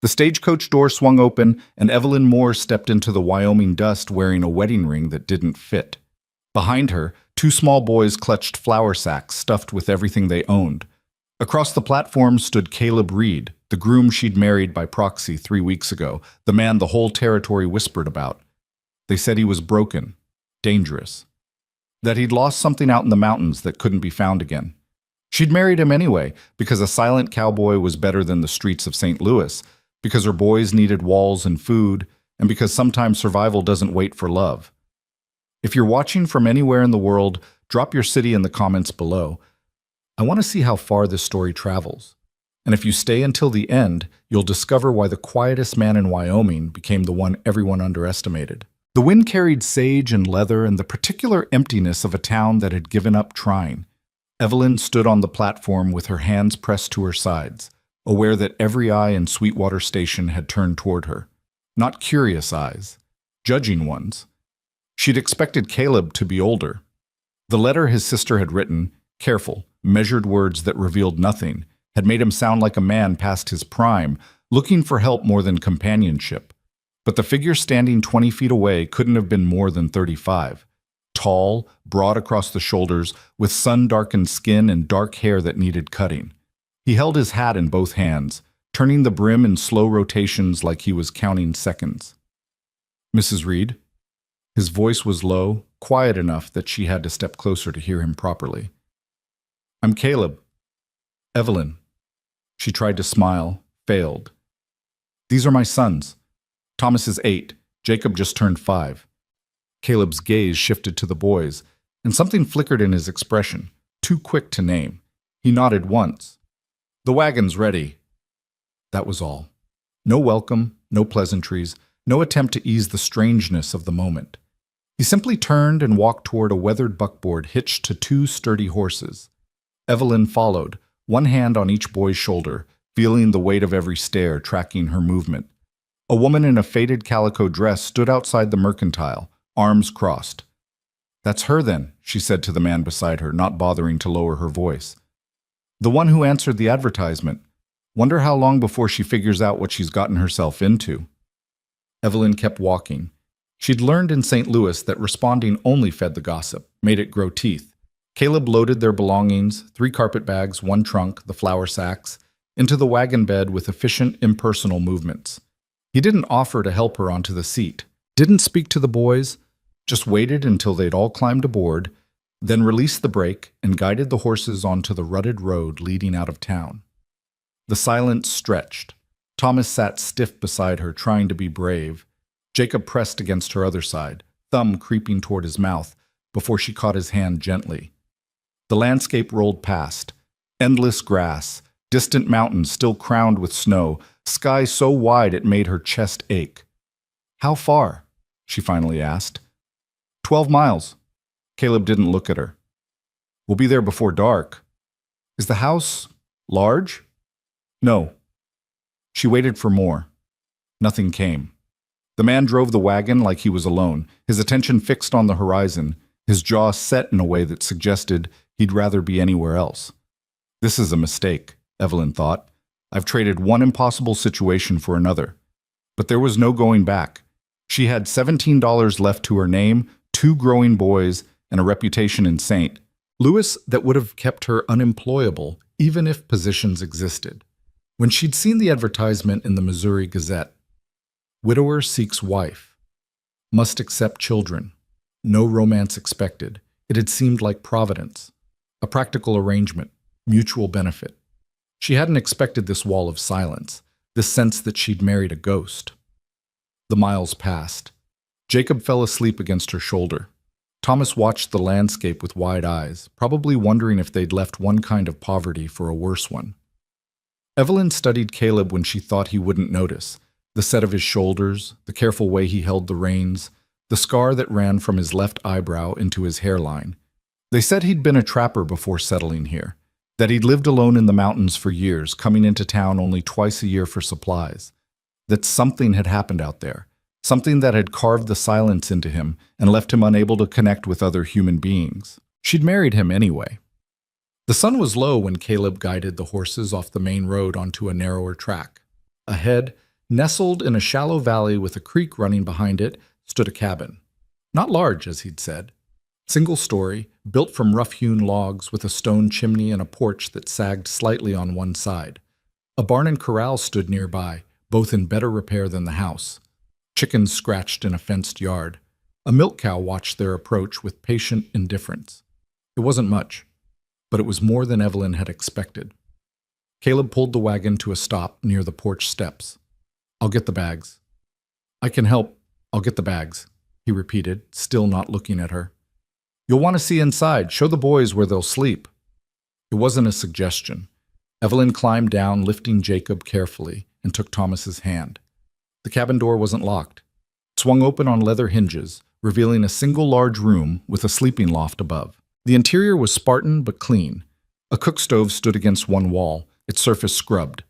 The stagecoach door swung open, and Evelyn Moore stepped into the Wyoming dust wearing a wedding ring that didn't fit. Behind her, two small boys clutched flour sacks stuffed with everything they owned. Across the platform stood Caleb Reed, the groom she'd married by proxy 3 weeks ago, the man the whole territory whispered about. They said he was broken, dangerous, that he'd lost something out in the mountains that couldn't be found again. She'd married him anyway, because a silent cowboy was better than the streets of St. Louis, because her boys needed walls and food, and because sometimes survival doesn't wait for love. If you're watching from anywhere in the world, drop your city in the comments below. I want to see how far this story travels. And if you stay until the end, you'll discover why the quietest man in Wyoming became the one everyone underestimated. The wind carried sage and leather and the particular emptiness of a town that had given up trying. Evelyn stood on the platform with her hands pressed to her sides, aware that every eye in Sweetwater Station had turned toward her. Not curious eyes, judging ones. She'd expected Caleb to be older. The letter his sister had written, careful, measured words that revealed nothing, had made him sound like a man past his prime, looking for help more than companionship. But the figure standing 20 feet away couldn't have been more than 35. Tall, broad across the shoulders, with sun-darkened skin and dark hair that needed cutting. He held his hat in both hands, turning the brim in slow rotations like he was counting seconds. "Mrs. Reed?" His voice was low, quiet enough that she had to step closer to hear him properly. "I'm Caleb." "Evelyn." She tried to smile, failed. "These are my sons. Thomas is 8. Jacob just turned 5. Caleb's gaze shifted to the boys, and something flickered in his expression, too quick to name. He nodded once. "The wagon's ready." That was all. No welcome, no pleasantries, no attempt to ease the strangeness of the moment. He simply turned and walked toward a weathered buckboard hitched to 2 sturdy horses. Evelyn followed, one hand on each boy's shoulder, feeling the weight of every stare, tracking her movement. A woman in a faded calico dress stood outside the mercantile, arms crossed. "That's her then," she said to the man beside her, not bothering to lower her voice. "The one who answered the advertisement. Wonder how long before she figures out what she's gotten herself into." Evelyn kept walking. She'd learned in St. Louis that responding only fed the gossip, made it grow teeth. Caleb loaded their belongings, 3 carpet bags, 1 trunk, the flour sacks, into the wagon bed with efficient, impersonal movements. He didn't offer to help her onto the seat, didn't speak to the boys, just waited until they'd all climbed aboard, then released the brake and guided the horses onto the rutted road leading out of town. The silence stretched. Thomas sat stiff beside her, trying to be brave. Jacob pressed against her other side, thumb creeping toward his mouth, before she caught his hand gently. The landscape rolled past. Endless grass, distant mountains still crowned with snow, sky so wide it made her chest ache. "How far?" she finally asked. 12 miles. Caleb didn't look at her. "We'll be there before dark." "Is the house large?" "No." She waited for more. Nothing came. The man drove the wagon like he was alone, his attention fixed on the horizon, his jaw set in a way that suggested he'd rather be anywhere else. This is a mistake, Evelyn thought. I've traded one impossible situation for another. But there was no going back. She had $17 left to her name, 2 growing boys, and a reputation in St. Louis that would have kept her unemployable, even if positions existed. When she'd seen the advertisement in the Missouri Gazette, "Widower seeks wife. Must accept children. No romance expected," it had seemed like providence. A practical arrangement, mutual benefit. She hadn't expected this wall of silence, this sense that she'd married a ghost. The miles passed. Jacob fell asleep against her shoulder. Thomas watched the landscape with wide eyes, probably wondering if they'd left one kind of poverty for a worse one. Evelyn studied Caleb when she thought he wouldn't notice. The set of his shoulders, the careful way he held the reins, the scar that ran from his left eyebrow into his hairline. They said he'd been a trapper before settling here, that he'd lived alone in the mountains for years, coming into town only twice a year for supplies, that something had happened out there, something that had carved the silence into him and left him unable to connect with other human beings. She'd married him anyway. The sun was low when Caleb guided the horses off the main road onto a narrower track. Ahead, Nestled in a shallow valley with a creek running behind it stood a cabin. Not large, as he'd said. Single story, built from rough-hewn logs with a stone chimney and a porch that sagged slightly on one side. A barn and corral stood nearby, both in better repair than the house. Chickens scratched in a fenced yard. A milk cow watched their approach with patient indifference. It wasn't much, but it was more than Evelyn had expected. Caleb pulled the wagon to a stop near the porch steps. "I'll get the bags." "I can help. I'll get the bags," he repeated, still not looking at her. "You'll want to see inside. Show the boys where they'll sleep." It wasn't a suggestion. Evelyn climbed down, lifting Jacob carefully, and took Thomas's hand. The cabin door wasn't locked. It swung open on leather hinges, revealing a single large room with a sleeping loft above. The interior was Spartan but clean. A cook stove stood against one wall, its surface scrubbed.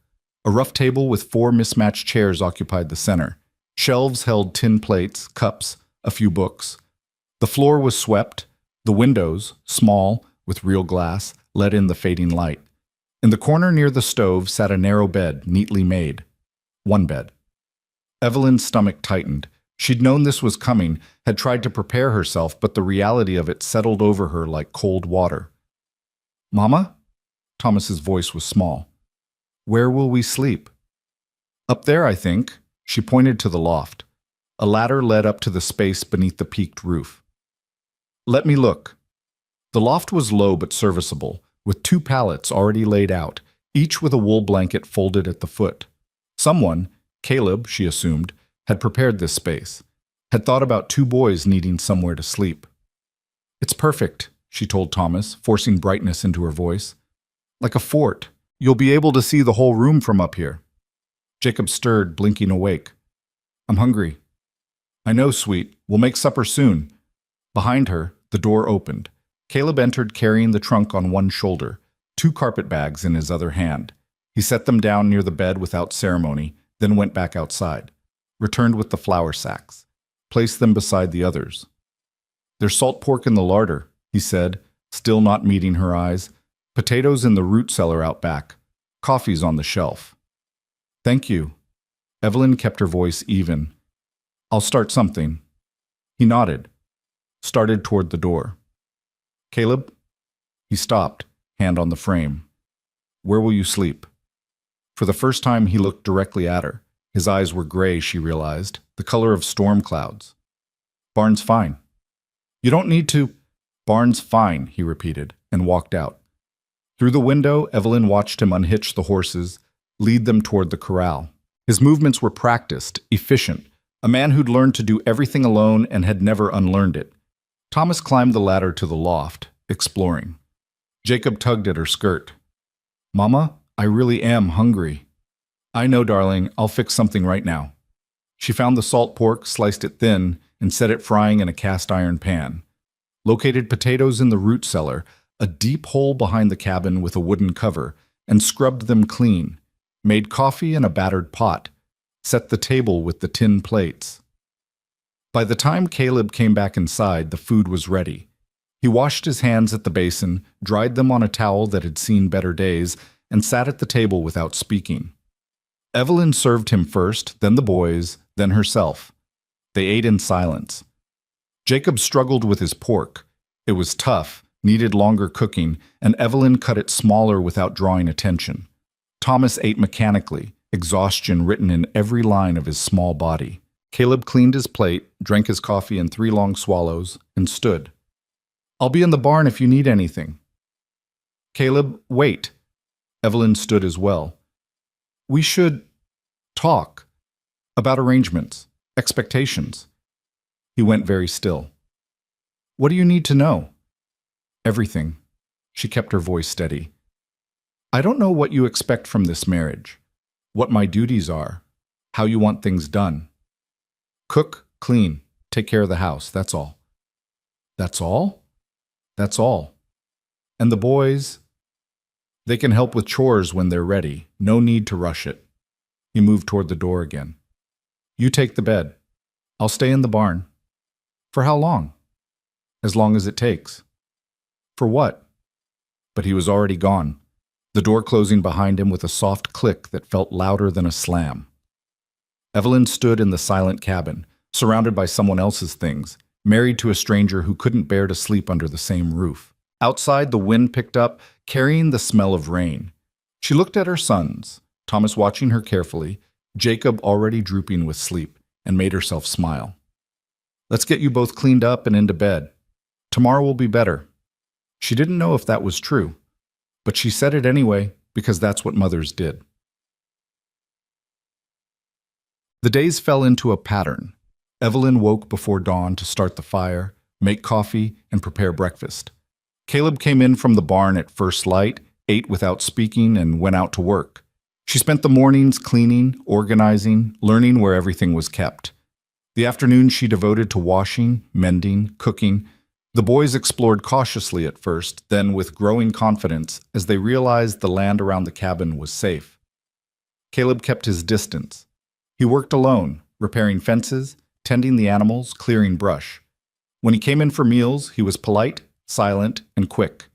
A rough table with 4 mismatched chairs occupied the center. Shelves held tin plates, cups, a few books. The floor was swept. The windows, small, with real glass, let in the fading light. In the corner near the stove sat a narrow bed, neatly made. One bed. Evelyn's stomach tightened. She'd known this was coming, had tried to prepare herself, but the reality of it settled over her like cold water. "Mama?" Thomas's voice was small. "Where will we sleep?" "Up there, I think." She pointed to the loft. A ladder led up to the space beneath the peaked roof. "Let me look." The loft was low but serviceable, with 2 pallets already laid out, each with a wool blanket folded at the foot. Someone, Caleb, she assumed, had prepared this space, had thought about 2 boys needing somewhere to sleep. "It's perfect," she told Thomas, forcing brightness into her voice. "Like a fort. You'll be able to see the whole room from up here." Jacob stirred, blinking awake. "I'm hungry." "I know, sweet. We'll make supper soon." Behind her, the door opened. Caleb entered carrying the trunk on one shoulder, 2 carpet bags in his other hand. He set them down near the bed without ceremony, then went back outside. Returned with the flour sacks. Placed them beside the others. "There's salt pork in the larder," he said, still not meeting her eyes. "Potatoes in the root cellar out back. Coffee's on the shelf." "Thank you." Evelyn kept her voice even. "I'll start something." He nodded. Started toward the door. "Caleb?" He stopped, hand on the frame. "Where will you sleep?" For the first time he looked directly at her. His eyes were gray, she realized, the color of storm clouds. "Barn's fine." "You don't need to—" "Barn's fine," he repeated, and walked out. Through the window, Evelyn watched him unhitch the horses, lead them toward the corral. His movements were practiced, efficient, a man who'd learned to do everything alone and had never unlearned it. Thomas climbed the ladder to the loft, exploring. Jacob tugged at her skirt. "Mama, I really am hungry." "I know, darling. I'll fix something right now." She found the salt pork, sliced it thin, and set it frying in a cast-iron pan. Located potatoes in the root cellar, a deep hole behind the cabin with a wooden cover, and scrubbed them clean. Made coffee in a battered pot. Set the table with the tin plates. By the time Caleb came back inside, the food was ready. He washed his hands at the basin, dried them on a towel that had seen better days, and sat at the table without speaking. Evelyn served him first, then the boys, then herself. They ate in silence. Jacob struggled with his pork. It was tough, needed longer cooking, and Evelyn cut it smaller without drawing attention. Thomas ate mechanically, exhaustion written in every line of his small body. Caleb cleaned his plate, drank his coffee in 3 long swallows, and stood. "I'll be in the barn if you need anything." "Caleb, wait." Evelyn stood as well. "We should talk about arrangements, expectations." He went very still. "What do you need to know?" "Everything." She kept her voice steady. "I don't know what you expect from this marriage, what my duties are, how you want things done. Cook, clean, take care of the house, that's all." "That's all?" "That's all. And the boys, they can help with chores when they're ready. No need to rush it." He moved toward the door again. "You take the bed. I'll stay in the barn." "For how long?" "As long as it takes." "For what?" But he was already gone, the door closing behind him with a soft click that felt louder than a slam. Evelyn stood in the silent cabin, surrounded by someone else's things, married to a stranger who couldn't bear to sleep under the same roof. Outside, the wind picked up, carrying the smell of rain. She looked at her sons, Thomas watching her carefully, Jacob already drooping with sleep, and made herself smile. "Let's get you both cleaned up and into bed. Tomorrow will be better." She didn't know if that was true, but she said it anyway because that's what mothers did. The days fell into a pattern. Evelyn woke before dawn to start the fire, make coffee, and prepare breakfast. Caleb came in from the barn at first light, ate without speaking, and went out to work. She spent the mornings cleaning, organizing, learning where everything was kept. The afternoon she devoted to washing, mending, cooking. The boys explored cautiously at first, then with growing confidence as they realized the land around the cabin was safe. Caleb kept his distance. He worked alone, repairing fences, tending the animals, clearing brush. When he came in for meals, he was polite, silent, and quick.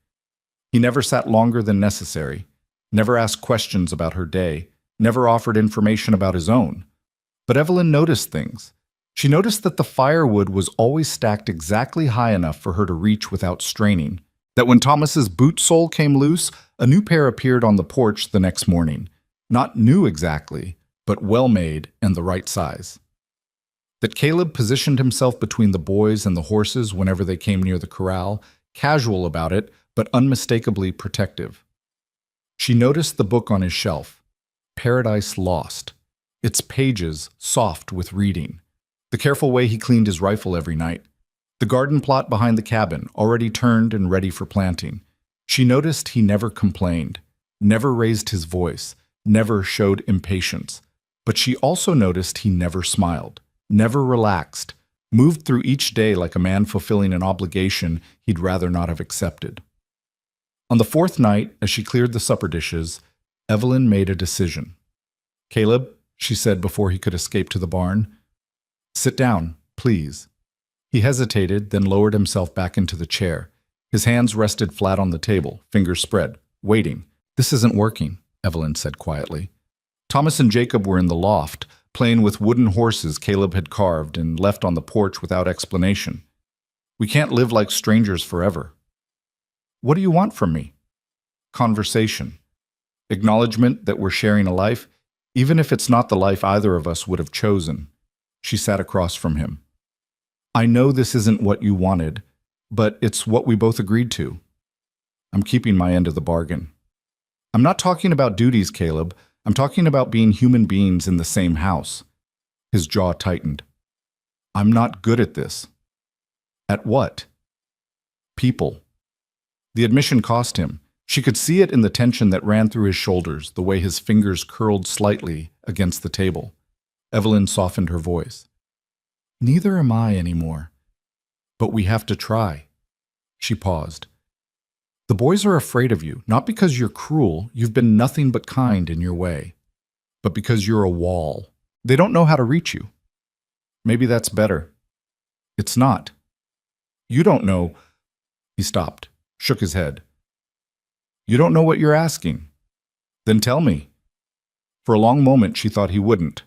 He never sat longer than necessary, never asked questions about her day, never offered information about his own. But Evelyn noticed things. She noticed that the firewood was always stacked exactly high enough for her to reach without straining, that when Thomas's boot sole came loose, a new pair appeared on the porch the next morning. Not new exactly, but well-made and the right size. That Caleb positioned himself between the boys and the horses whenever they came near the corral, casual about it, but unmistakably protective. She noticed the book on his shelf, Paradise Lost, its pages soft with reading. The careful way he cleaned his rifle every night. The garden plot behind the cabin, already turned and ready for planting. She noticed he never complained, never raised his voice, never showed impatience. But she also noticed he never smiled, never relaxed, moved through each day like a man fulfilling an obligation he'd rather not have accepted. On the fourth night, as she cleared the supper dishes, Evelyn made a decision. "Caleb," she said before he could escape to the barn, "sit down, please." He hesitated, then lowered himself back into the chair. His hands rested flat on the table, fingers spread, waiting. "This isn't working," Evelyn said quietly. Thomas and Jacob were in the loft, playing with wooden horses Caleb had carved and left on the porch without explanation. "We can't live like strangers forever." "What do you want from me?" "Conversation. Acknowledgement that we're sharing a life, even if it's not the life either of us would have chosen." She sat across from him. "I know this isn't what you wanted, but it's what we both agreed to. I'm keeping my end of the bargain. I'm not talking about duties, Caleb. I'm talking about being human beings in the same house." His jaw tightened. "I'm not good at this." "At what?" "People." The admission cost him. She could see it in the tension that ran through his shoulders, the way his fingers curled slightly against the table. Evelyn softened her voice. "Neither am I anymore. But we have to try." She paused. "The boys are afraid of you, not because you're cruel, you've been nothing but kind in your way, but because you're a wall. They don't know how to reach you." "Maybe that's better." "It's not. You don't know." He stopped, shook his head. "You don't know what you're asking." "Then tell me." For a long moment she thought he wouldn't,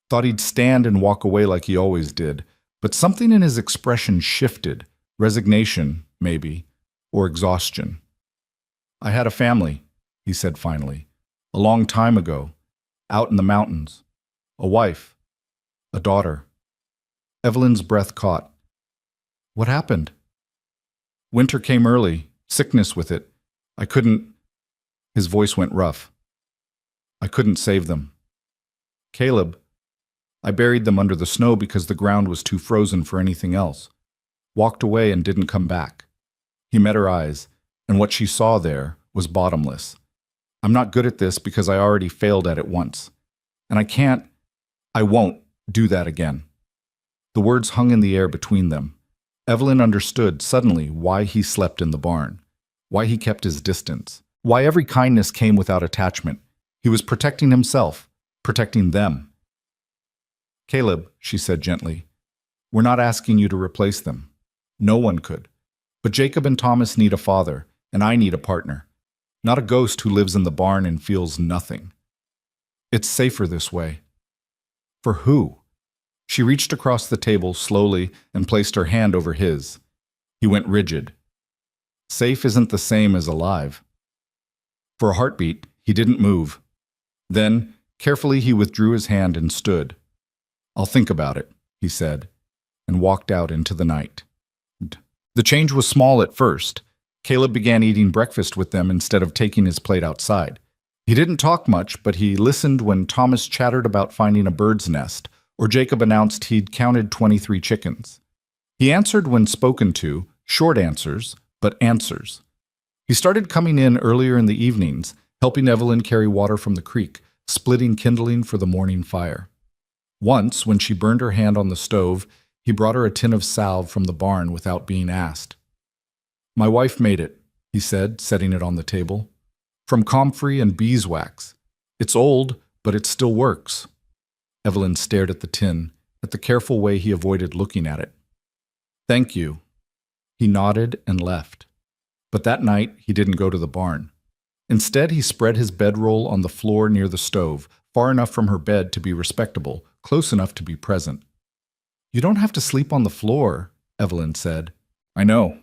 thought he'd stand and walk away like he always did, but something in his expression shifted, resignation, maybe, or exhaustion. "I had a family," he said finally, "a long time ago, out in the mountains. A wife, a daughter." Evelyn's breath caught. "What happened?" "Winter came early, sickness with it. I couldn't—" His voice went rough. "I couldn't save them. Caleb, I buried them under the snow because the ground was too frozen for anything else. Walked away and didn't come back." He met her eyes, and what she saw there was bottomless. "I'm not good at this because I already failed at it once. And I won't do that again." The words hung in the air between them. Evelyn understood suddenly why he slept in the barn, why he kept his distance, why every kindness came without attachment. He was protecting himself, protecting them. "Caleb," she said gently, "we're not asking you to replace them. No one could. But Jacob and Thomas need a father, and I need a partner. Not a ghost who lives in the barn and feels nothing. It's safer this way." For who? She reached across the table slowly and placed her hand over his. He went rigid. Safe isn't the same as alive. For a heartbeat, he didn't move. Then, carefully, he withdrew his hand and stood. "I'll think about it," he said, and walked out into the night. The change was small at first. Caleb began eating breakfast with them instead of taking his plate outside. He didn't talk much, but he listened when Thomas chattered about finding a bird's nest, or Jacob announced he'd counted 23 chickens. He answered when spoken to, short answers, but answers. He started coming in earlier in the evenings, helping Evelyn carry water from the creek, splitting kindling for the morning fire. Once, when she burned her hand on the stove, he brought her a tin of salve from the barn without being asked. "My wife made it," he said, setting it on the table. "From comfrey and beeswax. It's old, but it still works." Evelyn stared at the tin, at the careful way he avoided looking at it. "Thank you." He nodded and left. But that night, he didn't go to the barn. Instead, he spread his bedroll on the floor near the stove, far enough from her bed to be respectable, close enough to be present. "You don't have to sleep on the floor," Evelyn said. "I know."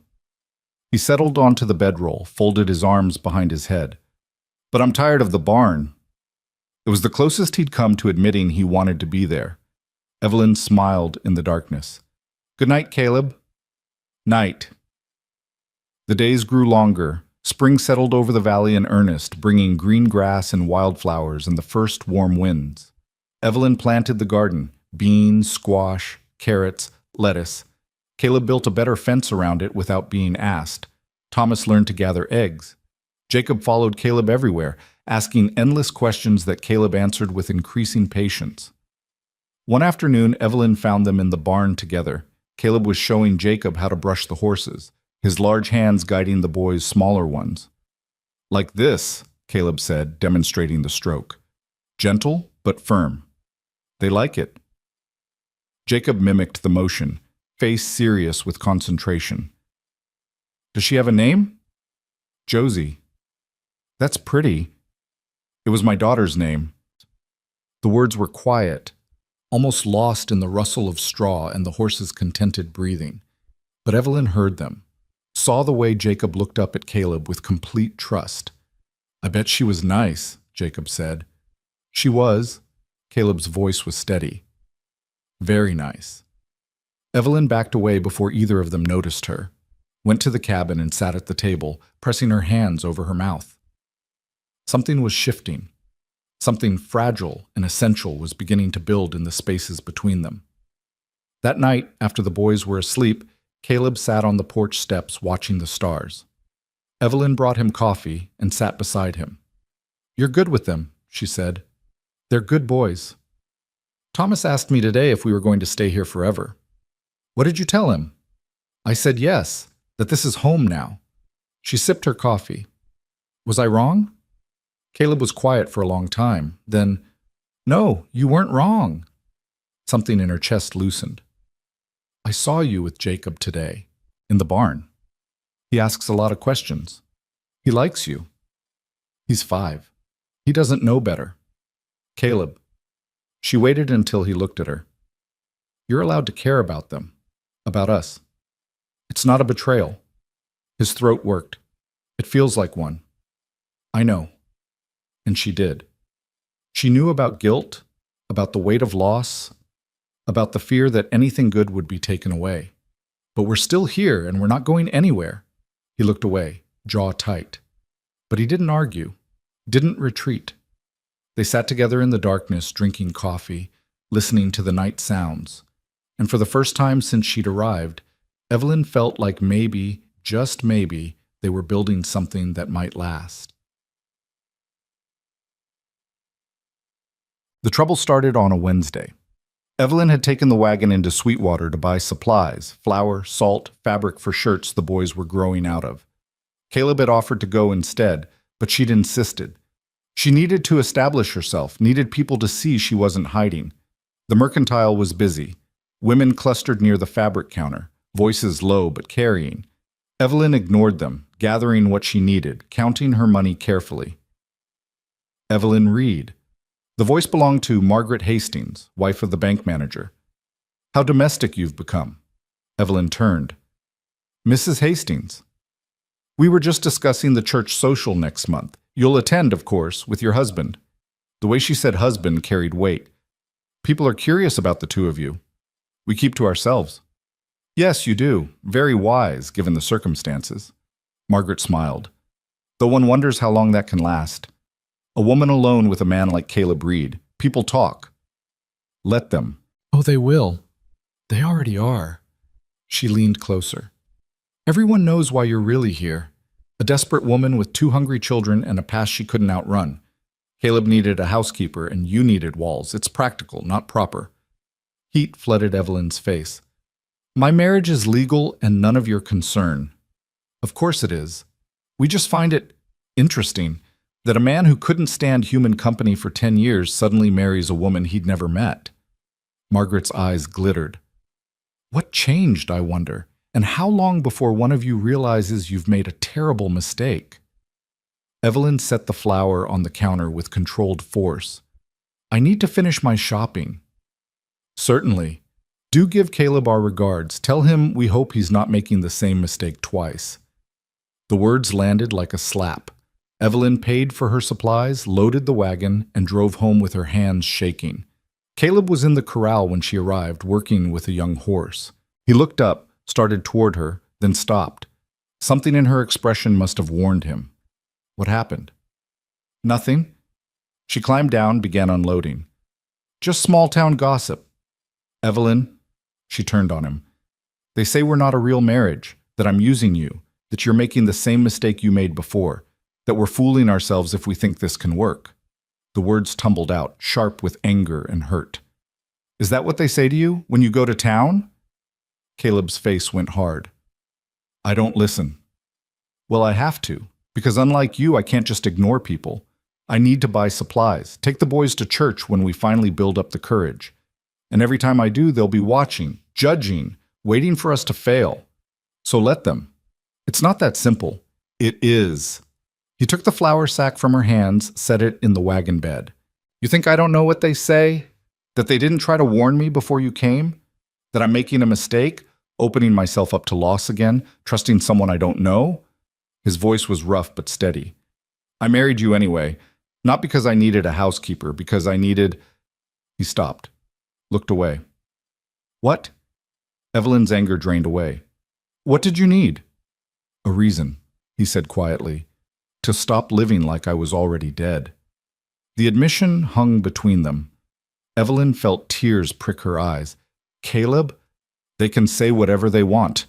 He settled onto the bedroll, folded his arms behind his head. "But I'm tired of the barn." It was the closest he'd come to admitting he wanted to be there. Evelyn smiled in the darkness. "Good night, Caleb." "Night." The days grew longer. Spring settled over the valley in earnest, bringing green grass and wildflowers and the first warm winds. Evelyn planted the garden, beans, squash, carrots, lettuce. Caleb built a better fence around it without being asked. Thomas learned to gather eggs. Jacob followed Caleb everywhere, asking endless questions that Caleb answered with increasing patience. One afternoon, Evelyn found them in the barn together. Caleb was showing Jacob how to brush the horses, his large hands guiding the boy's smaller ones. "Like this," Caleb said, demonstrating the stroke. "Gentle, but firm. They like it." Jacob mimicked the motion, face serious with concentration. "Does she have a name?" "Josie." "That's pretty." "It was my daughter's name." The words were quiet, almost lost in the rustle of straw and the horse's contented breathing. But Evelyn heard them, saw the way Jacob looked up at Caleb with complete trust. "I bet she was nice," Jacob said. "She was." Caleb's voice was steady. "Very nice." Evelyn backed away before either of them noticed her, went to the cabin and sat at the table, pressing her hands over her mouth. Something was shifting. Something fragile and essential was beginning to build in the spaces between them. That night, after the boys were asleep, Caleb sat on the porch steps watching the stars. Evelyn brought him coffee and sat beside him. "You're good with them," she said. "They're good boys. Thomas asked me today if we were going to stay here forever." "What did you tell him?" "I said yes, that this is home now." She sipped her coffee. "Was I wrong?" Caleb was quiet for a long time. Then, "No, you weren't wrong." Something in her chest loosened. "I saw you with Jacob today, in the barn. He asks a lot of questions. He likes you. He's 5. He doesn't know better." "Caleb." She waited until he looked at her. "You're allowed to care about them, about us. It's not a betrayal." His throat worked. "It feels like one." "I know." And she did. She knew about guilt, about the weight of loss, about the fear that anything good would be taken away. "But we're still here, and we're not going anywhere." He looked away, jaw tight. But he didn't argue, didn't retreat. They sat together in the darkness, drinking coffee, listening to the night sounds. And for the first time since she'd arrived, Evelyn felt like maybe, just maybe, they were building something that might last. The trouble started on a Wednesday. Evelyn had taken the wagon into Sweetwater to buy supplies, flour, salt, fabric for shirts the boys were growing out of. Caleb had offered to go instead, but she'd insisted. She needed to establish herself, needed people to see she wasn't hiding. The mercantile was busy. Women clustered near the fabric counter, voices low but carrying. Evelyn ignored them, gathering what she needed, counting her money carefully. Evelyn Reed. The voice belonged to Margaret Hastings, wife of the bank manager. How domestic you've become. Evelyn turned. Mrs. Hastings. We were just discussing the church social next month. You'll attend, of course, with your husband. The way she said husband carried weight. People are curious about the two of you. We keep to ourselves. Yes, you do. Very wise, given the circumstances. Margaret smiled. Though one wonders how long that can last. A woman alone with a man like Caleb Reed. People talk. Let them. Oh, they will. They already are. She leaned closer. Everyone knows why you're really here. A desperate woman with 2 hungry children and a past she couldn't outrun. Caleb needed a housekeeper and you needed walls. It's practical, not proper. Heat flooded Evelyn's face. My marriage is legal and none of your concern. Of course it is. We just find it interesting that a man who couldn't stand human company for 10 years suddenly marries a woman he'd never met. Margaret's eyes glittered. What changed, I wonder? And how long before one of you realizes you've made a terrible mistake? Evelyn set the flower on the counter with controlled force. I need to finish my shopping. Certainly. Do give Caleb our regards. Tell him we hope he's not making the same mistake twice. The words landed like a slap. Evelyn paid for her supplies, loaded the wagon, and drove home with her hands shaking. Caleb was in the corral when she arrived, working with a young horse. He looked up, started toward her, then stopped. Something in her expression must have warned him. What happened? Nothing. She climbed down, began unloading. Just small-town gossip. Evelyn, she turned on him. They say we're not a real marriage, that I'm using you, that you're making the same mistake you made before, that we're fooling ourselves if we think this can work. The words tumbled out, sharp with anger and hurt. Is that what they say to you when you go to town? Caleb's face went hard. I don't listen. Well, I have to, because unlike you, I can't just ignore people. I need to buy supplies, take the boys to church when we finally build up the courage. And every time I do, they'll be watching, judging, waiting for us to fail. So let them. It's not that simple. It is. He took the flour sack from her hands, set it in the wagon bed. You think I don't know what they say? That they didn't try to warn me before you came? That I'm making a mistake? Opening myself up to loss again? Trusting someone I don't know? His voice was rough but steady. I married you anyway. Not because I needed a housekeeper, because I needed... He stopped. Looked away. What? Evelyn's anger drained away. What did you need? A reason, he said quietly. To stop living like I was already dead. The admission hung between them. Evelyn felt tears prick her eyes. Caleb? They can say whatever they want,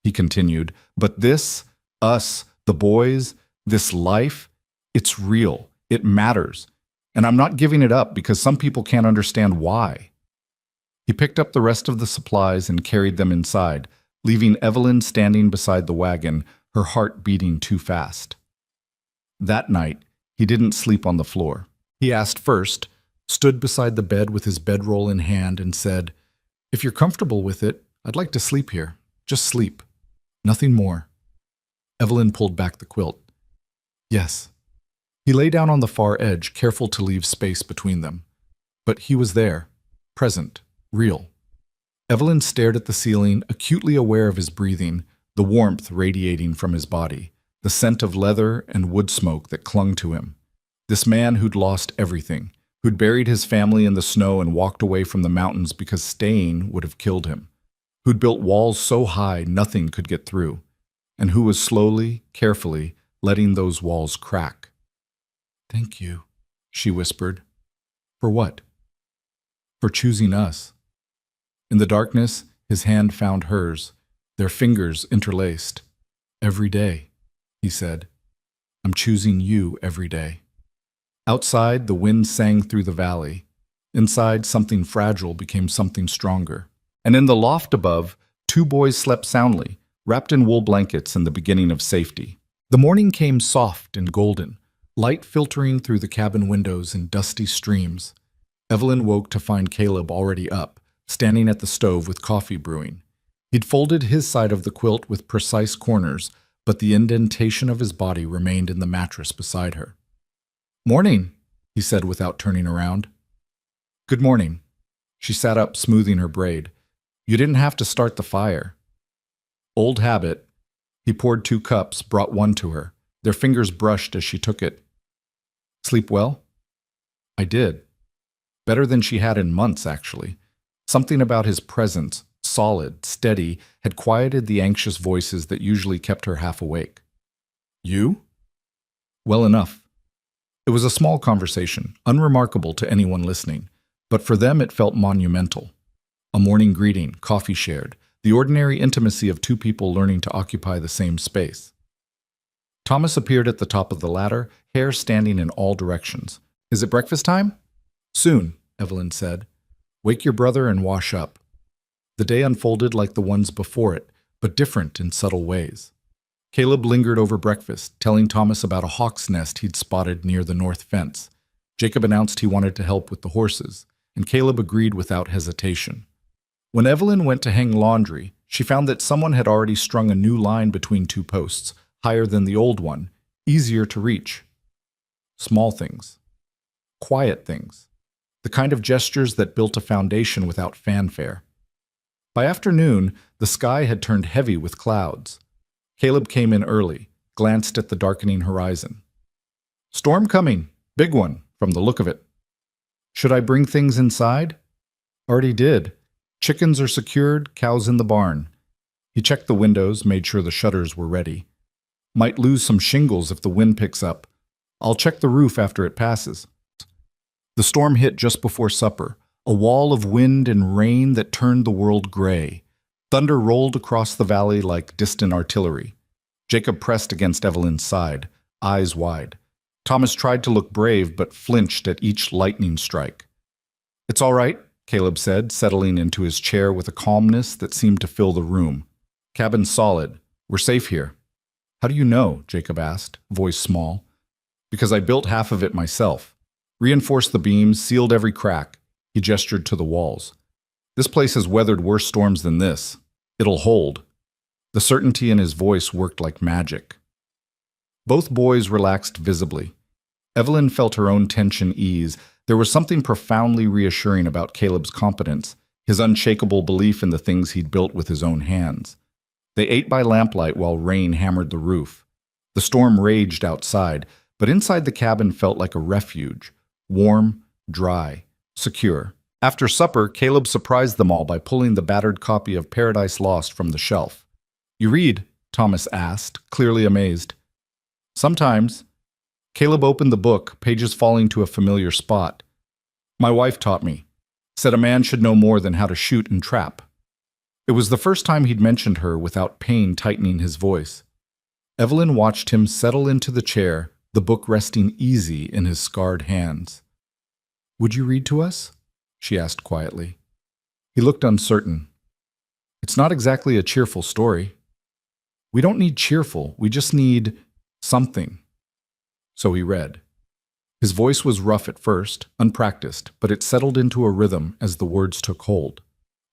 he continued, but this, us, the boys, this life, it's real. It matters. And I'm not giving it up because some people can't understand why. He picked up the rest of the supplies and carried them inside, leaving Evelyn standing beside the wagon, her heart beating too fast. That night, he didn't sleep on the floor. He asked first, stood beside the bed with his bedroll in hand, and said, If you're comfortable with it, I'd like to sleep here. Just sleep. Nothing more. Evelyn pulled back the quilt. Yes. He lay down on the far edge, careful to leave space between them. But he was there, present, real. Evelyn stared at the ceiling, acutely aware of his breathing, the warmth radiating from his body, the scent of leather and wood smoke that clung to him. This man who'd lost everything, who'd buried his family in the snow and walked away from the mountains because staying would have killed him, who'd built walls so high nothing could get through, and who was slowly, carefully letting those walls crack. Thank you, she whispered. For what? For choosing us. In the darkness, his hand found hers, their fingers interlaced. Every day, he said. I'm choosing you every day. Outside, the wind sang through the valley. Inside, something fragile became something stronger. And in the loft above, 2 boys slept soundly, wrapped in wool blankets in the beginning of safety. The morning came soft and golden, light filtering through the cabin windows in dusty streams. Evelyn woke to find Caleb already up, standing at the stove with coffee brewing. He'd folded his side of the quilt with precise corners, but the indentation of his body remained in the mattress beside her. Morning, he said without turning around. Good morning. She sat up, smoothing her braid. You didn't have to start the fire. Old habit. He poured 2 cups, brought one to her. Their fingers brushed as she took it. Sleep well? I did. Better than she had in months, actually. Something about his presence, solid, steady, had quieted the anxious voices that usually kept her half awake. You? Well enough. It was a small conversation, unremarkable to anyone listening, but for them it felt monumental. A morning greeting, coffee shared, the ordinary intimacy of 2 people learning to occupy the same space. Thomas appeared at the top of the ladder, hair standing in all directions. Is it breakfast time? Soon, Evelyn said. Wake your brother and wash up. The day unfolded like the ones before it, but different in subtle ways. Caleb lingered over breakfast, telling Thomas about a hawk's nest he'd spotted near the north fence. Jacob announced he wanted to help with the horses, and Caleb agreed without hesitation. When Evelyn went to hang laundry, she found that someone had already strung a new line between 2 posts, higher than the old one, easier to reach. Small things. Quiet things. The kind of gestures that built a foundation without fanfare. By afternoon, the sky had turned heavy with clouds. Caleb came in early, glanced at the darkening horizon. Storm coming. Big one, from the look of it. Should I bring things inside? Already did. Chickens are secured, cows in the barn. He checked the windows, made sure the shutters were ready. Might lose some shingles if the wind picks up. I'll check the roof after it passes. The storm hit just before supper, a wall of wind and rain that turned the world gray. Thunder rolled across the valley like distant artillery. Jacob pressed against Evelyn's side, eyes wide. Thomas tried to look brave but flinched at each lightning strike. It's all right, Caleb said, settling into his chair with a calmness that seemed to fill the room. Cabin's solid. We're safe here. How do you know? Jacob asked, voice small. Because I built half of it myself. Reinforced the beams, sealed every crack. He gestured to the walls. This place has weathered worse storms than this. It'll hold. The certainty in his voice worked like magic. Both boys relaxed visibly. Evelyn felt her own tension ease. There was something profoundly reassuring about Caleb's competence, his unshakable belief in the things he'd built with his own hands. They ate by lamplight while rain hammered the roof. The storm raged outside, but inside the cabin felt like a refuge, warm, dry, secure. After supper, Caleb surprised them all by pulling the battered copy of Paradise Lost from the shelf. You read? Thomas asked, clearly amazed. Sometimes. Caleb opened the book, pages falling to a familiar spot. My wife taught me. Said a man should know more than how to shoot and trap. It was the first time he'd mentioned her without pain tightening his voice. Evelyn watched him settle into the chair, the book resting easy in his scarred hands. Would you read to us? She asked quietly. He looked uncertain. It's not exactly a cheerful story. We don't need cheerful, we just need something. So he read. His voice was rough at first, unpracticed, but it settled into a rhythm as the words took hold.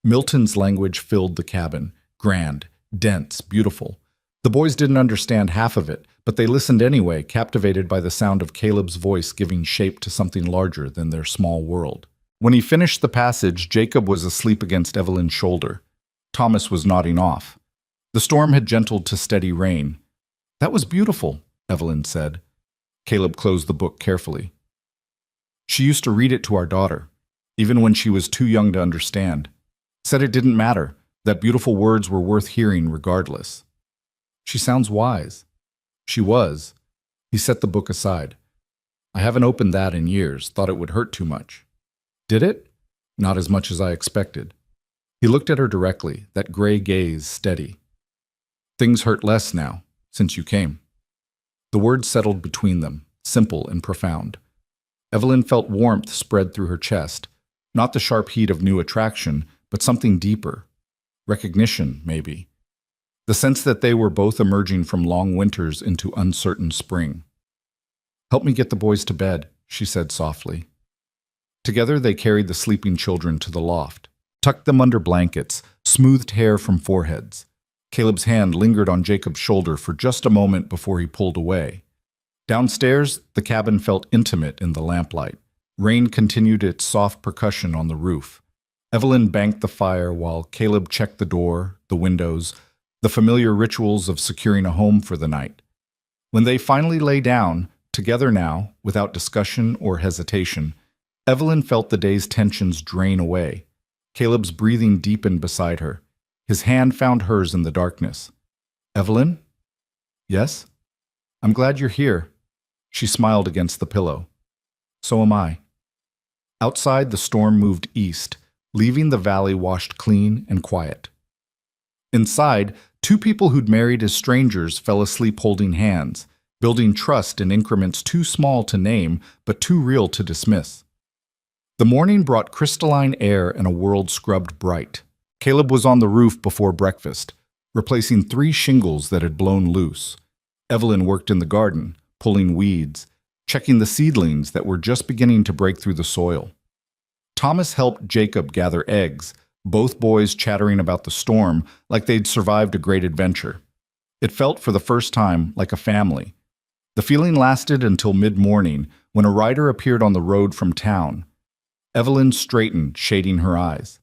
Milton's language filled the cabin, grand, dense, beautiful. The boys didn't understand half of it, but they listened anyway, captivated by the sound of Caleb's voice giving shape to something larger than their small world. When he finished the passage, Jacob was asleep against Evelyn's shoulder. Thomas was nodding off. The storm had gentled to steady rain. That was beautiful, Evelyn said. Caleb closed the book carefully. She used to read it to our daughter, even when she was too young to understand. Said it didn't matter, that beautiful words were worth hearing regardless. She sounds wise. She was. He set the book aside. I haven't opened that in years, thought it would hurt too much. Did it? Not as much as I expected. He looked at her directly, that gray gaze steady. Things hurt less now, since you came. The words settled between them, simple and profound. Evelyn felt warmth spread through her chest, not the sharp heat of new attraction, but something deeper. Recognition, maybe. The sense that they were both emerging from long winters into uncertain spring. Help me get the boys to bed, she said softly. Together they carried the sleeping children to the loft, tucked them under blankets, smoothed hair from foreheads. Caleb's hand lingered on Jacob's shoulder for just a moment before he pulled away. Downstairs, the cabin felt intimate in the lamplight. Rain continued its soft percussion on the roof. Evelyn banked the fire while Caleb checked the door, the windows, the familiar rituals of securing a home for the night. When they finally lay down, together now, without discussion or hesitation, Evelyn felt the day's tensions drain away. Caleb's breathing deepened beside her. His hand found hers in the darkness. "Evelyn?" "Yes?" "I'm glad you're here." She smiled against the pillow. "So am I." Outside, the storm moved east, leaving the valley washed clean and quiet. Inside, two people who'd married as strangers fell asleep holding hands, building trust in increments too small to name but too real to dismiss. The morning brought crystalline air and a world scrubbed bright. Caleb was on the roof before breakfast, replacing 3 shingles that had blown loose. Evelyn worked in the garden, pulling weeds, checking the seedlings that were just beginning to break through the soil. Thomas helped Jacob gather eggs, both boys chattering about the storm like they'd survived a great adventure. It felt for the first time like a family. The feeling lasted until mid-morning when a rider appeared on the road from town. Evelyn straightened, shading her eyes.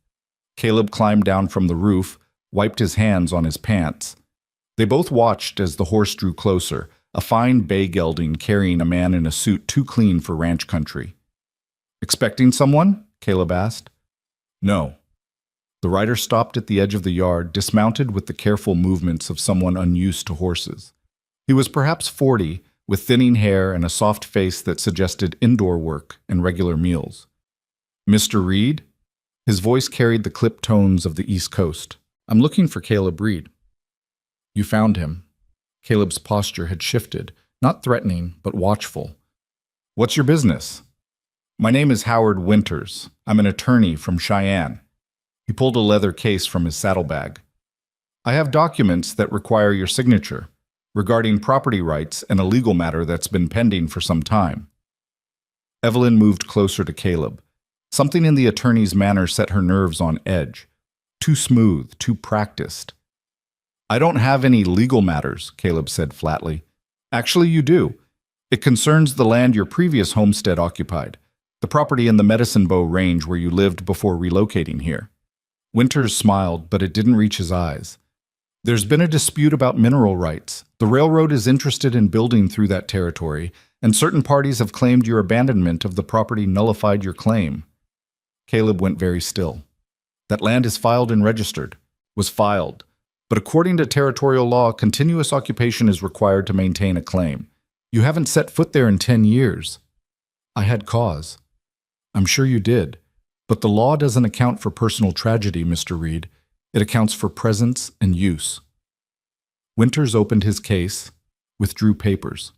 Caleb climbed down from the roof, wiped his hands on his pants. They both watched as the horse drew closer, a fine bay gelding carrying a man in a suit too clean for ranch country. "Expecting someone?" Caleb asked. "No." The rider stopped at the edge of the yard, dismounted with the careful movements of someone unused to horses. He was perhaps 40, with thinning hair and a soft face that suggested indoor work and regular meals. "Mr. Reed?" His voice carried the clipped tones of the East Coast. "I'm looking for Caleb Reed." "You found him." Caleb's posture had shifted, not threatening, but watchful. "What's your business?" "My name is Howard Winters. I'm an attorney from Cheyenne." He pulled a leather case from his saddlebag. "I have documents that require your signature, regarding property rights and a legal matter that's been pending for some time." Evelyn moved closer to Caleb. Something in the attorney's manner set her nerves on edge. Too smooth, too practiced. "I don't have any legal matters," Caleb said flatly. "Actually, you do. It concerns the land your previous homestead occupied, the property in the Medicine Bow Range where you lived before relocating here." Winters smiled, but it didn't reach his eyes. "There's been a dispute about mineral rights. The railroad is interested in building through that territory, and certain parties have claimed your abandonment of the property nullified your claim." Caleb went very still. "That land is filed and registered." "Was filed. But according to territorial law, continuous occupation is required to maintain a claim. You haven't set foot there in 10 years. "I had cause." "I'm sure you did. But the law doesn't account for personal tragedy, Mr. Reed. It accounts for presence and use." Winters opened his case, withdrew papers.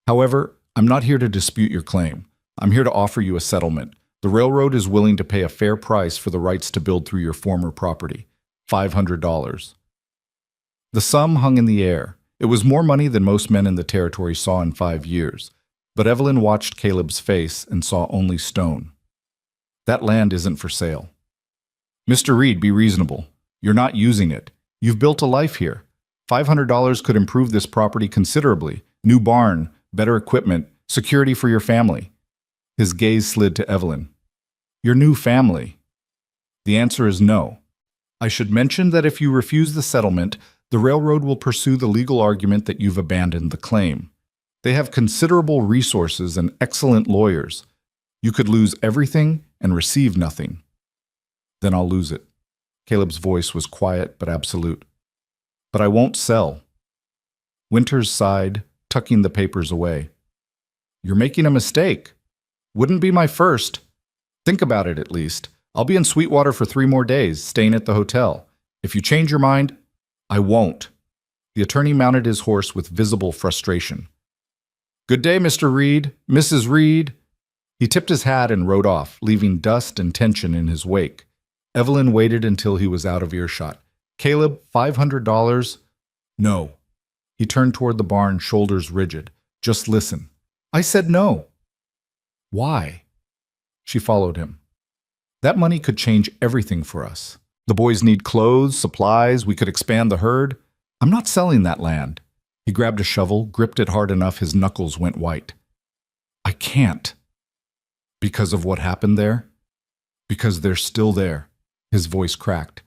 "However, I'm not here to dispute your claim. I'm here to offer you a settlement. The railroad is willing to pay a fair price for the rights to build through your former property. $500. The sum hung in the air. It was more money than most men in the territory saw in 5 years. But Evelyn watched Caleb's face and saw only stone. "That land isn't for sale." "Mr. Reed, be reasonable. You're not using it. You've built a life here. $500 could improve this property considerably. New barn, better equipment, security for your family." His gaze slid to Evelyn. "Your new family?" "The answer is no. I should mention that if you refuse the settlement, the railroad will pursue the legal argument that you've abandoned the claim. They have considerable resources and excellent lawyers. You could lose everything and receive nothing." "Then I'll lose it." Caleb's voice was quiet but absolute. "But I won't sell." Winters sighed, tucking the papers away. "You're making a mistake. Wouldn't be my first. Think about it at least. I'll be in Sweetwater for 3 more days, staying at the hotel. If you change your mind—" "I won't." The attorney mounted his horse with visible frustration. "Good day, Mr. Reed, Mrs. Reed." He tipped his hat and rode off, leaving dust and tension in his wake. Evelyn waited until he was out of earshot. "Caleb, $500? "No." He turned toward the barn, shoulders rigid. "Just listen." "I said no." "Why?" She followed him. "That money could change everything for us. The boys need clothes, supplies, we could expand the herd. I'm not selling that land." He grabbed a shovel, gripped it hard enough his knuckles went white. I can't. Because of what happened there? Because they're still there. His voice cracked.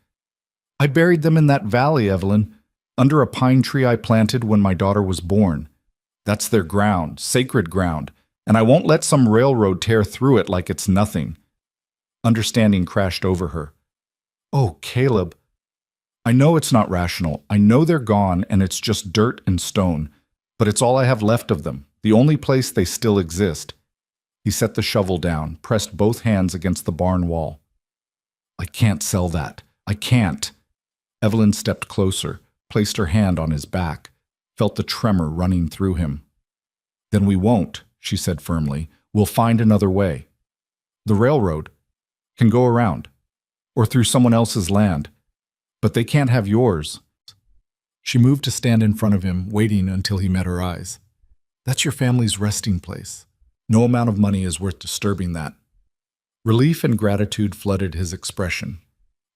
I buried them in that valley, Evelyn, under a pine tree I planted when my daughter was born. That's their ground, sacred ground, and I won't let some railroad tear through it like it's nothing. Understanding crashed over her. Oh, Caleb. I know it's not rational. I know they're gone and it's just dirt and stone, but it's all I have left of them, the only place they still exist. He set the shovel down, pressed both hands against the barn wall. I can't sell that. I can't. Evelyn stepped closer, placed her hand on his back, felt the tremor running through him. Then we won't, she said firmly. We'll find another way. The railroad can go around, or through someone else's land, but they can't have yours. She moved to stand in front of him, waiting until he met her eyes. That's your family's resting place. No amount of money is worth disturbing that. Relief and gratitude flooded his expression.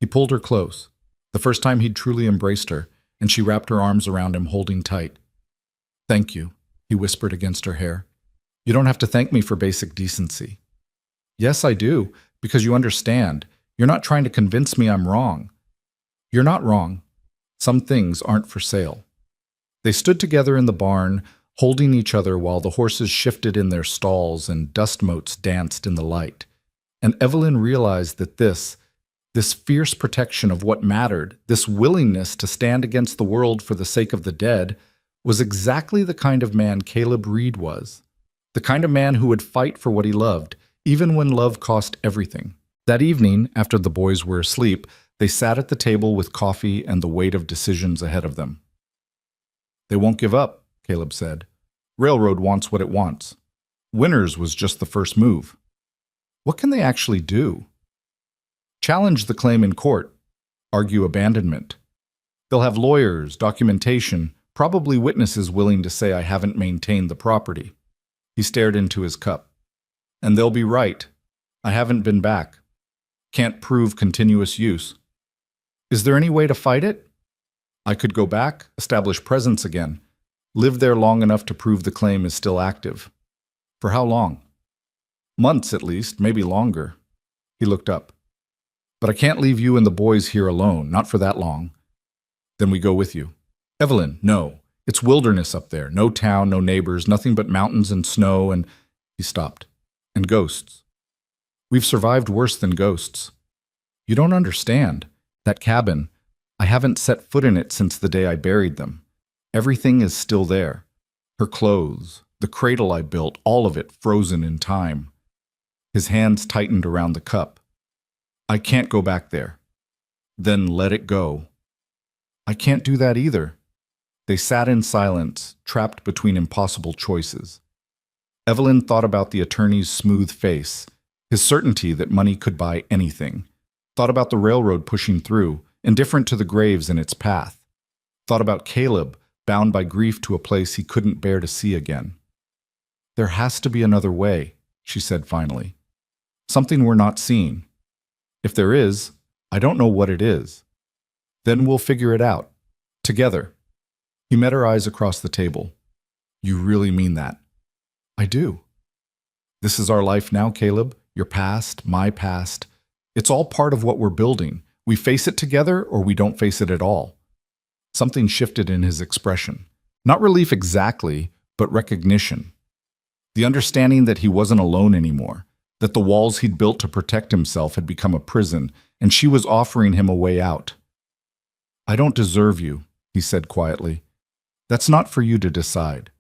He pulled her close, the first time he'd truly embraced her, and she wrapped her arms around him, holding tight. Thank you, he whispered against her hair. You don't have to thank me for basic decency. Yes, I do, because you understand. You're not trying to convince me I'm wrong. You're not wrong. Some things aren't for sale. They stood together in the barn, holding each other while the horses shifted in their stalls and dust motes danced in the light. And Evelyn realized that this fierce protection of what mattered, this willingness to stand against the world for the sake of the dead, was exactly the kind of man Caleb Reed was. The kind of man who would fight for what he loved, even when love cost everything. That evening, after the boys were asleep, they sat at the table with coffee and the weight of decisions ahead of them. They won't give up, Caleb said. Railroad wants what it wants. Winners was just the first move. What can they actually do? Challenge the claim in court. Argue abandonment. They'll have lawyers, documentation, probably witnesses willing to say I haven't maintained the property. He stared into his cup. And they'll be right. I haven't been back. Can't prove continuous use. Is there any way to fight it? I could go back, establish presence again, live there long enough to prove the claim is still active. For how long? Months at least, maybe longer. He looked up. But I can't leave you and the boys here alone, not for that long. Then we go with you. Evelyn, no. It's wilderness up there. No town, no neighbors, nothing but mountains and snow and... He stopped. And ghosts. We've survived worse than ghosts. You don't understand. That cabin, I haven't set foot in it since the day I buried them. Everything is still there. Her clothes, the cradle I built, all of it frozen in time. His hands tightened around the cup. I can't go back there. Then let it go. I can't do that either. They sat in silence, trapped between impossible choices. Evelyn thought about the attorney's smooth face, his certainty that money could buy anything. Thought about the railroad pushing through, indifferent to the graves in its path. Thought about Caleb, bound by grief to a place he couldn't bear to see again. There has to be another way, she said finally. Something we're not seeing. If there is, I don't know what it is. Then we'll figure it out. Together. He met her eyes across the table. You really mean that? I do. This is our life now, Caleb. Your past, my past. It's all part of what we're building. We face it together or we don't face it at all. Something shifted in his expression. Not relief exactly, but recognition. The understanding that he wasn't alone anymore. That the walls he'd built to protect himself had become a prison, and she was offering him a way out. I don't deserve you, he said quietly. That's not for you to decide.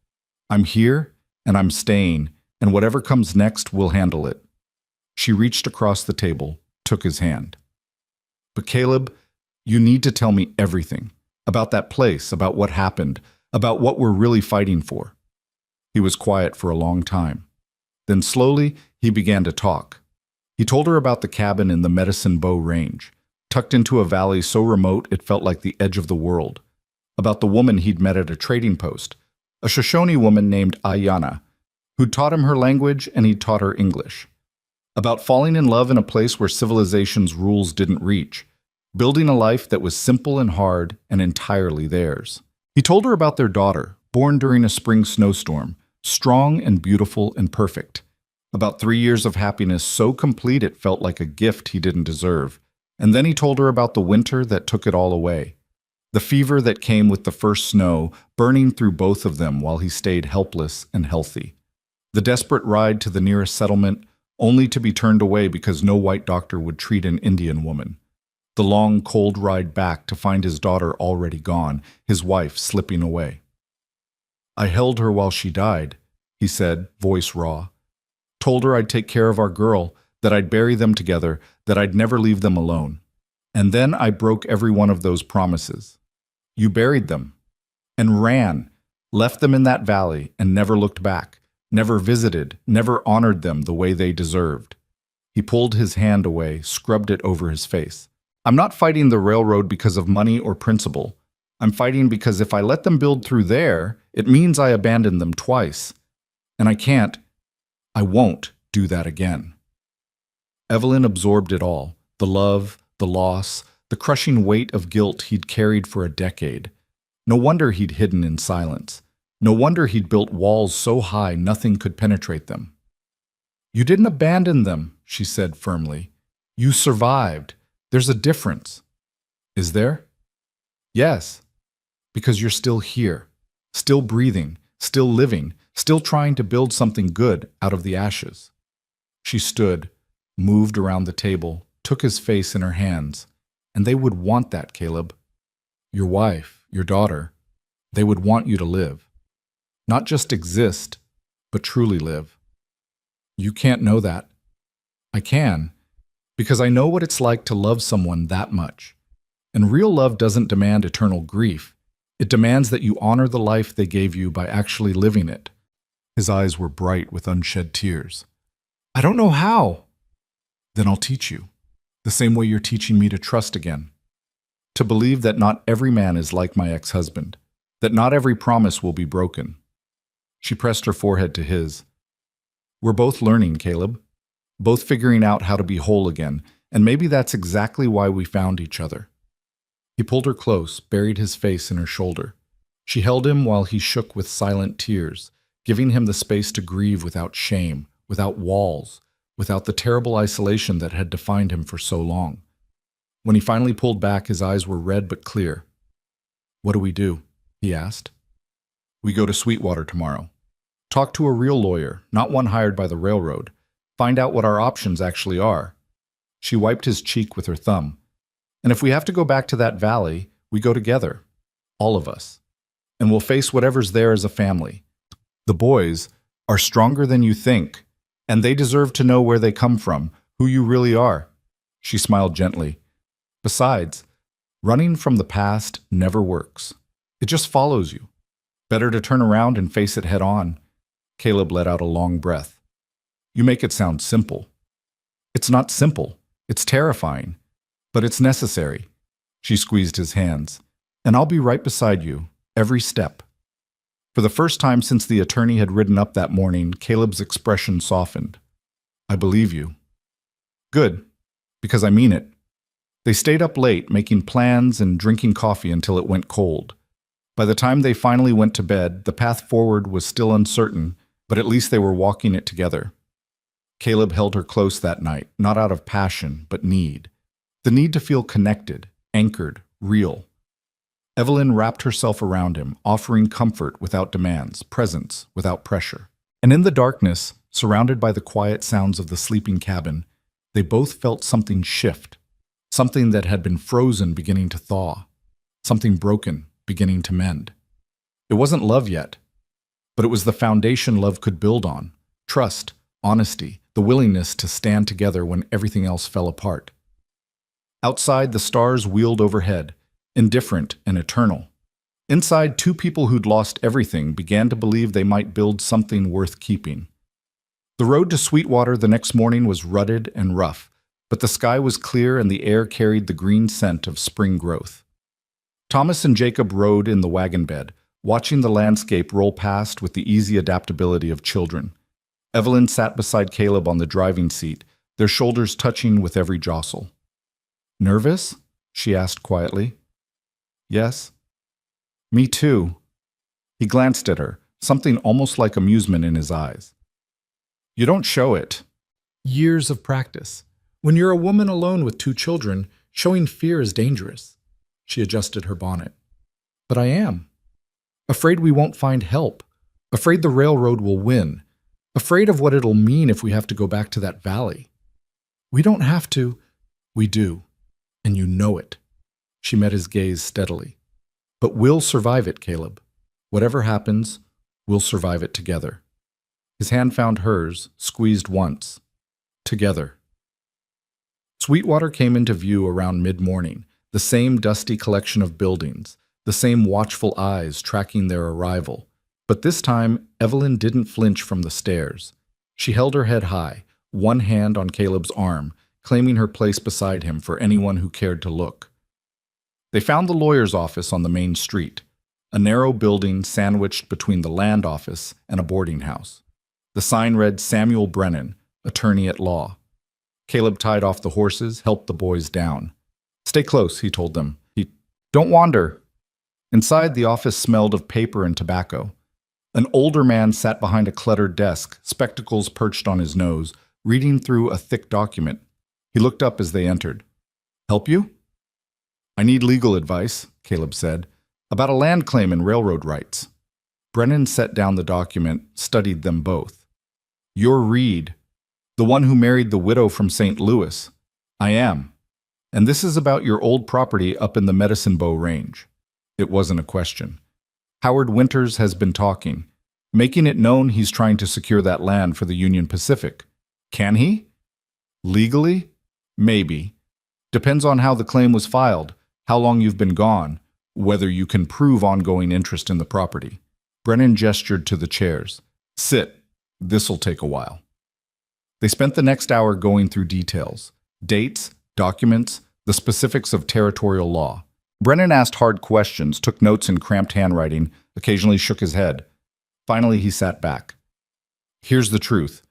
I'm here, and I'm staying, and whatever comes next, we'll handle it. She reached across the table, took his hand. But Caleb, you need to tell me everything. About that place, about what happened, about what we're really fighting for. He was quiet for a long time. Then slowly, he began to talk. He told her about the cabin in the Medicine Bow Range, tucked into a valley so remote it felt like the edge of the world. About the woman he'd met at a trading post, a Shoshone woman named Ayanna, who'd taught him her language and he'd taught her English. About falling in love in a place where civilization's rules didn't reach, building a life that was simple and hard and entirely theirs. He told her about their daughter, born during a spring snowstorm, strong and beautiful and perfect. About 3 years of happiness so complete it felt like a gift he didn't deserve. And then he told her about the winter that took it all away. The fever that came with the first snow, burning through both of them while he stayed helpless and healthy. The desperate ride to the nearest settlement, only to be turned away because no white doctor would treat an Indian woman. The long, cold ride back to find his daughter already gone, his wife slipping away. "I held her while she died," he said, voice raw. "Told her I'd take care of our girl, that I'd bury them together, that I'd never leave them alone. And then I broke every one of those promises. You buried them and ran, left them in that valley and never looked back, never visited, never honored them the way they deserved." He pulled his hand away, scrubbed it over his face. "I'm not fighting the railroad because of money or principle. I'm fighting because if I let them build through there, it means I abandoned them twice. And I won't do that again." Evelyn absorbed it all, the love, the loss, the crushing weight of guilt he'd carried for a decade. No wonder he'd hidden in silence. No wonder he'd built walls so high nothing could penetrate them. "You didn't abandon them," she said firmly. "You survived. There's a difference." "Is there?" "Yes. Because you're still here, still breathing, still living, still trying to build something good out of the ashes." She stood, moved around the table, took his face in her hands. "And they would want that, Caleb. Your wife, your daughter, they would want you to live. Not just exist, but truly live. You can't know that. I can, because I know what it's like to love someone that much. And real love doesn't demand eternal grief. It demands that you honor the life they gave you by actually living it." His eyes were bright with unshed tears. "I don't know how." "Then I'll teach you, the same way you're teaching me to trust again. To believe that not every man is like my ex-husband, that not every promise will be broken." She pressed her forehead to his. "We're both learning, Caleb. Both figuring out how to be whole again, and maybe that's exactly why we found each other." He pulled her close, buried his face in her shoulder. She held him while he shook with silent tears, giving him the space to grieve without shame, without walls, without the terrible isolation that had defined him for so long. When he finally pulled back, his eyes were red but clear. "What do we do?" he asked. "We go to Sweetwater tomorrow. Talk to a real lawyer, not one hired by the railroad. Find out what our options actually are." She wiped his cheek with her thumb. "And if we have to go back to that valley, we go together. All of us. And we'll face whatever's there as a family. The boys are stronger than you think, and they deserve to know where they come from, who you really are." She smiled gently. "Besides, running from the past never works. It just follows you. Better to turn around and face it head on." Caleb let out a long breath. "You make it sound simple." "It's not simple. It's terrifying. But it's necessary." She squeezed his hands. "And I'll be right beside you, every step." For the first time since the attorney had ridden up that morning, Caleb's expression softened. "I believe you." "Good, because I mean it." They stayed up late, making plans and drinking coffee until it went cold. By the time they finally went to bed, the path forward was still uncertain, but at least they were walking it together. Caleb held her close that night, not out of passion, but need. The need to feel connected, anchored, real. Evelyn wrapped herself around him, offering comfort without demands, presence without pressure. And in the darkness, surrounded by the quiet sounds of the sleeping cabin, they both felt something shift, something that had been frozen beginning to thaw, something broken beginning to mend. It wasn't love yet, but it was the foundation love could build on: trust, honesty, the willingness to stand together when everything else fell apart. Outside, the stars wheeled overhead, indifferent and eternal. Inside, two people who'd lost everything began to believe they might build something worth keeping. The road to Sweetwater the next morning was rutted and rough, but the sky was clear and the air carried the green scent of spring growth. Thomas and Jacob rode in the wagon bed, watching the landscape roll past with the easy adaptability of children. Evelyn sat beside Caleb on the driving seat, their shoulders touching with every jostle. "Nervous?" she asked quietly. "Yes." "Me too." He glanced at her, something almost like amusement in his eyes. You don't show it. Years of practice. When you're a woman alone with 2 children, showing fear is dangerous. She adjusted her bonnet. But I am. Afraid we won't find help. Afraid the railroad will win. Afraid of what it'll mean if we have to go back to that valley. We don't have to. We do. And you know it. She met his gaze steadily. But we'll survive it, Caleb. Whatever happens, we'll survive it together. His hand found hers, squeezed once. Together. Sweetwater came into view around mid-morning, the same dusty collection of buildings, the same watchful eyes tracking their arrival. But this time, Evelyn didn't flinch from the stairs. She held her head high, one hand on Caleb's arm, claiming her place beside him for anyone who cared to look. They found the lawyer's office on the main street, a narrow building sandwiched between the land office and a boarding house. The sign read Samuel Brennan, attorney at law. Caleb tied off the horses, helped the boys down. Stay close, he told them. Don't wander. Inside, the office smelled of paper and tobacco. An older man sat behind a cluttered desk, spectacles perched on his nose, reading through a thick document. He looked up as they entered. Help you? I need legal advice, Caleb said, about a land claim and railroad rights. Brennan set down the document, studied them both. You're Reed, the one who married the widow from St. Louis. I am. And this is about your old property up in the Medicine Bow Range. It wasn't a question. Howard Winters has been talking, making it known he's trying to secure that land for the Union Pacific. Can he? Legally? Maybe. Depends on how the claim was filed, how long you've been gone, whether you can prove ongoing interest in the property. Brennan gestured to the chairs. Sit. This'll take a while. They spent the next hour going through details, dates, documents, the specifics of territorial law. Brennan asked hard questions, took notes in cramped handwriting, occasionally shook his head. Finally, he sat back. Here's the truth.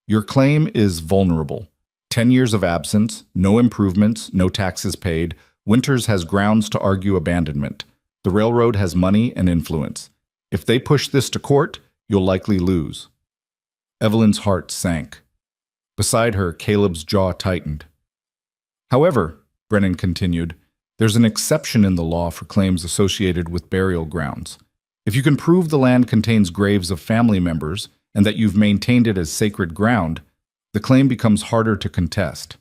Your claim is vulnerable. 10 years of absence, no improvements, no taxes paid. Winters has grounds to argue abandonment. The railroad has money and influence. If they push this to court, you'll likely lose. Evelyn's heart sank. Beside her, Caleb's jaw tightened. However, Brennan continued, there's an exception in the law for claims associated with burial grounds. If you can prove the land contains graves of family members and that you've maintained it as sacred ground, the claim becomes harder to contest.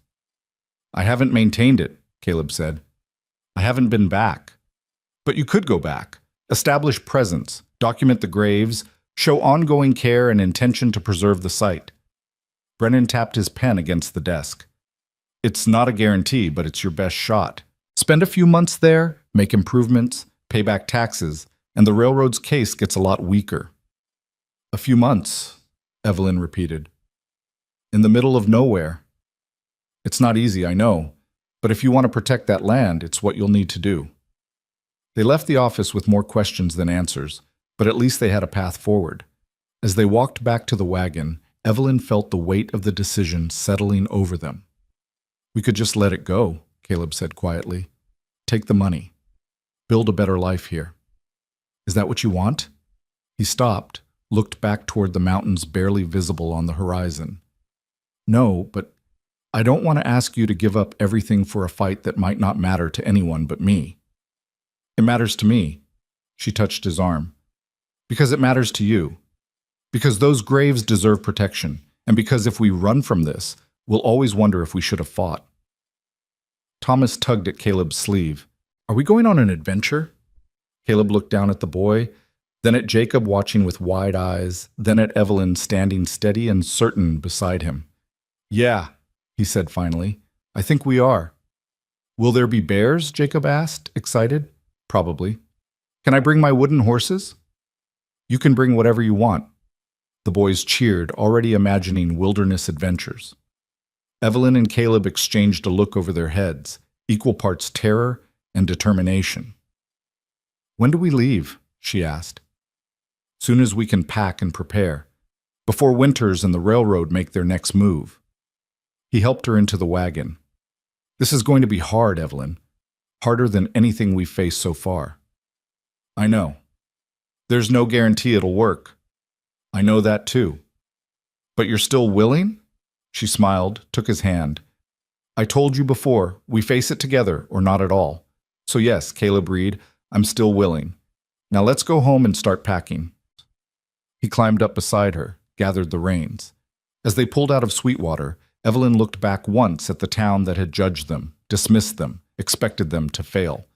I haven't maintained it, Caleb said. I haven't been back. But you could go back, establish presence, document the graves, show ongoing care and intention to preserve the site. Brennan tapped his pen against the desk. It's not a guarantee, but it's your best shot. Spend a few months there, make improvements, pay back taxes, and the railroad's case gets a lot weaker. A few months, Evelyn repeated. In the middle of nowhere. It's not easy, I know, but if you want to protect that land, it's what you'll need to do. They left the office with more questions than answers, but at least they had a path forward. As they walked back to the wagon, Evelyn felt the weight of the decision settling over them. We could just let it go, Caleb said quietly. Take the money. Build a better life here. Is that what you want? He stopped, looked back toward the mountains barely visible on the horizon. No, but I don't want to ask you to give up everything for a fight that might not matter to anyone but me. It matters to me. She touched his arm. Because it matters to you. Because those graves deserve protection, and because if we run from this, we'll always wonder if we should have fought. Thomas tugged at Caleb's sleeve. Are we going on an adventure? Caleb looked down at the boy, then at Jacob watching with wide eyes, then at Evelyn standing steady and certain beside him. Yeah, he said finally. I think we are. Will there be bears? Jacob asked, excited. Probably. Can I bring my wooden horses? You can bring whatever you want. The boys cheered, already imagining wilderness adventures. Evelyn and Caleb exchanged a look over their heads, equal parts terror and determination. When do we leave? She asked. Soon as we can pack and prepare, before Winters and the railroad make their next move. He helped her into the wagon. This is going to be hard, Evelyn. Harder than anything we've faced so far. I know. There's no guarantee it'll work. I know that too. But you're still willing? She smiled, took his hand. I told you before, we face it together or not at all. So yes, Caleb Reed, I'm still willing. Now let's go home and start packing. He climbed up beside her, gathered the reins. As they pulled out of Sweetwater, Evelyn looked back once at the town that had judged them, dismissed them, expected them to fail.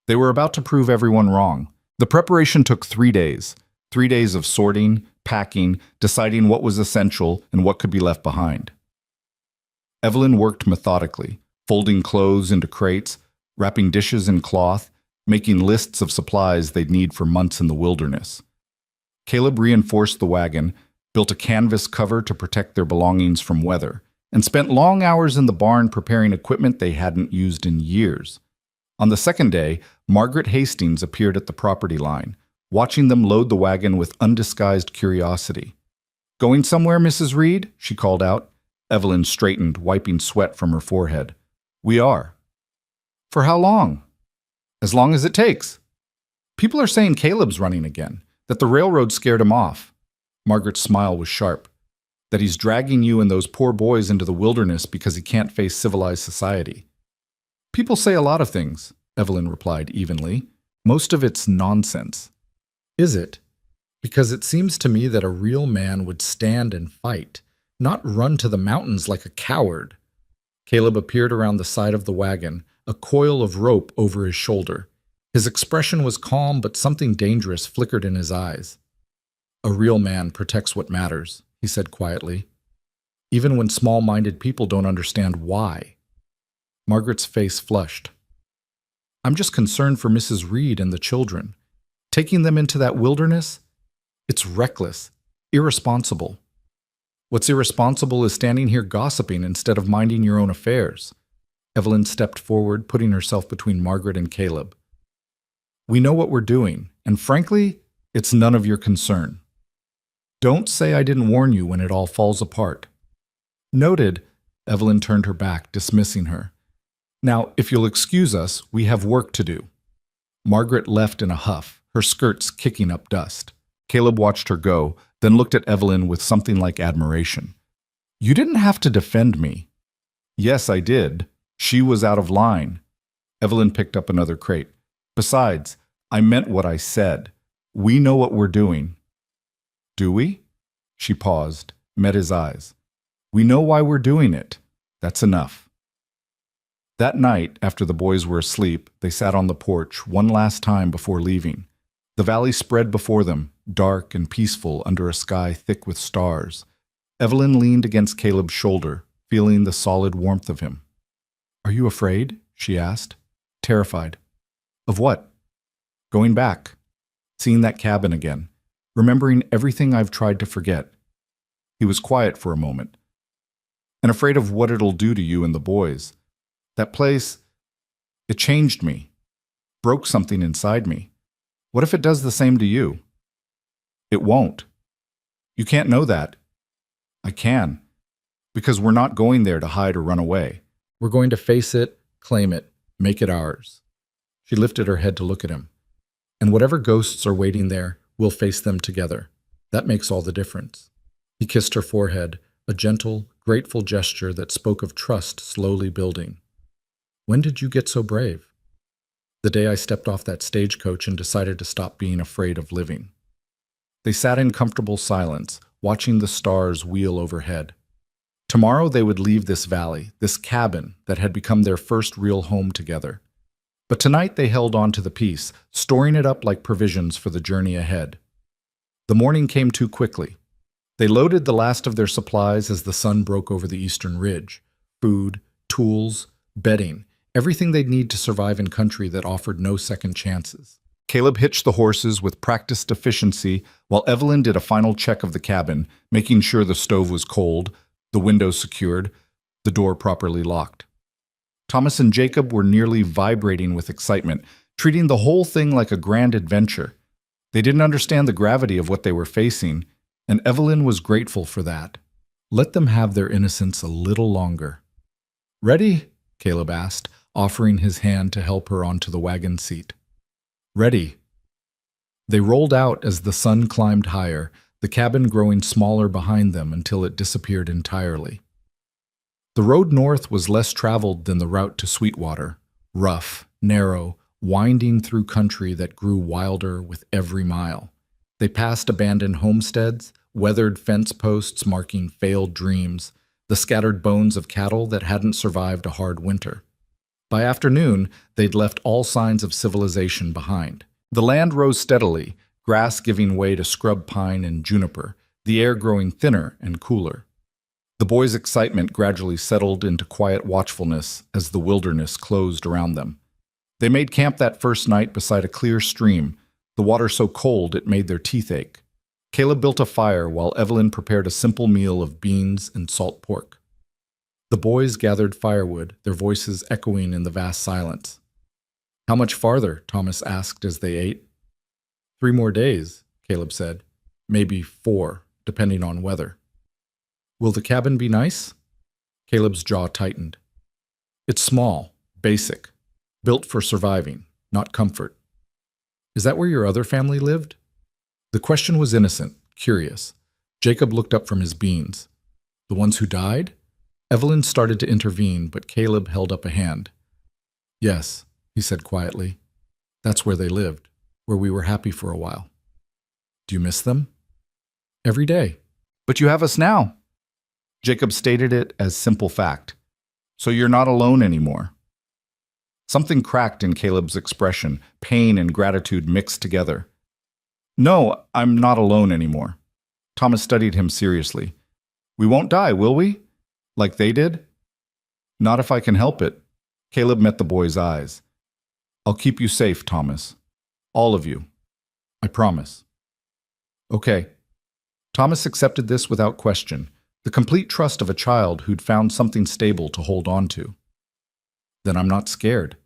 They were about to prove everyone wrong. The preparation took 3 days. 3 days of sorting, packing, deciding what was essential and what could be left behind. Evelyn worked methodically, folding clothes into crates, wrapping dishes in cloth, making lists of supplies they'd need for months in the wilderness. Caleb reinforced the wagon, built a canvas cover to protect their belongings from weather, and spent long hours in the barn preparing equipment they hadn't used in years. On the second day, Margaret Hastings appeared at the property line, watching them load the wagon with undisguised curiosity. "Going somewhere, Mrs. Reed?" she called out. Evelyn straightened, wiping sweat from her forehead. "We are." "For how long?" "As long as it takes." "People are saying Caleb's running again, that the railroad scared him off." Margaret's smile was sharp. "That he's dragging you and those poor boys into the wilderness because he can't face civilized society." "People say a lot of things," Evelyn replied evenly. "Most of it's nonsense." "Is it? Because it seems to me that a real man would stand and fight, not run to the mountains like a coward." Caleb appeared around the side of the wagon, a coil of rope over his shoulder. His expression was calm, but something dangerous flickered in his eyes. "A real man protects what matters," he said quietly, "even when small-minded people don't understand why." Margaret's face flushed. "I'm just concerned for Mrs. Reed and the children. Taking them into that wilderness? It's reckless, irresponsible. What's irresponsible is standing here gossiping instead of minding your own affairs." Evelyn stepped forward, putting herself between Margaret and Caleb. "We know what we're doing, and frankly, it's none of your concern. Don't say I didn't warn you when it all falls apart." "Noted." Evelyn turned her back, dismissing her. "Now, if you'll excuse us, we have work to do." Margaret left in a huff, her skirts kicking up dust. Caleb watched her go, then looked at Evelyn with something like admiration. "You didn't have to defend me." "Yes, I did. She was out of line." Evelyn picked up another crate. "Besides, I meant what I said. We know what we're doing." "Do we?" She paused, met his eyes. "We know why we're doing it. That's enough." That night, after the boys were asleep, they sat on the porch one last time before leaving. The valley spread before them, dark and peaceful under a sky thick with stars. Evelyn leaned against Caleb's shoulder, feeling the solid warmth of him. "Are you afraid?" she asked. "Terrified." "Of what?" "Going back. Seeing that cabin again. Remembering everything I've tried to forget." He was quiet for a moment. "And afraid of what it'll do to you and the boys. That place, it changed me. Broke something inside me. What if it does the same to you?" "It won't." "You can't know that." "I can. Because we're not going there to hide or run away. We're going to face it, claim it, make it ours." She lifted her head to look at him. "And whatever ghosts are waiting there, we'll face them together. That makes all the difference." He kissed her forehead, a gentle, grateful gesture that spoke of trust slowly building. "When did you get so brave?" "The day I stepped off that stagecoach and decided to stop being afraid of living." They sat in comfortable silence, watching the stars wheel overhead. Tomorrow they would leave this valley, this cabin that had become their first real home together. But tonight they held on to the peace, storing it up like provisions for the journey ahead. The morning came too quickly. They loaded the last of their supplies as the sun broke over the eastern ridge. Food, tools, bedding, everything they'd need to survive in country that offered no second chances. Caleb hitched the horses with practiced efficiency while Evelyn did a final check of the cabin, making sure the stove was cold, the windows secured, the door properly locked. Thomas and Jacob were nearly vibrating with excitement, treating the whole thing like a grand adventure. They didn't understand the gravity of what they were facing, and Evelyn was grateful for that. Let them have their innocence a little longer. "Ready?" Caleb asked, offering his hand to help her onto the wagon seat. "Ready." They rolled out as the sun climbed higher, the cabin growing smaller behind them until it disappeared entirely. The road north was less traveled than the route to Sweetwater, rough, narrow, winding through country that grew wilder with every mile. They passed abandoned homesteads, weathered fence posts marking failed dreams, the scattered bones of cattle that hadn't survived a hard winter. By afternoon, they'd left all signs of civilization behind. The land rose steadily, grass giving way to scrub pine and juniper, the air growing thinner and cooler. The boys' excitement gradually settled into quiet watchfulness as the wilderness closed around them. They made camp that first night beside a clear stream, the water so cold it made their teeth ache. Caleb built a fire while Evelyn prepared a simple meal of beans and salt pork. The boys gathered firewood, their voices echoing in the vast silence. "How much farther?" Thomas asked as they ate. 3 more days, Caleb said. "Maybe 4, depending on weather." "Will the cabin be nice?" Caleb's jaw tightened. "It's small, basic, built for surviving, not comfort." "Is that where your other family lived?" The question was innocent, curious. Jacob looked up from his beans. "The ones who died?" Evelyn started to intervene, but Caleb held up a hand. "Yes," he said quietly. "That's where they lived, where we were happy for a while." "Do you miss them?" "Every day." "But you have us now." Jacob stated it as simple fact. "So you're not alone anymore." Something cracked in Caleb's expression, pain and gratitude mixed together. "No, I'm not alone anymore." Thomas studied him seriously. "We won't die, will we? Like they did?" "Not if I can help it." Caleb met the boy's eyes. "I'll keep you safe, Thomas. All of you. I promise." "Okay." Thomas accepted this without question, the complete trust of a child who'd found something stable to hold on to. "Then I'm not scared."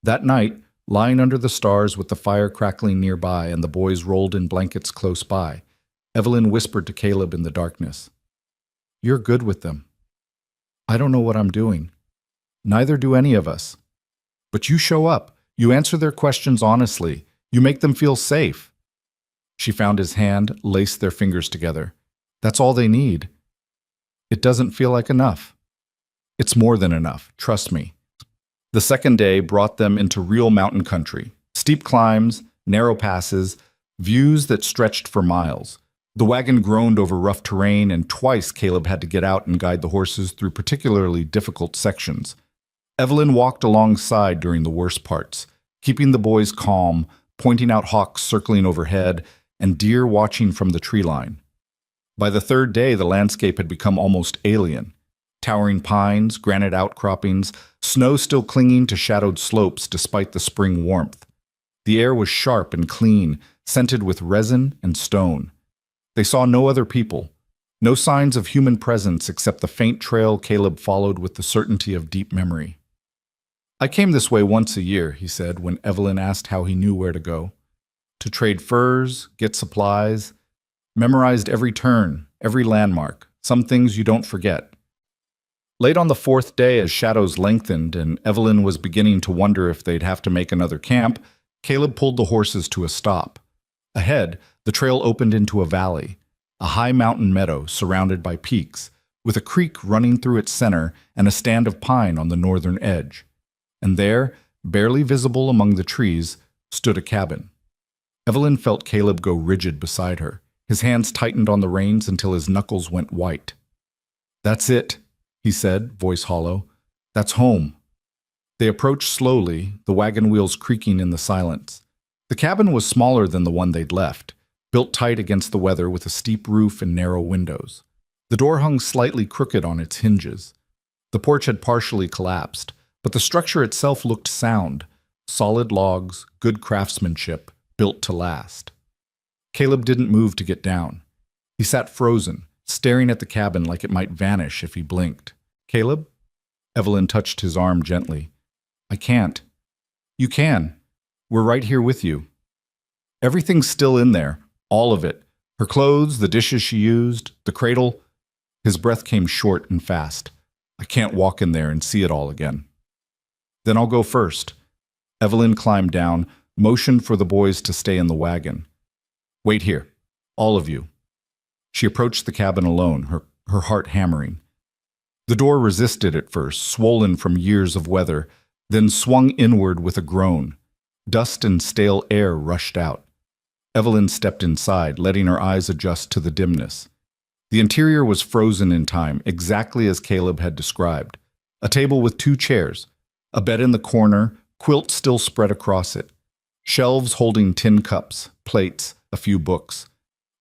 That night, lying under the stars with the fire crackling nearby and the boys rolled in blankets close by, Evelyn whispered to Caleb in the darkness, "You're good with them." "I don't know what I'm doing." "Neither do any of us. But you show up. You answer their questions honestly. You make them feel safe." She found his hand, laced their fingers together. "That's all they need." "It doesn't feel like enough." "It's more than enough, trust me." The second day brought them into real mountain country. Steep climbs, narrow passes, views that stretched for miles. The wagon groaned over rough terrain, and twice Caleb had to get out and guide the horses through particularly difficult sections. Evelyn walked alongside during the worst parts, keeping the boys calm, pointing out hawks circling overhead and deer watching from the tree line. By the third day, the landscape had become almost alien. Towering pines, granite outcroppings, snow still clinging to shadowed slopes despite the spring warmth. The air was sharp and clean, scented with resin and stone. They saw no other people, no signs of human presence except the faint trail Caleb followed with the certainty of deep memory. "I came this way once a year," he said when Evelyn asked how he knew where to go. "To trade furs, get supplies, memorized every turn, every landmark, some things you don't forget." Late on the 4th day, as shadows lengthened and Evelyn was beginning to wonder if they'd have to make another camp, Caleb pulled the horses to a stop. Ahead, the trail opened into a valley, a high mountain meadow surrounded by peaks, with a creek running through its center and a stand of pine on the northern edge. And there, barely visible among the trees, stood a cabin. Evelyn felt Caleb go rigid beside her. His hands tightened on the reins until his knuckles went white. "That's it," he said, voice hollow. "That's home." They approached slowly, the wagon wheels creaking in the silence. The cabin was smaller than the one they'd left, built tight against the weather with a steep roof and narrow windows. The door hung slightly crooked on its hinges. The porch had partially collapsed, but the structure itself looked sound. Solid logs, good craftsmanship, built to last. Caleb didn't move to get down. He sat frozen, staring at the cabin like it might vanish if he blinked. "Caleb?" Evelyn touched his arm gently. "I can't." "You can. We're right here with you." Everything's still in there, all of it. Her clothes, the dishes she used, the cradle. His breath came short and fast. "I can't walk in there and see it all again." "Then I'll go first." Evelyn climbed down, motioned for the boys to stay in the wagon. "Wait here, all of you." She approached the cabin alone, her heart hammering. The door resisted at first, swollen from years of weather, then swung inward with a groan. Dust and stale air rushed out. Evelyn stepped inside, letting her eyes adjust to the dimness. The interior was frozen in time, exactly as Caleb had described. A table with 2 chairs, a bed in the corner, quilt still spread across it, shelves holding tin cups, plates, a few books.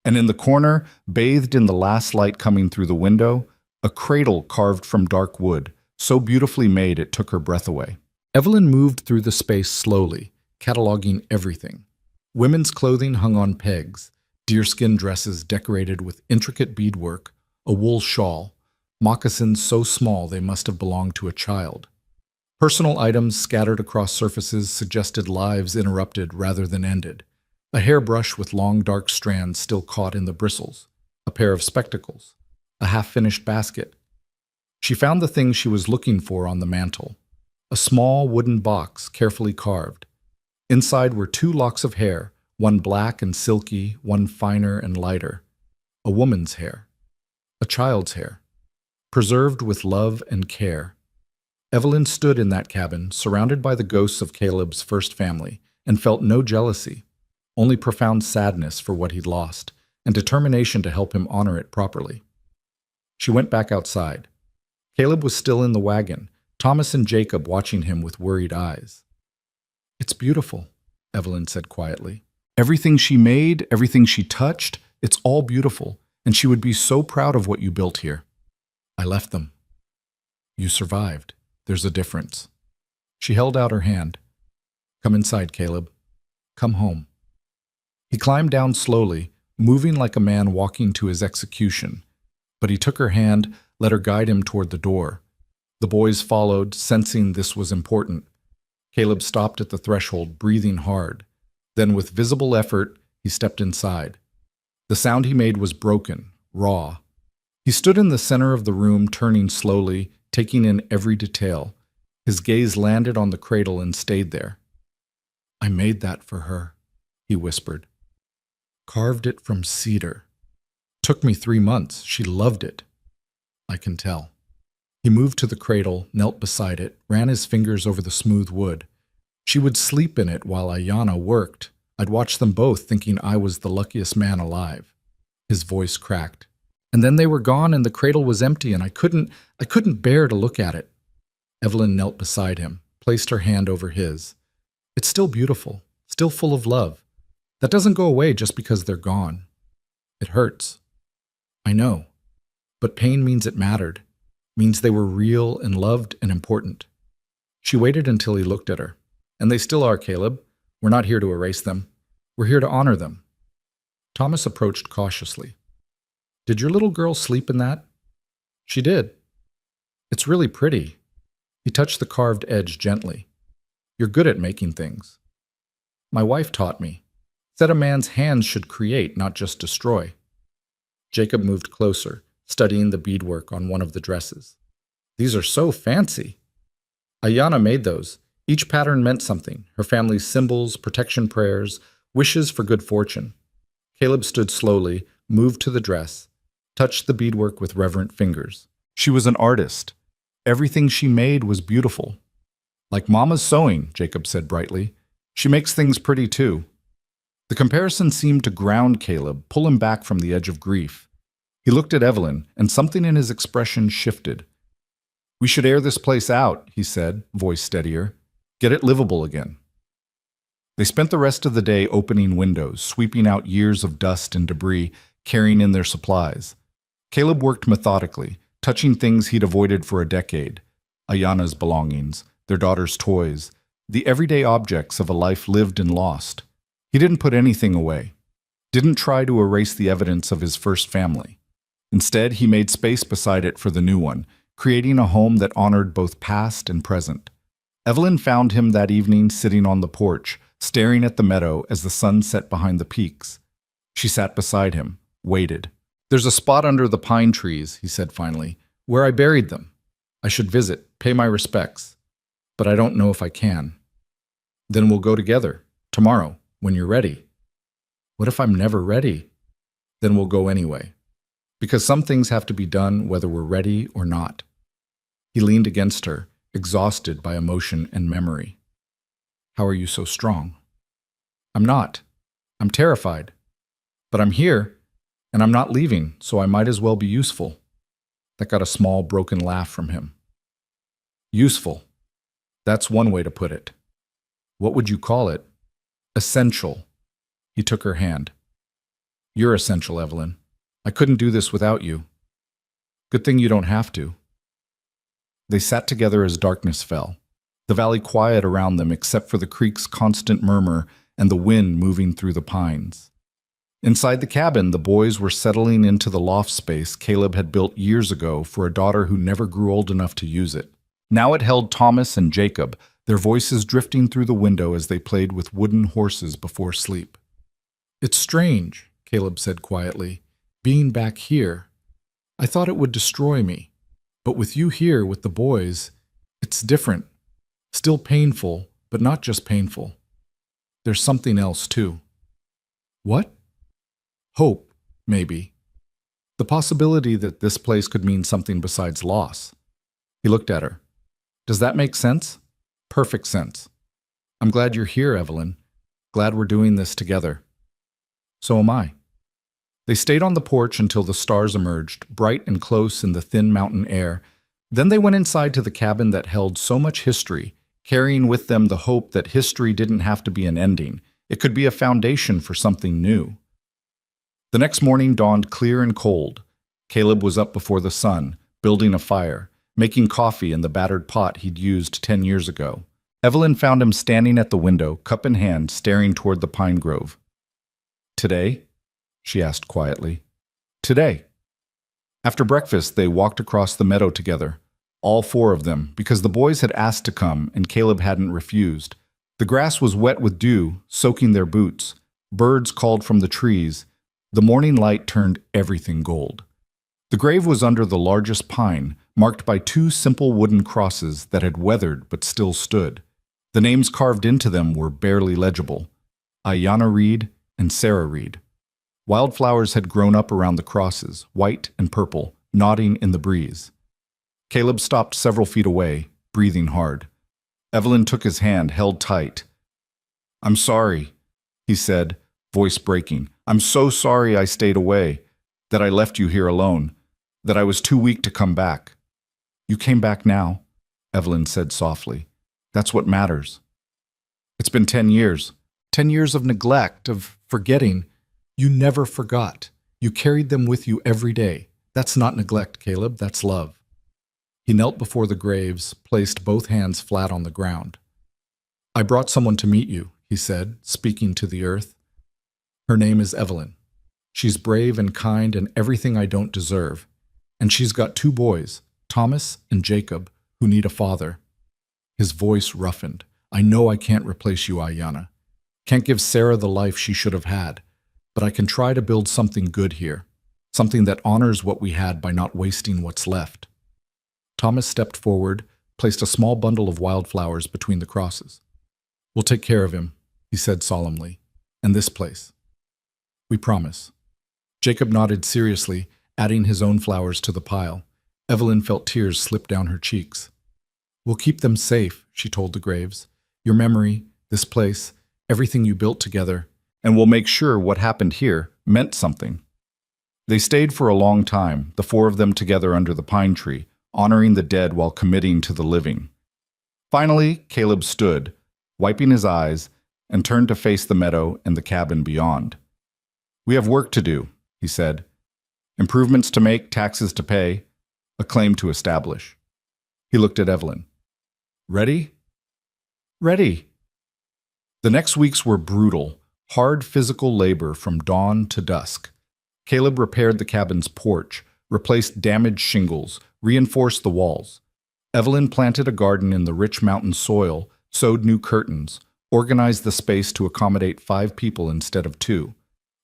And in the corner, bathed in the last light coming through the window, a cradle carved from dark wood, so beautifully made it took her breath away. Evelyn moved through the space slowly, cataloging everything. Women's clothing hung on pegs, deerskin dresses decorated with intricate beadwork, a wool shawl, moccasins so small they must have belonged to a child. Personal items scattered across surfaces suggested lives interrupted rather than ended. A hairbrush with long dark strands still caught in the bristles, a pair of spectacles, a half-finished basket. She found the thing she was looking for on the mantel, a small wooden box carefully carved. Inside were 2 locks of hair, one black and silky, one finer and lighter. A woman's hair, a child's hair, preserved with love and care. Evelyn stood in that cabin, surrounded by the ghosts of Caleb's first family, and felt no jealousy, only profound sadness for what he'd lost, and determination to help him honor it properly. She went back outside. Caleb was still in the wagon, Thomas and Jacob watching him with worried eyes. "It's beautiful," Evelyn said quietly. "Everything she made, everything she touched, it's all beautiful, and she would be so proud of what you built here." "I left them. You survived. There's a difference." She held out her hand. "Come inside, Caleb. Come home." He climbed down slowly, moving like a man walking to his execution. But he took her hand, let her guide him toward the door. The boys followed, sensing this was important. Caleb stopped at the threshold, breathing hard. Then, with visible effort, he stepped inside. The sound he made was broken, raw. He stood in the center of the room, turning slowly, taking in every detail. His gaze landed on the cradle and stayed there. "I made that for her," he whispered. "Carved it from cedar. Took me 3 months. She loved it. I can tell." He moved to the cradle, knelt beside it, ran his fingers over the smooth wood. She would sleep in it while Ayanna worked. I'd watch them both, thinking I was the luckiest man alive. His voice cracked. And then they were gone and the cradle was empty and I couldn't bear to look at it. Evelyn knelt beside him, placed her hand over his. "It's still beautiful, still full of love. That doesn't go away just because they're gone. It hurts. I know. But pain means it mattered, means they were real and loved and important." She waited until he looked at her. "And they still are, Caleb. We're not here to erase them. We're here to honor them." Thomas approached cautiously. "Did your little girl sleep in that?" "She did. It's really pretty." He touched the carved edge gently. "You're good at making things." "My wife taught me. Said a man's hands should create, not just destroy." Jacob moved closer, studying the beadwork on one of the dresses. "These are so fancy." "Ayanna made those. Each pattern meant something, her family's symbols, protection prayers, wishes for good fortune." Caleb stood slowly, moved to the dress, touched the beadwork with reverent fingers. She was an artist. Everything she made was beautiful. "Like Mama's sewing," Jacob said brightly. "She makes things pretty too." The comparison seemed to ground Caleb, pull him back from the edge of grief. He looked at Evelyn, and something in his expression shifted. "We should air this place out," he said, voice steadier. "Get it livable again." They spent the rest of the day opening windows, sweeping out years of dust and debris, carrying in their supplies. Caleb worked methodically, touching things he'd avoided for a decade. Ayanna's belongings, their daughter's toys, the everyday objects of a life lived and lost. He didn't put anything away, didn't try to erase the evidence of his first family. Instead, he made space beside it for the new one, creating a home that honored both past and present. Evelyn found him that evening sitting on the porch, staring at the meadow as the sun set behind the peaks. She sat beside him, waited. "There's a spot under the pine trees," he said finally, "where I buried them. I should visit, pay my respects. But I don't know if I can." "Then we'll go together, Tomorrow, when you're ready. What if I'm never ready? Then we'll go anyway. Because some things have to be done whether we're ready or not. He leaned against her, exhausted by emotion and memory. How are you so strong? I'm not. I'm terrified. But I'm here, and I'm not leaving, so I might as well be useful. That got a small, broken laugh from him. Useful. That's one way to put it. What would you call it? Essential. He took her hand. You're essential, Evelyn. I couldn't do this without you. Good thing you don't have to. They sat together as darkness fell, the valley quiet around them except for the creek's constant murmur and the wind moving through the pines. Inside the cabin, the boys were settling into the loft space Caleb had built years ago for a daughter who never grew old enough to use it. Now it held Thomas and Jacob, their voices drifting through the window as they played with wooden horses before sleep. It's strange, Caleb said quietly, being back here. I thought it would destroy me, but with you here with the boys, it's different. Still painful, but not just painful. There's something else too. What? Hope, maybe. The possibility that this place could mean something besides loss. He looked at her. Does that make sense? Perfect sense. I'm glad you're here, Evelyn. Glad we're doing this together. So am I. They stayed on the porch until the stars emerged, bright and close in the thin mountain air. Then they went inside to the cabin that held so much history, carrying with them the hope that history didn't have to be an ending. It could be a foundation for something new. The next morning dawned clear and cold. Caleb was up before the sun, building a fire, making coffee in the battered pot he'd used 10 years ago. Evelyn found him standing at the window, cup in hand, staring toward the pine grove. Today? She asked quietly. Today. After breakfast, they walked across the meadow together, all four of them, because the boys had asked to come and Caleb hadn't refused. The grass was wet with dew, soaking their boots. Birds called from the trees. The morning light turned everything gold. The grave was under the largest pine, marked by two simple wooden crosses that had weathered but still stood. The names carved into them were barely legible: Ayanna Reed and Sarah Reed. Wildflowers had grown up around the crosses, white and purple, nodding in the breeze. Caleb stopped several feet away, breathing hard. Evelyn took his hand, held tight. I'm sorry, he said, voice breaking. I'm so sorry I stayed away, that I left you here alone, that I was too weak to come back. You came back now, Evelyn said softly. That's what matters. It's been 10 years. 10 years of neglect, of forgetting. You never forgot. You carried them with you every day. That's not neglect, Caleb. That's love. He knelt before the graves, placed both hands flat on the ground. I brought someone to meet you, he said, speaking to the earth. Her name is Evelyn. She's brave and kind and everything I don't deserve. And she's got two boys, Thomas and Jacob, who need a father. His voice roughened. I know I can't replace you, Ayanna. Can't give Sarah the life she should have had. But I can try to build something good here, something that honors what we had by not wasting what's left. Thomas stepped forward, placed a small bundle of wildflowers between the crosses. We'll take care of him, he said solemnly, and this place. We promise. Jacob nodded seriously, adding his own flowers to the pile. Evelyn felt tears slip down her cheeks. We'll keep them safe, she told the graves. Your memory, this place, everything you built together. And we'll make sure what happened here meant something. They stayed for a long time, the four of them together under the pine tree, honoring the dead while committing to the living. Finally, Caleb stood, wiping his eyes, and turned to face the meadow and the cabin beyond. We have work to do, he said. Improvements to make, taxes to pay, a claim to establish. He looked at Evelyn. Ready? Ready. The next weeks were brutal. Hard physical labor from dawn to dusk. Caleb repaired the cabin's porch, replaced damaged shingles, reinforced the walls. Evelyn planted a garden in the rich mountain soil, sewed new curtains, organized the space to accommodate 5 people instead of 2.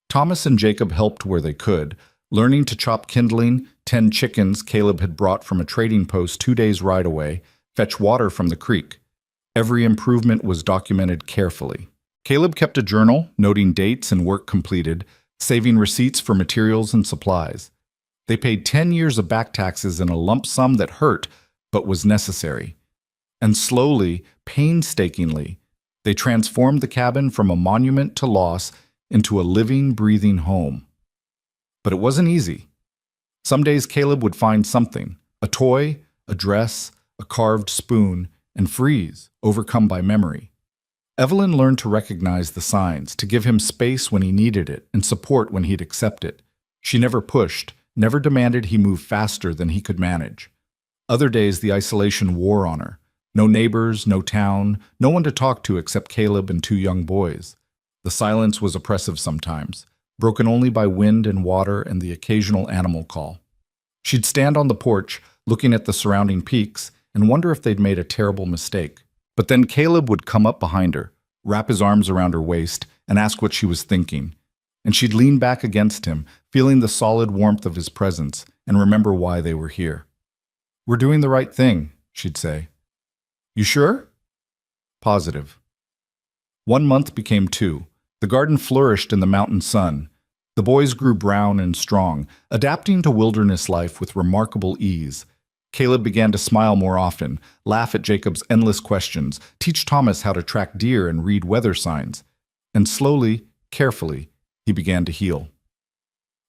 Thomas and Jacob helped where they could, learning to chop kindling, 10 chickens Caleb had brought from a trading post 2 days' ride away, fetch water from the creek. Every improvement was documented carefully. Caleb kept a journal, noting dates and work completed, saving receipts for materials and supplies. They paid 10 years of back taxes in a lump sum that hurt, but was necessary. And slowly, painstakingly, they transformed the cabin from a monument to loss into a living, breathing home. But it wasn't easy. Some days Caleb would find something, a toy, a dress, a carved spoon, and freeze, overcome by memory. Evelyn learned to recognize the signs, to give him space when he needed it and support when he'd accept it. She never pushed, never demanded he move faster than he could manage. Other days the isolation wore on her. No neighbors, no town, no one to talk to except Caleb and two young boys. The silence was oppressive sometimes, broken only by wind and water and the occasional animal call. She'd stand on the porch, looking at the surrounding peaks, and wonder if they'd made a terrible mistake. But then Caleb would come up behind her, wrap his arms around her waist, and ask what she was thinking. And she'd lean back against him, feeling the solid warmth of his presence, and remember why they were here. "We're doing the right thing," she'd say. "You sure?" Positive. 1 month became 2. The garden flourished in the mountain sun. The boys grew brown and strong, adapting to wilderness life with remarkable ease. Caleb began to smile more often, laugh at Jacob's endless questions, teach Thomas how to track deer and read weather signs. And slowly, carefully, he began to heal.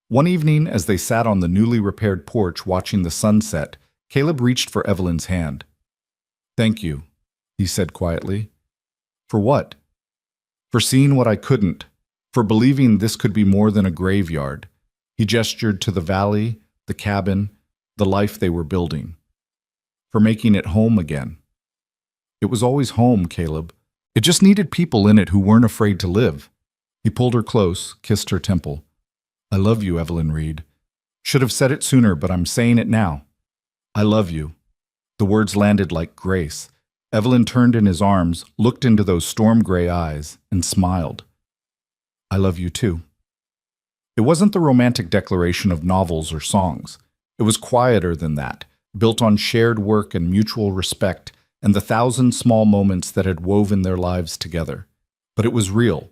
One evening, as they sat on the newly repaired porch watching the sunset, Caleb reached for Evelyn's hand. "Thank you," he said quietly. "For what?" "For seeing what I couldn't, for believing this could be more than a graveyard." He gestured to the valley, the cabin, the life they were building. "For making it home again." "It was always home, Caleb. It just needed people in it who weren't afraid to live." He pulled her close, kissed her temple. "I love you, Evelyn Reed. Should have said it sooner, but I'm saying it now. I love you." The words landed like grace. Evelyn turned in his arms, looked into those storm-gray eyes, and smiled. "I love you too." It wasn't the romantic declaration of novels or songs. It was quieter than that, built on shared work and mutual respect and the 1,000 small moments that had woven their lives together. But it was real,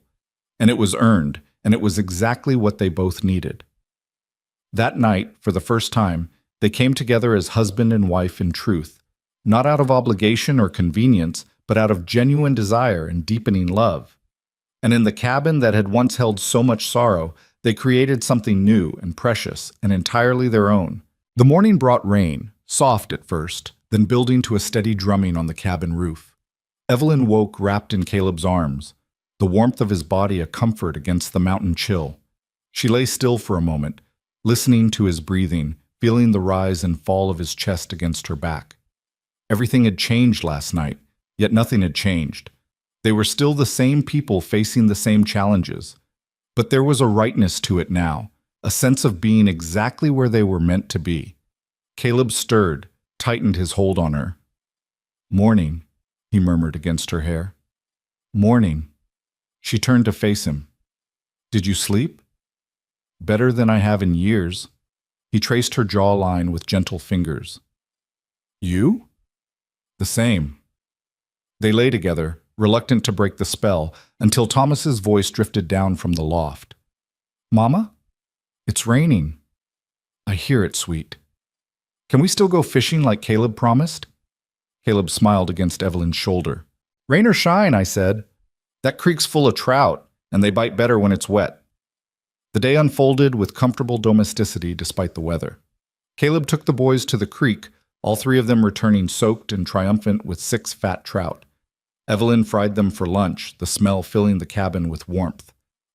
and it was earned, and it was exactly what they both needed. That night, for the first time, they came together as husband and wife in truth, not out of obligation or convenience, but out of genuine desire and deepening love. And in the cabin that had once held so much sorrow, they created something new and precious and entirely their own. The morning brought rain, soft at first, then building to a steady drumming on the cabin roof. Evelyn woke wrapped in Caleb's arms, the warmth of his body a comfort against the mountain chill. She lay still for a moment, listening to his breathing, feeling the rise and fall of his chest against her back. Everything had changed last night, yet nothing had changed. They were still the same people facing the same challenges. But there was a rightness to it now, a sense of being exactly where they were meant to be. Caleb stirred, tightened his hold on her. "Morning," he murmured against her hair. "Morning." She turned to face him. "Did you sleep?" "Better than I have in years." He traced her jawline with gentle fingers. "You?" "The same." They lay together, reluctant to break the spell, until Thomas's voice drifted down from the loft. "Mama? It's raining." "I hear it, sweet." "Can we still go fishing like Caleb promised?" Caleb smiled against Evelyn's shoulder. "Rain or shine," I said. "That creek's full of trout, and they bite better when it's wet." The day unfolded with comfortable domesticity despite the weather. Caleb took the boys to the creek, all 3 of them returning soaked and triumphant with 6 fat trout. Evelyn fried them for lunch, the smell filling the cabin with warmth.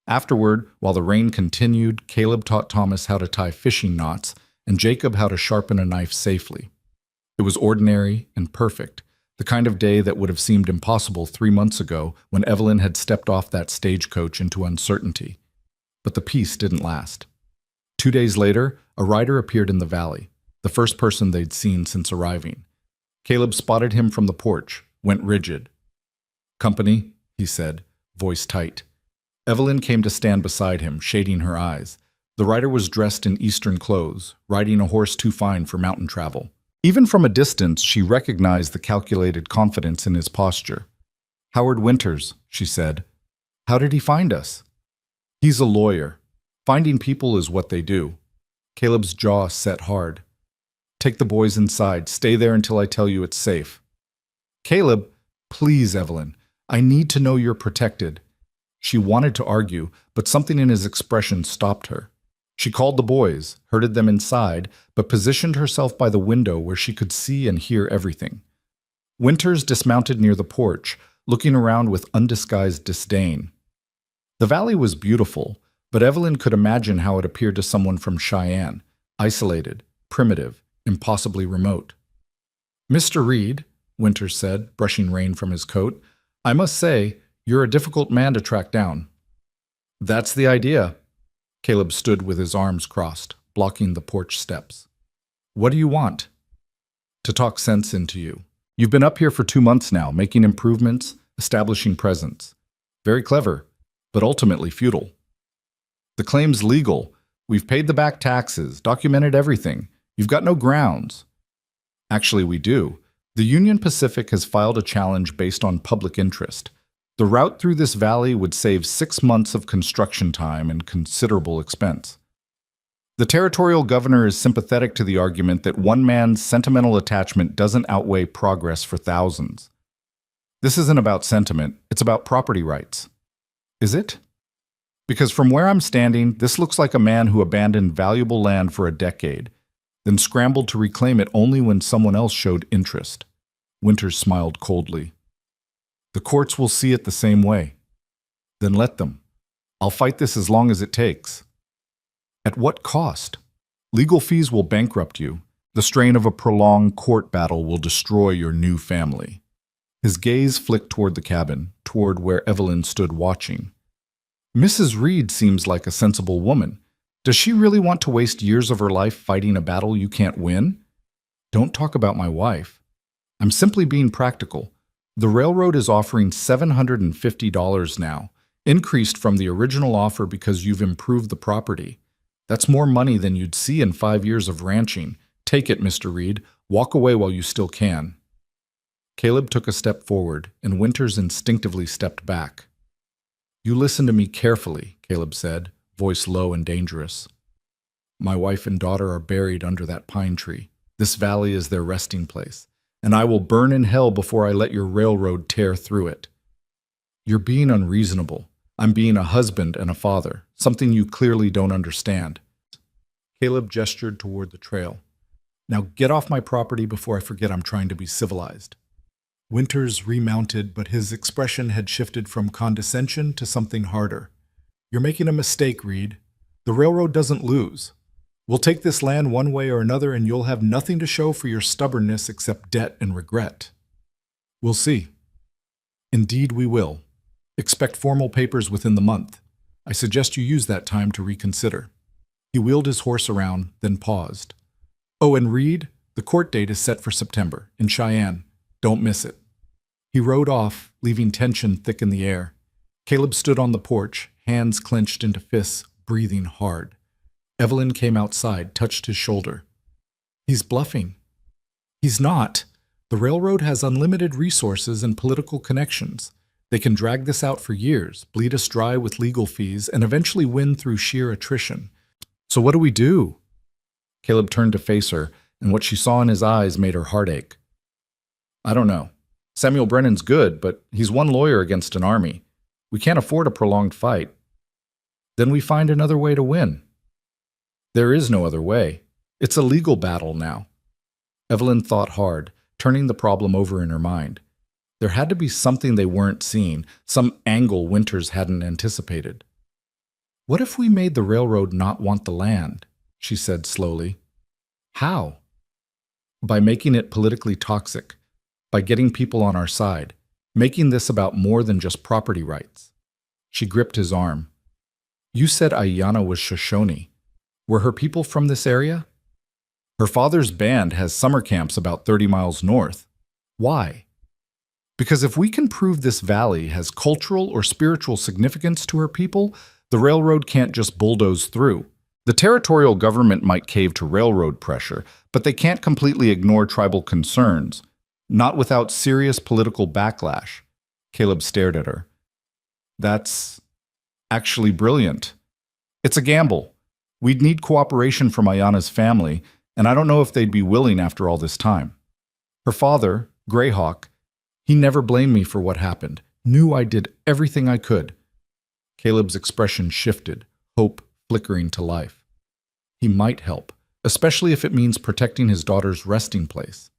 Afterward, while the rain continued, Caleb taught Thomas how to tie fishing knots and Jacob how to sharpen a knife safely. It was ordinary and perfect, the kind of day that would have seemed impossible 3 months ago when Evelyn had stepped off that stagecoach into uncertainty. But the peace didn't last. 2 days later, a rider appeared in the valley, the first person they'd seen since arriving. Caleb spotted him from the porch, went rigid. "Company," he said, voice tight. Evelyn came to stand beside him, shading her eyes. The rider was dressed in Eastern clothes, riding a horse too fine for mountain travel. Even from a distance, she recognized the calculated confidence in his posture. "Howard Winters," she said. How did he find us? He's a lawyer. Finding people is what they do. Caleb's jaw set hard. Take the boys inside. Stay there until I tell you it's safe. Caleb, please, Evelyn. I need to know you're protected. She wanted to argue, but something in his expression stopped her. She called the boys, herded them inside, but positioned herself by the window where she could see and hear everything. Winters dismounted near the porch, looking around with undisguised disdain. The valley was beautiful, but Evelyn could imagine how it appeared to someone from Cheyenne, isolated, primitive, impossibly remote. Mr. Reed, Winters said, brushing rain from his coat, I must say, you're a difficult man to track down. That's the idea. Caleb stood with his arms crossed, blocking the porch steps. What do you want? To talk sense into you. You've been up here for 2 months now, making improvements, establishing presence. Very clever, but ultimately futile. The claim's legal. We've paid the back taxes, documented everything. You've got no grounds. Actually, we do. The Union Pacific has filed a challenge based on public interest. The route through this valley would save 6 months of construction time and considerable expense. The territorial governor is sympathetic to the argument that one man's sentimental attachment doesn't outweigh progress for thousands. This isn't about sentiment, it's about property rights. Is it? Because from where I'm standing, this looks like a man who abandoned valuable land for a decade, then scrambled to reclaim it only when someone else showed interest. Winters smiled coldly. The courts will see it the same way. Then let them. I'll fight this as long as it takes. At what cost? Legal fees will bankrupt you. The strain of a prolonged court battle will destroy your new family. His gaze flicked toward the cabin, toward where Evelyn stood watching. Mrs. Reed seems like a sensible woman. Does she really want to waste years of her life fighting a battle you can't win? Don't talk about my wife. I'm simply being practical. The railroad is offering $750 now, increased from the original offer because you've improved the property. That's more money than you'd see in 5 years of ranching. Take it, Mr. Reed. Walk away while you still can. Caleb took a step forward, and Winters instinctively stepped back. You listen to me carefully, Caleb said, voice low and dangerous. My wife and daughter are buried under that pine tree. This valley is their resting place, and I will burn in hell before I let your railroad tear through it. You're being unreasonable. I'm being a husband and a father, something you clearly don't understand. Caleb gestured toward the trail. Now get off my property before I forget I'm trying to be civilized. Winters remounted, but his expression had shifted from condescension to something harder. You're making a mistake, Reed. The railroad doesn't lose. We'll take this land one way or another, and you'll have nothing to show for your stubbornness except debt and regret. We'll see. Indeed, we will. Expect formal papers within the month. I suggest you use that time to reconsider. He wheeled his horse around, then paused. Oh, and Reed, the court date is set for September, in Cheyenne. Don't miss it. He rode off, leaving tension thick in the air. Caleb stood on the porch, hands clenched into fists, breathing hard. Evelyn came outside, touched his shoulder. He's bluffing. He's not. The railroad has unlimited resources and political connections. They can drag this out for years, bleed us dry with legal fees, and eventually win through sheer attrition. So what do we do? Caleb turned to face her, and what she saw in his eyes made her heart ache. I don't know. Samuel Brennan's good, but he's one lawyer against an army. We can't afford a prolonged fight. Then we find another way to win. There is no other way. It's a legal battle now. Evelyn thought hard, turning the problem over in her mind. There had to be something they weren't seeing, some angle Winters hadn't anticipated. What if we made the railroad not want the land? She said slowly. How? By making it politically toxic, by getting people on our side, making this about more than just property rights. She gripped his arm. You said Ayanna was Shoshone. Were her people from this area? Her father's band has summer camps about 30 miles north. Why? Because if we can prove this valley has cultural or spiritual significance to her people, the railroad can't just bulldoze through. The territorial government might cave to railroad pressure, but they can't completely ignore tribal concerns, not without serious political backlash. Caleb stared at her. That's actually brilliant. It's a gamble. We'd need cooperation from Ayana's family, and I don't know if they'd be willing after all this time. Her father, Greyhawk, he never blamed me for what happened, knew I did everything I could. Caleb's expression shifted, hope flickering to life. He might help, especially if it means protecting his daughter's resting place.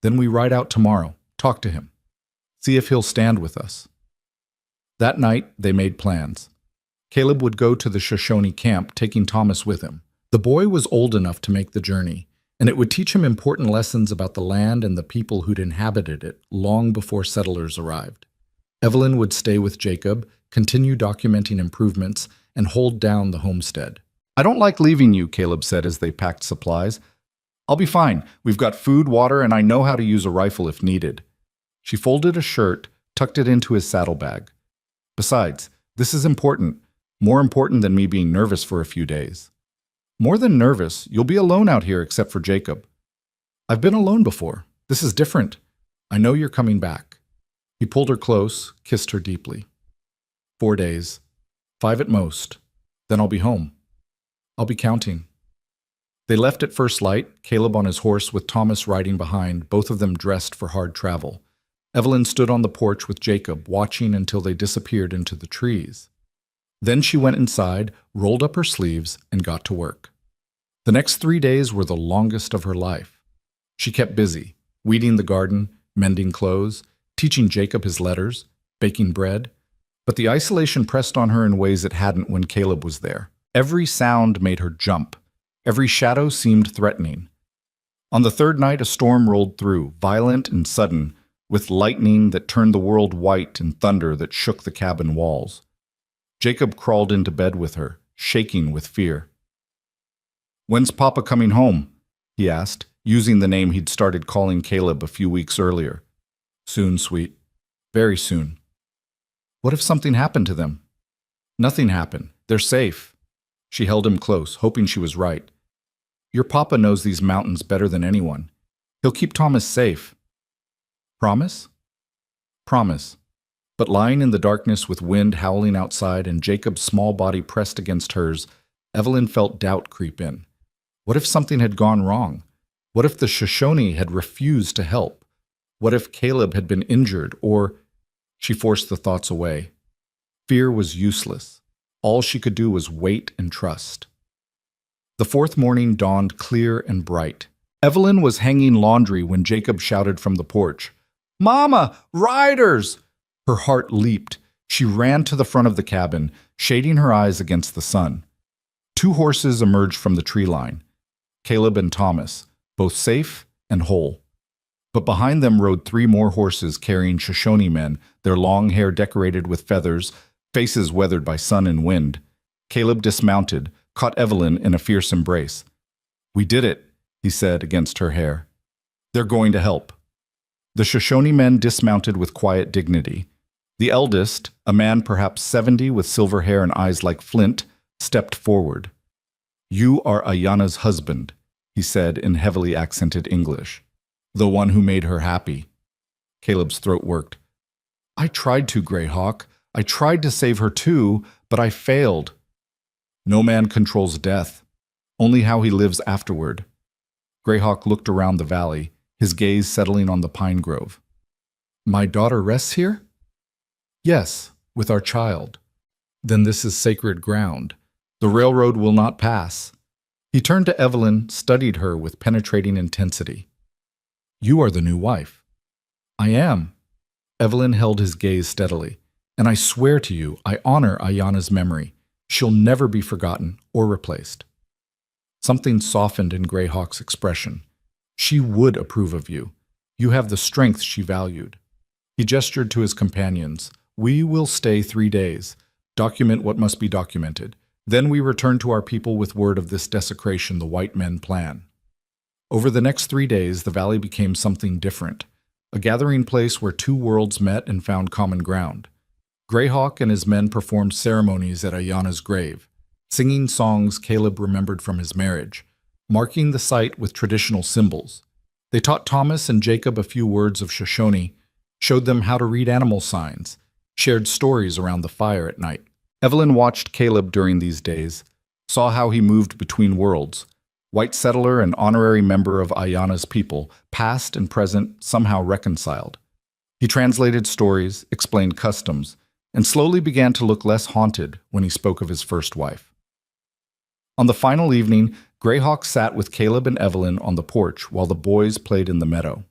Then we ride out tomorrow, talk to him, see if he'll stand with us. That night, they made plans. Caleb would go to the Shoshone camp, taking Thomas with him. The boy was old enough to make the journey, and it would teach him important lessons about the land and the people who'd inhabited it long before settlers arrived. Evelyn would stay with Jacob, continue documenting improvements, and hold down the homestead. I don't like leaving you, Caleb said as they packed supplies. I'll be fine. We've got food, water, and I know how to use a rifle if needed. She folded a shirt, tucked it into his saddlebag. Besides, this is important. More important than me being nervous for a few days. More than nervous, you'll be alone out here except for Jacob. I've been alone before. This is different. I know you're coming back. He pulled her close, kissed her deeply. 4 days. 5 at most. Then I'll be home. I'll be counting. They left at first light, Caleb on his horse with Thomas riding behind, both of them dressed for hard travel. Evelyn stood on the porch with Jacob, watching until they disappeared into the trees. Then she went inside, rolled up her sleeves, and got to work. The next 3 days were the longest of her life. She kept busy, weeding the garden, mending clothes, teaching Jacob his letters, baking bread. But the isolation pressed on her in ways it hadn't when Caleb was there. Every sound made her jump. Every shadow seemed threatening. On the third night, a storm rolled through, violent and sudden, with lightning that turned the world white and thunder that shook the cabin walls. Jacob crawled into bed with her, shaking with fear. "When's Papa coming home?" he asked, using the name he'd started calling Caleb a few weeks earlier. "Soon, sweet. Very soon." What if something happened to them? Nothing happened. They're safe. She held him close, hoping she was right. Your papa knows these mountains better than anyone. He'll keep Thomas safe. Promise? Promise. But lying in the darkness with wind howling outside and Jacob's small body pressed against hers, Evelyn felt doubt creep in. What if something had gone wrong? What if the Shoshone had refused to help? What if Caleb had been injured, or... She forced the thoughts away. Fear was useless. All she could do was wait and trust. The fourth morning dawned clear and bright. Evelyn was hanging laundry when Jacob shouted from the porch, "Mama, riders!" Her heart leaped. She ran to the front of the cabin, shading her eyes against the sun. 2 horses emerged from the tree line. Caleb and Thomas, both safe and whole. But behind them rode 3 more horses carrying Shoshone men, their long hair decorated with feathers, faces weathered by sun and wind. Caleb dismounted, caught Evelyn in a fierce embrace. "We did it," he said against her hair. "They're going to help." The Shoshone men dismounted with quiet dignity. The eldest, a man perhaps 70 with silver hair and eyes like flint, stepped forward. "You are Ayana's husband," he said in heavily accented English. "The one who made her happy." Caleb's throat worked. "I tried to, Greyhawk. I tried to save her too, but I failed." "No man controls death, only how he lives afterward." Greyhawk looked around the valley, his gaze settling on the pine grove. "My daughter rests here?" "Yes, with our child." "Then this is sacred ground. The railroad will not pass." He turned to Evelyn, studied her with penetrating intensity. "You are the new wife." "I am." Evelyn held his gaze steadily. "And I swear to you, I honor Ayana's memory. She'll never be forgotten or replaced." Something softened in Greyhawk's expression. "She would approve of you. You have the strength she valued." He gestured to his companions. "We will stay 3 days, document what must be documented. Then we return to our people with word of this desecration the white men plan." Over the next 3 days, the valley became something different, a gathering place where 2 worlds met and found common ground. Greyhawk and his men performed ceremonies at Ayana's grave, singing songs Caleb remembered from his marriage, marking the site with traditional symbols. They taught Thomas and Jacob a few words of Shoshone, showed them how to read animal signs, shared stories around the fire at night. Evelyn watched Caleb during these days, saw how he moved between worlds. White settler and honorary member of Ayana's people, past and present somehow reconciled. He translated stories, explained customs, and slowly began to look less haunted when he spoke of his first wife. On the final evening, Greyhawk sat with Caleb and Evelyn on the porch while the boys played in the meadow.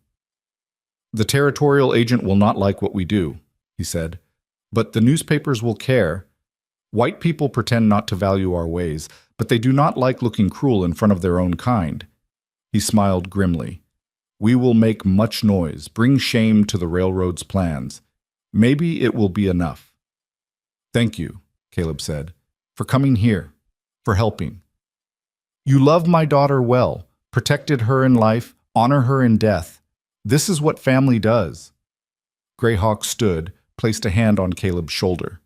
"The territorial agent will not like what we do," he said, "but the newspapers will care. White people pretend not to value our ways, but they do not like looking cruel in front of their own kind." He smiled grimly. "We will make much noise, bring shame to the railroad's plans. Maybe it will be enough." "Thank you," Caleb said, "for coming here, for helping. You love my daughter well, protected her in life, honor her in death. This is what family does." Greyhawk stood, placed a hand on Caleb's shoulder.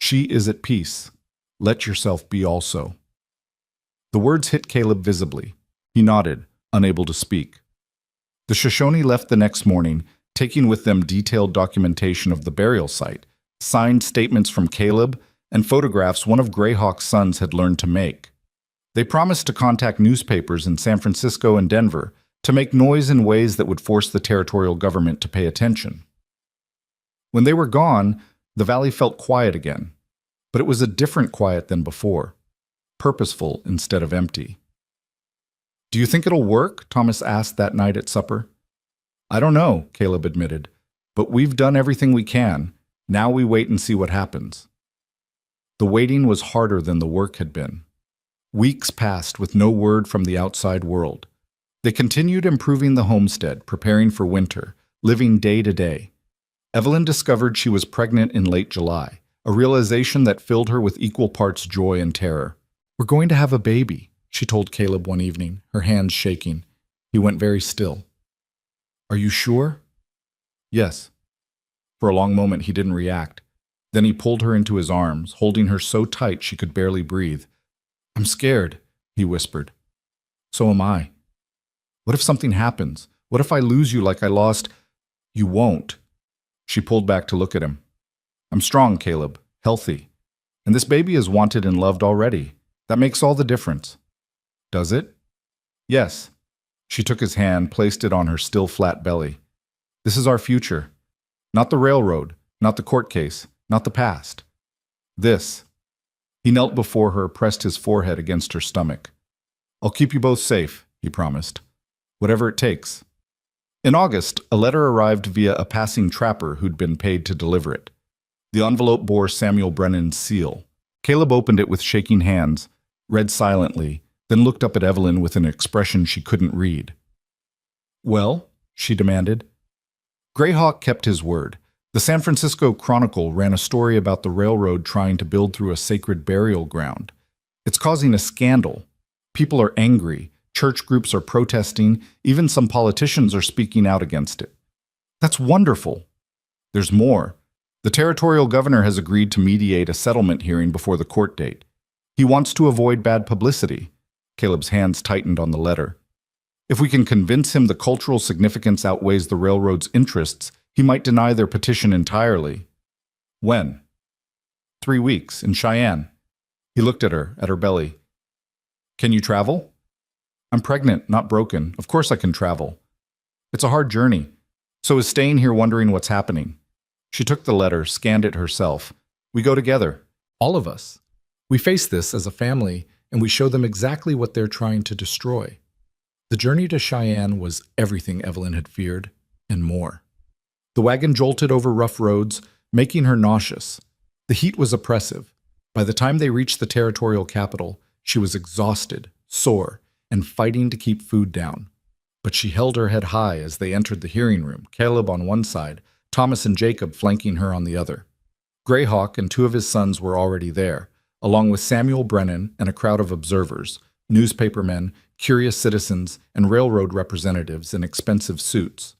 "She is at peace. Let yourself be also." The words hit Caleb visibly. He nodded, unable to speak. The Shoshone left the next morning, taking with them detailed documentation of the burial site, signed statements from Caleb, and photographs one of Greyhawk's sons had learned to make. They promised to contact newspapers in San Francisco and Denver to make noise in ways that would force the territorial government to pay attention. When they were gone, the valley felt quiet again, but it was a different quiet than before, purposeful instead of empty. "Do you think it'll work?" Thomas asked that night at supper. "I don't know," Caleb admitted, "but we've done everything we can. Now we wait and see what happens." The waiting was harder than the work had been. Weeks passed with no word from the outside world. They continued improving the homestead, preparing for winter, living day to day. Evelyn discovered she was pregnant in late July, a realization that filled her with equal parts joy and terror. "We're going to have a baby," she told Caleb one evening, her hands shaking. He went very still. "Are you sure?" "Yes." For a long moment he didn't react. Then he pulled her into his arms, holding her so tight she could barely breathe. "I'm scared," he whispered. "So am I. What if something happens? What if I lose you like I lost—" "You won't." She pulled back to look at him. "I'm strong, Caleb, healthy. And this baby is wanted and loved already. That makes all the difference." "Does it?" "Yes." She took his hand, placed it on her still flat belly. "This is our future. Not the railroad, not the court case, not the past. This." He knelt before her, pressed his forehead against her stomach. "I'll keep you both safe," he promised. "Whatever it takes." In August, a letter arrived via a passing trapper who'd been paid to deliver it. The envelope bore Samuel Brennan's seal. Caleb opened it with shaking hands, read silently, then looked up at Evelyn with an expression she couldn't read. "Well?" she demanded. Greyhawk kept his word. The San Francisco Chronicle ran a story about the railroad trying to build through a sacred burial ground. "It's causing a scandal. People are angry. Church groups are protesting. Even some politicians are speaking out against it." "That's wonderful." "There's more. The territorial governor has agreed to mediate a settlement hearing before the court date. He wants to avoid bad publicity." Caleb's hands tightened on the letter. "If we can convince him the cultural significance outweighs the railroad's interests, he might deny their petition entirely." "When?" 3 weeks, in Cheyenne." He looked at her belly. "Can you travel?" "I'm pregnant, not broken. Of course I can travel." "It's a hard journey. So is staying here wondering what's happening." She took the letter, scanned it herself. "We go together. All of us. We face this as a family, and we show them exactly what they're trying to destroy." The journey to Cheyenne was everything Evelyn had feared, and more. The wagon jolted over rough roads, making her nauseous. The heat was oppressive. By the time they reached the territorial capital, she was exhausted, sore, and fighting to keep food down. But she held her head high as they entered the hearing room, Caleb on one side, Thomas and Jacob flanking her on the other. Greyhawk and 2 of his sons were already there, along with Samuel Brennan and a crowd of observers, newspapermen, curious citizens, and railroad representatives in expensive suits.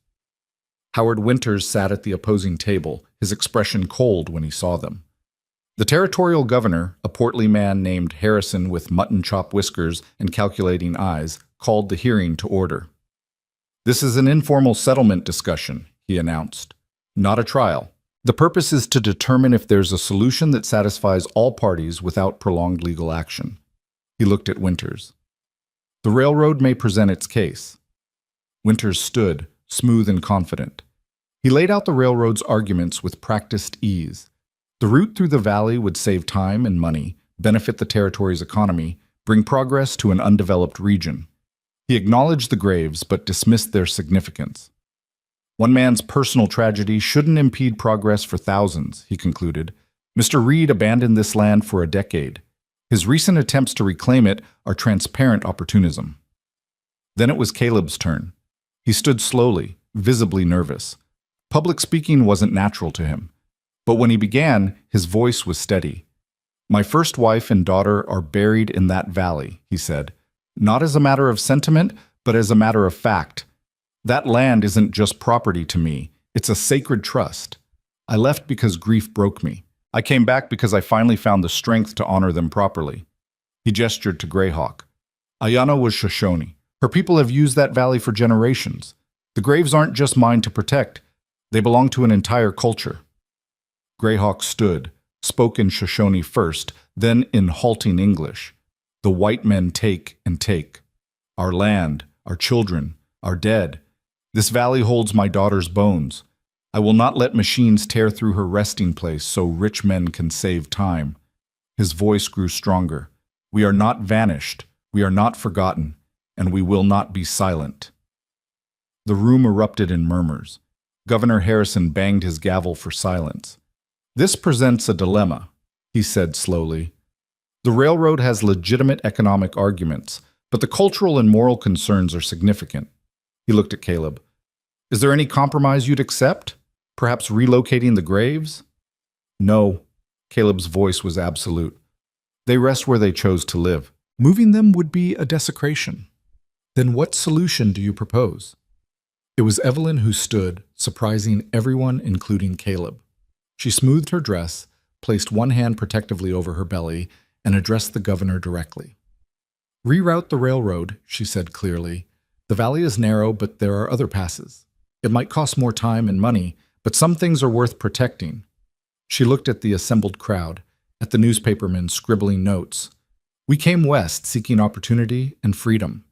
Howard Winters sat at the opposing table, his expression cold when he saw them. The territorial governor, a portly man named Harrison with mutton-chop whiskers and calculating eyes, called the hearing to order. "This is an informal settlement discussion," he announced. "Not a trial. The purpose is to determine if there's a solution that satisfies all parties without prolonged legal action. He looked at Winters. The railroad may present its case. Winters stood, smooth and confident. He laid out the railroad's arguments with practiced ease. The route through the valley would save time and money, benefit the territory's economy, bring progress to an undeveloped region. He acknowledged the graves but dismissed their significance. One man's personal tragedy shouldn't impede progress for thousands, he concluded. Mr. Reed abandoned this land for a decade. His recent attempts to reclaim it are transparent opportunism. Then it was Caleb's turn. He stood slowly, visibly nervous. Public speaking wasn't natural to him. But when he began, his voice was steady. "My first wife and daughter are buried in that valley," he said. "Not as a matter of sentiment, but as a matter of fact. That land isn't just property to me. It's a sacred trust. I left because grief broke me. I came back because I finally found the strength to honor them properly." He gestured to Greyhawk. Ayana was Shoshone. Her people have used that valley for generations. The graves aren't just mine to protect. They belong to an entire culture. Greyhawk stood, spoke in Shoshone first, then in halting English. "The white men take and take. Our land, our children, our dead. This valley holds my daughter's bones. I will not let machines tear through her resting place so rich men can save time." His voice grew stronger. "We are not vanished. We are not forgotten. And we will not be silent." The room erupted in murmurs. Governor Harrison banged his gavel for silence. "This presents a dilemma," he said slowly. "The railroad has legitimate economic arguments, but the cultural and moral concerns are significant." He looked at Caleb. "Is there any compromise you'd accept? Perhaps relocating the graves?" "No." Caleb's voice was absolute. "They rest where they chose to live. Moving them would be a desecration." "Then what solution do you propose?" It was Evelyn who stood, surprising everyone, including Caleb. She smoothed her dress, placed one hand protectively over her belly, and addressed the governor directly. "Reroute the railroad," she said clearly. "The valley is narrow, but there are other passes. It might cost more time and money, but some things are worth protecting." She looked at the assembled crowd, at the newspapermen scribbling notes. "We came west seeking opportunity and freedom.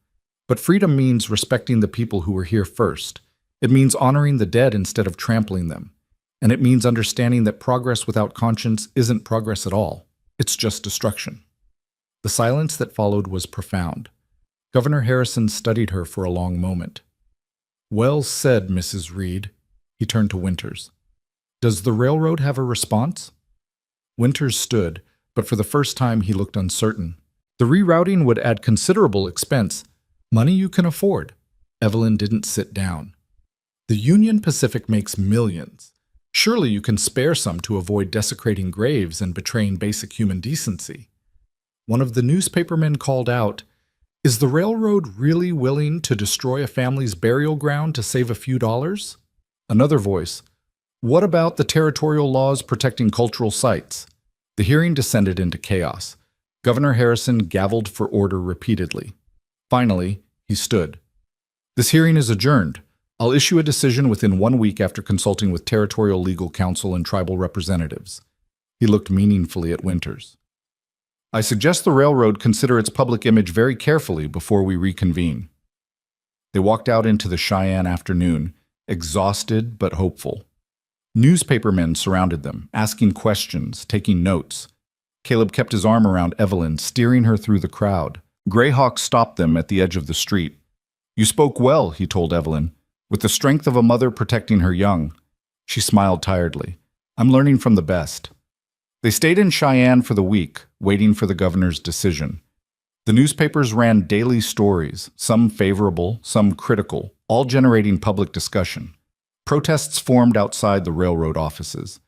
But freedom means respecting the people who were here first. It means honoring the dead instead of trampling them. And it means understanding that progress without conscience isn't progress at all. It's just destruction." The silence that followed was profound. Governor Harrison studied her for a long moment. "Well said, Mrs. Reed." He turned to Winters. "Does the railroad have a response?" Winters stood, but for the first time he looked uncertain. "The rerouting would add considerable expense. Money you can afford." Evelyn didn't sit down. "The Union Pacific makes millions. Surely you can spare some to avoid desecrating graves and betraying basic human decency." One of the newspapermen called out, "Is the railroad really willing to destroy a family's burial ground to save a few dollars?" Another voice, "What about the territorial laws protecting cultural sites?" The hearing descended into chaos. Governor Harrison gavelled for order repeatedly. Finally, he stood. "This hearing is adjourned. I'll issue a decision within 1 week after consulting with territorial legal counsel and tribal representatives." He looked meaningfully at Winters. "I suggest the railroad consider its public image very carefully before we reconvene." They walked out into the Cheyenne afternoon, exhausted but hopeful. Newspapermen surrounded them, asking questions, taking notes. Caleb kept his arm around Evelyn, steering her through the crowd. Greyhawk stopped them at the edge of the street. "You spoke well," he told Evelyn, "with the strength of a mother protecting her young." She smiled tiredly. "I'm learning from the best." They stayed in Cheyenne for the week, waiting for the governor's decision. The newspapers ran daily stories, some favorable, some critical, all generating public discussion. Protests formed outside the railroad offices.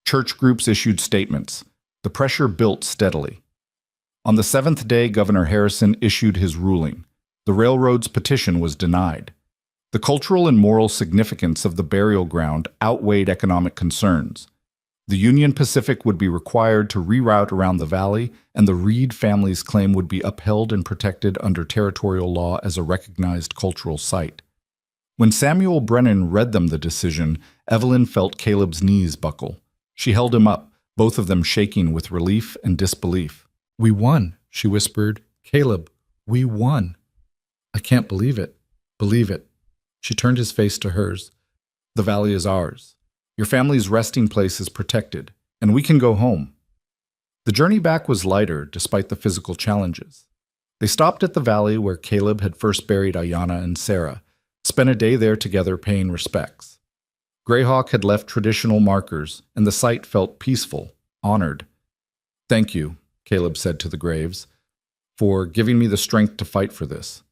Church groups issued statements. The pressure built steadily. On the 7th day, Governor Harrison issued his ruling. The railroad's petition was denied. The cultural and moral significance of the burial ground outweighed economic concerns. The Union Pacific would be required to reroute around the valley, and the Reed family's claim would be upheld and protected under territorial law as a recognized cultural site. When Samuel Brennan read them the decision, Evelyn felt Caleb's knees buckle. She held him up, both of them shaking with relief and disbelief. "We won," she whispered. "Caleb, we won." "I can't believe it." "Believe it." She turned his face to hers. "The valley is ours. Your family's resting place is protected, and we can go home." The journey back was lighter, despite the physical challenges. They stopped at the valley where Caleb had first buried Ayanna and Sarah, spent a day there together paying respects. Greyhawk had left traditional markers, and the site felt peaceful, honored. "Thank you," Caleb said to the graves, "for giving me the strength to fight for this,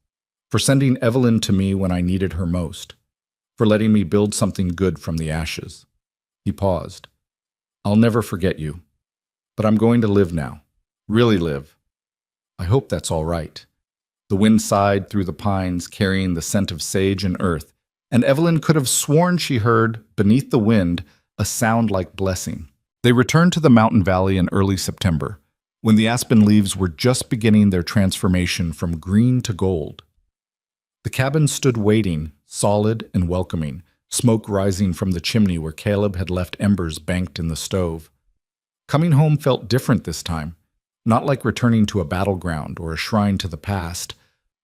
for sending Evelyn to me when I needed her most, for letting me build something good from the ashes." He paused. "I'll never forget you, but I'm going to live now, really live. I hope that's all right." The wind sighed through the pines, carrying the scent of sage and earth, and Evelyn could have sworn she heard, beneath the wind, a sound like blessing. They returned to the mountain valley in early September, when the aspen leaves were just beginning their transformation from green to gold. The cabin stood waiting, solid and welcoming, smoke rising from the chimney where Caleb had left embers banked in the stove. Coming home felt different this time, not like returning to a battleground or a shrine to the past,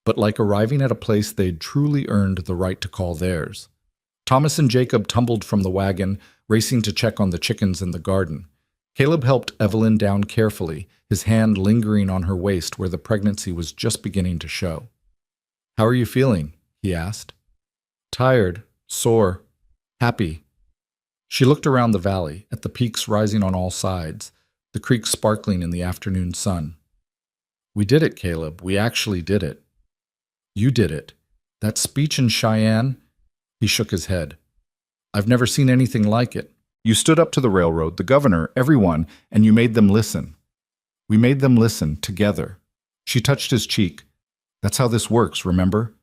but like arriving at a place they'd truly earned the right to call theirs. Thomas and Jacob tumbled from the wagon, racing to check on the chickens in the garden. Caleb helped Evelyn down carefully, his hand lingering on her waist where the pregnancy was just beginning to show. "How are you feeling?" he asked. "Tired, sore, happy." She looked around the valley, at the peaks rising on all sides, the creek sparkling in the afternoon sun. "We did it, Caleb. We actually did it." "You did it. That speech in Cheyenne?" He shook his head. "I've never seen anything like it. You stood up to the railroad, the governor, everyone, and you made them listen. We made them listen, together." She touched his cheek. "That's how this works, remember?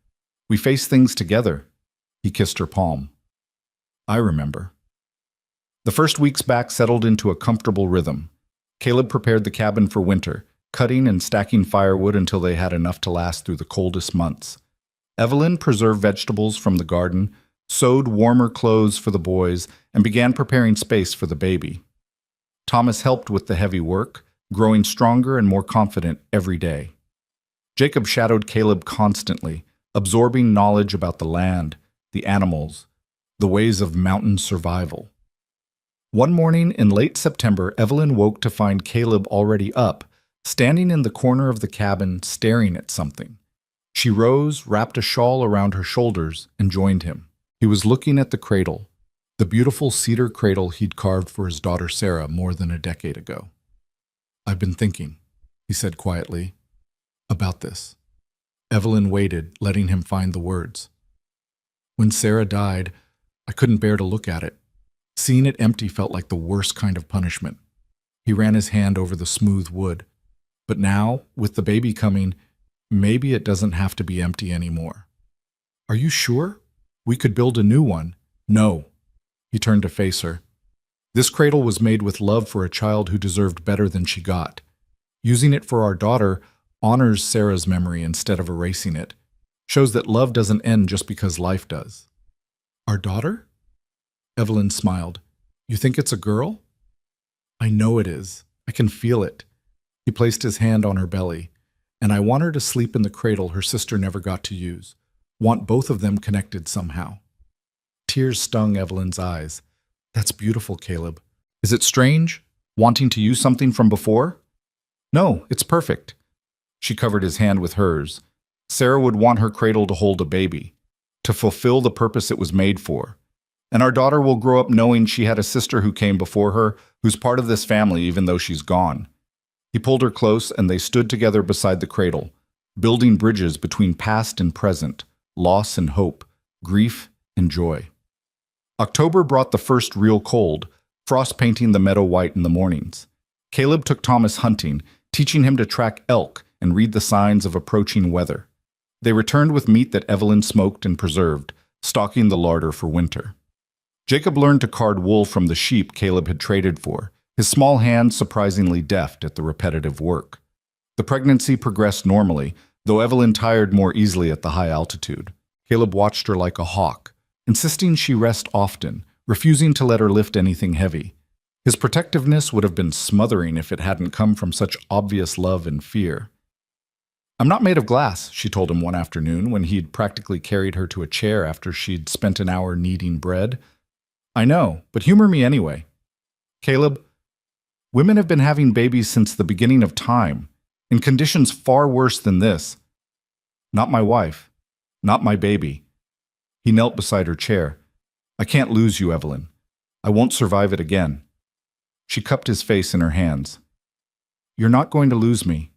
We face things together." He kissed her palm. "I remember." The first weeks back settled into a comfortable rhythm. Caleb prepared the cabin for winter, cutting and stacking firewood until they had enough to last through the coldest months. Evelyn preserved vegetables from the garden, sewed warmer clothes for the boys, and began preparing space for the baby. Thomas helped with the heavy work, growing stronger and more confident every day. Jacob shadowed Caleb constantly, absorbing knowledge about the land, the animals, the ways of mountain survival. One morning in late September, Evelyn woke to find Caleb already up, standing in the corner of the cabin, staring at something. She rose, wrapped a shawl around her shoulders, and joined him. He was looking at the cradle, the beautiful cedar cradle he'd carved for his daughter Sarah more than a decade ago. "I've been thinking," he said quietly, "about this." Evelyn waited, letting him find the words. "When Sarah died, I couldn't bear to look at it. Seeing it empty felt like the worst kind of punishment." He ran his hand over the smooth wood. "But now, with the baby coming, maybe it doesn't have to be empty anymore." "Are you sure? We could build a new one." "No." He turned to face her. "This cradle was made with love for a child who deserved better than she got. Using it for our daughter honors Sarah's memory instead of erasing it. Shows that love doesn't end just because life does." "Our daughter?" Evelyn smiled. "You think it's a girl?" "I know it is. I can feel it." He placed his hand on her belly. "And I want her to sleep in the cradle her sister never got to use. Want both of them connected somehow." Tears stung Evelyn's eyes. "That's beautiful, Caleb. Is it strange, wanting to use something from before?" "No, it's perfect." She covered his hand with hers. "Sarah would want her cradle to hold a baby, to fulfill the purpose it was made for. And our daughter will grow up knowing she had a sister who came before her, who's part of this family even though she's gone." He pulled her close, and they stood together beside the cradle, building bridges between past and present, loss and hope, grief and joy. October brought the first real cold, frost painting the meadow white in the mornings. Caleb took Thomas hunting, teaching him to track elk and read the signs of approaching weather. They returned with meat that Evelyn smoked and preserved, stocking the larder for winter. Jacob learned to card wool from the sheep Caleb had traded for, his small hands surprisingly deft at the repetitive work. The pregnancy progressed normally, though Evelyn tired more easily at the high altitude. Caleb watched her like a hawk, insisting she rest often, refusing to let her lift anything heavy. His protectiveness would have been smothering if it hadn't come from such obvious love and fear. "I'm not made of glass," she told him one afternoon when he'd practically carried her to a chair after she'd spent an hour kneading bread. "I know, but humor me anyway. Caleb, women have been having babies since the beginning of time, in conditions far worse than this. Not my wife. Not my baby." He knelt beside her chair. "I can't lose you, Evelyn. I won't survive it again." She cupped his face in her hands. "You're not going to lose me.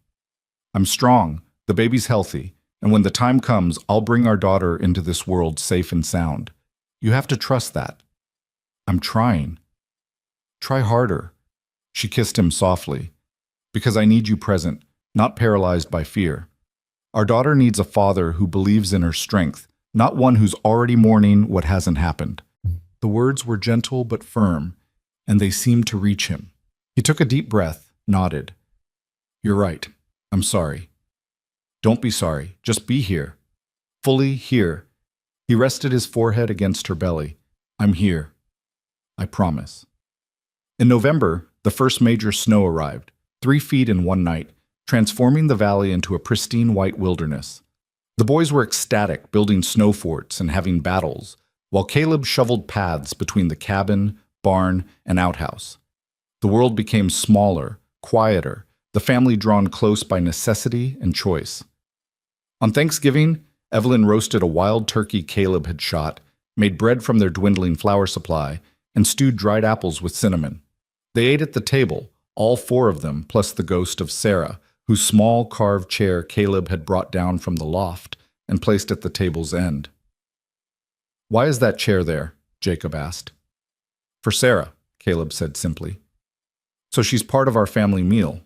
I'm strong, the baby's healthy, and when the time comes, I'll bring our daughter into this world safe and sound. You have to trust that." "I'm trying." "Try harder." She kissed him softly. "Because I need you present, not paralyzed by fear. Our daughter needs a father who believes in her strength, not one who's already mourning what hasn't happened." The words were gentle but firm, and they seemed to reach him. He took a deep breath, nodded. "You're right. I'm sorry." "Don't be sorry. Just be here. Fully here." He rested his forehead against her belly. "I'm here. I promise." In November, the first major snow arrived, 3 feet in one night, transforming the valley into a pristine white wilderness. The boys were ecstatic, building snow forts and having battles, while Caleb shoveled paths between the cabin, barn, and outhouse. The world became smaller, quieter, the family drawn close by necessity and choice. On Thanksgiving, Evelyn roasted a wild turkey Caleb had shot, made bread from their dwindling flour supply, and stewed dried apples with cinnamon. They ate at the table, all 4 of them, plus the ghost of Sarah, whose small carved chair Caleb had brought down from the loft and placed at the table's end. "Why is that chair there?" Jacob asked. "For Sarah," Caleb said simply. "So she's part of our family meal."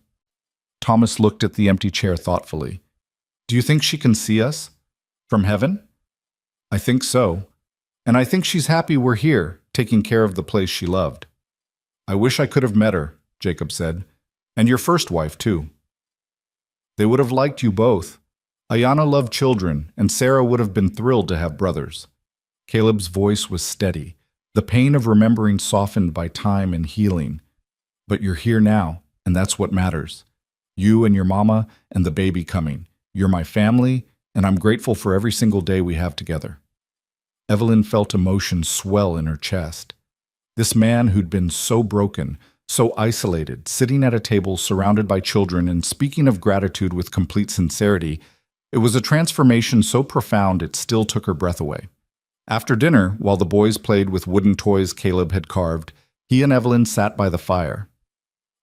Thomas looked at the empty chair thoughtfully. "Do you think she can see us? From heaven?" "I think so. And I think she's happy we're here, taking care of the place she loved." "I wish I could have met her," Jacob said. "And your first wife, too." "They would have liked you both. Ayana loved children, and Sarah would have been thrilled to have brothers." Caleb's voice was steady, the pain of remembering softened by time and healing. "But you're here now, and that's what matters. You and your mama and the baby coming. You're my family, and I'm grateful for every single day we have together." Evelyn felt emotion swell in her chest. This man who'd been so broken, so isolated, sitting at a table surrounded by children and speaking of gratitude with complete sincerity, it was a transformation so profound it still took her breath away. After dinner, while the boys played with wooden toys Caleb had carved, he and Evelyn sat by the fire.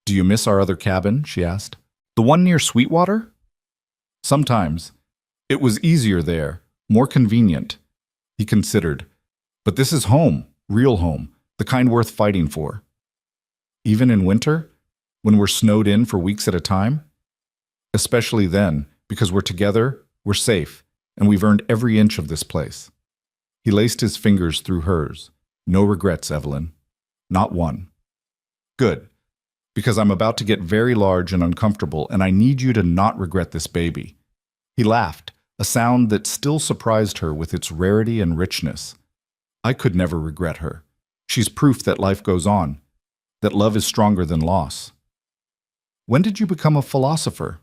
"Do you miss our other cabin?" she asked. "The one near Sweetwater?" "Sometimes. It was easier there, more convenient." He considered. "But this is home, real home, the kind worth fighting for." "Even in winter? When we're snowed in for weeks at a time?" "Especially then, because we're together, we're safe, and we've earned every inch of this place." He laced his fingers through hers. "No regrets, Evelyn. Not one." "Good. Because I'm about to get very large and uncomfortable, and I need you to not regret this baby." He laughed, a sound that still surprised her with its rarity and richness. "I could never regret her. She's proof that life goes on, that love is stronger than loss." "When did you become a philosopher?"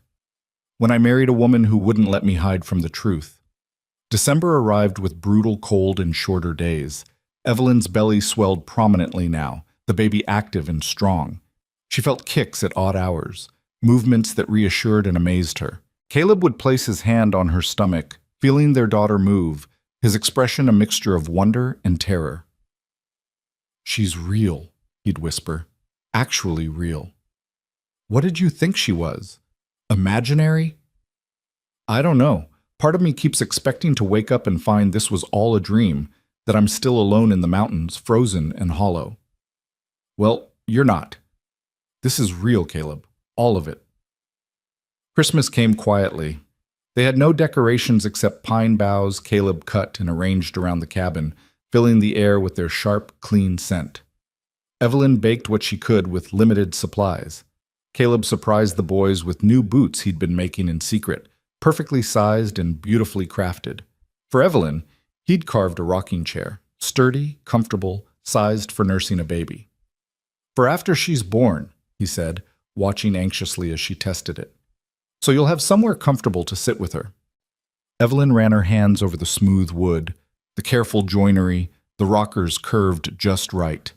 "When I married a woman who wouldn't let me hide from the truth." December arrived with brutal cold and shorter days. Evelyn's belly swelled prominently now, the baby active and strong. She felt kicks at odd hours, movements that reassured and amazed her. Caleb would place his hand on her stomach, feeling their daughter move, his expression a mixture of wonder and terror. "She's real," he'd whisper. "Actually real." "What did you think she was? Imaginary?" "I don't know. Part of me keeps expecting to wake up and find this was all a dream, that I'm still alone in the mountains, frozen and hollow." "Well, you're not. This is real, Caleb. All of it." Christmas came quietly. They had no decorations except pine boughs Caleb cut and arranged around the cabin, filling the air with their sharp, clean scent. Evelyn baked what she could with limited supplies. Caleb surprised the boys with new boots he'd been making in secret, perfectly sized and beautifully crafted. For Evelyn, he'd carved a rocking chair, sturdy, comfortable, sized for nursing a baby. For after she's born, he said, watching anxiously as she tested it. So you'll have somewhere comfortable to sit with her. Evelyn ran her hands over the smooth wood, the careful joinery, the rockers curved just right.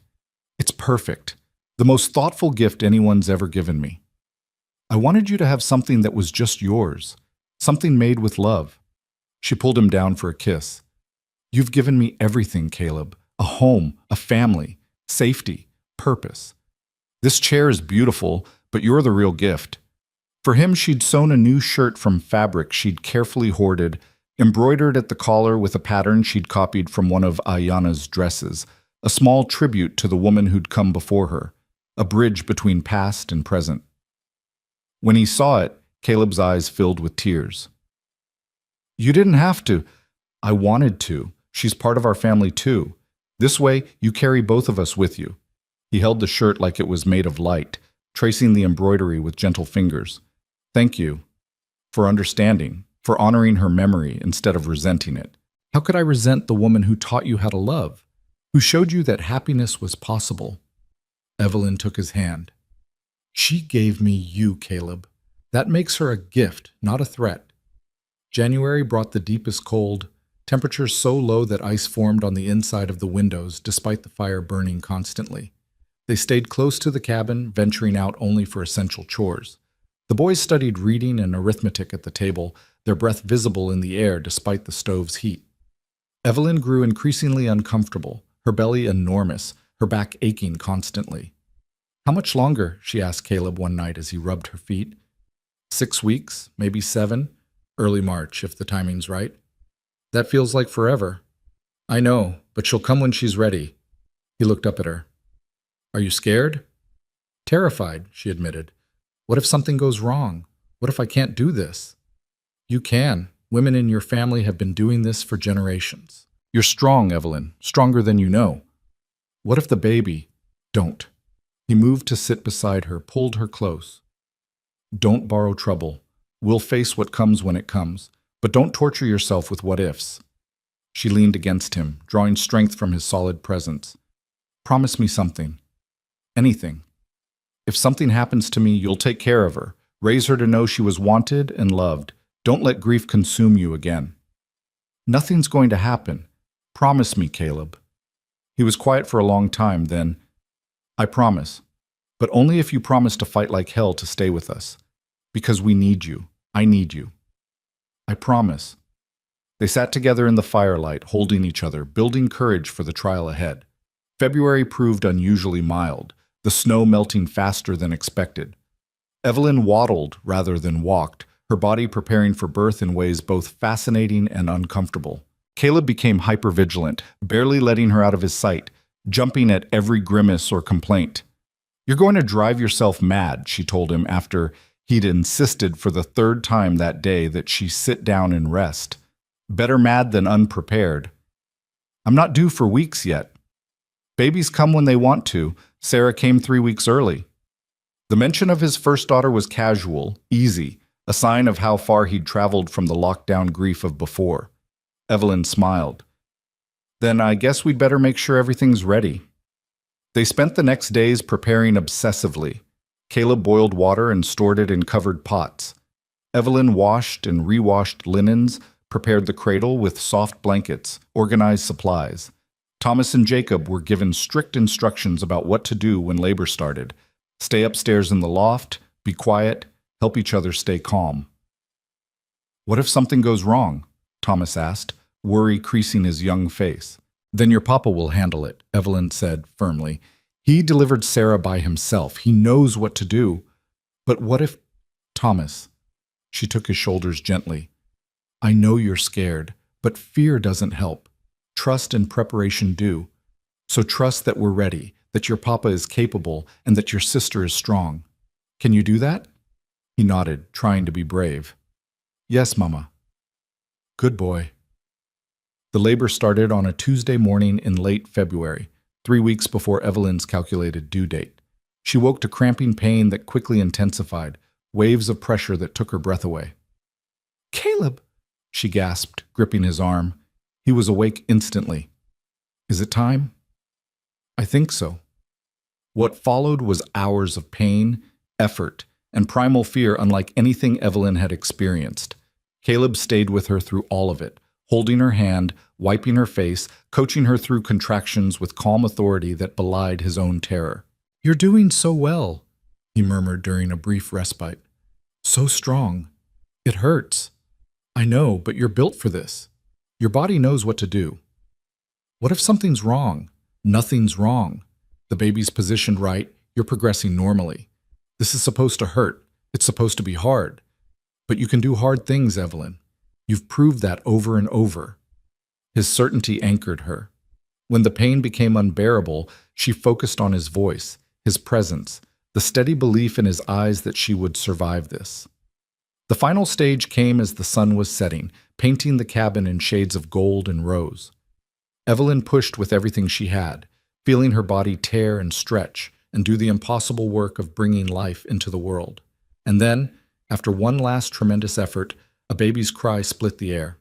It's perfect. The most thoughtful gift anyone's ever given me. I wanted you to have something that was just yours, something made with love. She pulled him down for a kiss. You've given me everything, Caleb. A home, a family, safety, purpose. This chair is beautiful, but you're the real gift. For him, she'd sewn a new shirt from fabric she'd carefully hoarded, embroidered at the collar with a pattern she'd copied from one of Ayana's dresses, a small tribute to the woman who'd come before her, a bridge between past and present. When he saw it, Caleb's eyes filled with tears. You didn't have to. I wanted to. She's part of our family too. This way, you carry both of us with you. He held the shirt like it was made of light, tracing the embroidery with gentle fingers. Thank you. For understanding, for honoring her memory instead of resenting it. How could I resent the woman who taught you how to love, who showed you that happiness was possible? Evelyn took his hand. She gave me you, Caleb. That makes her a gift, not a threat. January brought the deepest cold, temperatures so low that ice formed on the inside of the windows despite the fire burning constantly. They stayed close to the cabin, venturing out only for essential chores. The boys studied reading and arithmetic at the table, their breath visible in the air despite the stove's heat. Evelyn grew increasingly uncomfortable, her belly enormous, her back aching constantly. How much longer? She asked Caleb one night as he rubbed her feet. 6 weeks, maybe 7, early March if the timing's right. That feels like forever. I know, but she'll come when she's ready. He looked up at her. Are you scared? Terrified, she admitted. What if something goes wrong? What if I can't do this? You can. Women in your family have been doing this for generations. You're strong, Evelyn, stronger than you know. What if the baby? Don't. He moved to sit beside her, pulled her close. Don't borrow trouble. We'll face what comes when it comes, but don't torture yourself with what-ifs. She leaned against him, drawing strength from his solid presence. Promise me something. Anything. If something happens to me, you'll take care of her. Raise her to know she was wanted and loved. Don't let grief consume you again. Nothing's going to happen. Promise me, Caleb. He was quiet for a long time, then, I promise, but only if you promise to fight like hell to stay with us. Because we need you. I need you. I promise. They sat together in the firelight, holding each other, building courage for the trial ahead. February proved unusually mild, the snow melting faster than expected. Evelyn waddled rather than walked, her body preparing for birth in ways both fascinating and uncomfortable. Caleb became hypervigilant, barely letting her out of his sight, jumping at every grimace or complaint. You're going to drive yourself mad, she told him after he'd insisted for the 3rd time that day that she sit down and rest. Better mad than unprepared. I'm not due for weeks yet. Babies come when they want to. Sarah came 3 weeks early. The mention of his first daughter was casual, easy, a sign of how far he'd traveled from the lockdown grief of before. Evelyn smiled. Then I guess we'd better make sure everything's ready. They spent the next days preparing obsessively. Caleb boiled water and stored it in covered pots. Evelyn washed and rewashed linens, prepared the cradle with soft blankets, organized supplies. Thomas and Jacob were given strict instructions about what to do when labor started. Stay upstairs in the loft, be quiet, help each other stay calm. What if something goes wrong? Thomas asked, worry creasing his young face. Then your papa will handle it, Evelyn said firmly. He delivered Sarah by himself. He knows what to do. But what if... Thomas. She took his shoulders gently. I know you're scared, but fear doesn't help. Trust and preparation do. So trust that we're ready, that your papa is capable, and that your sister is strong. Can you do that? He nodded, trying to be brave. Yes, Mama. Good boy. The labor started on a Tuesday morning in late February, 3 weeks before Evelyn's calculated due date. She woke to cramping pain that quickly intensified, waves of pressure that took her breath away. Caleb, she gasped, gripping his arm. He was awake instantly. Is it time? I think so. What followed was hours of pain, effort, and primal fear unlike anything Evelyn had experienced. Caleb stayed with her through all of it, holding her hand, wiping her face, coaching her through contractions with calm authority that belied his own terror. "You're doing so well," he murmured during a brief respite. "So strong. It hurts. I know, but you're built for this. Your body knows what to do. What if something's wrong? Nothing's wrong. The baby's positioned right, you're progressing normally. This is supposed to hurt. It's supposed to be hard. But you can do hard things, Evelyn. You've proved that over and over." His certainty anchored her. When the pain became unbearable, she focused on his voice, his presence, the steady belief in his eyes that she would survive this. The final stage came as the sun was setting, painting the cabin in shades of gold and rose. Evelyn pushed with everything she had, feeling her body tear and stretch and do the impossible work of bringing life into the world. And then, after one last tremendous effort, a baby's cry split the air.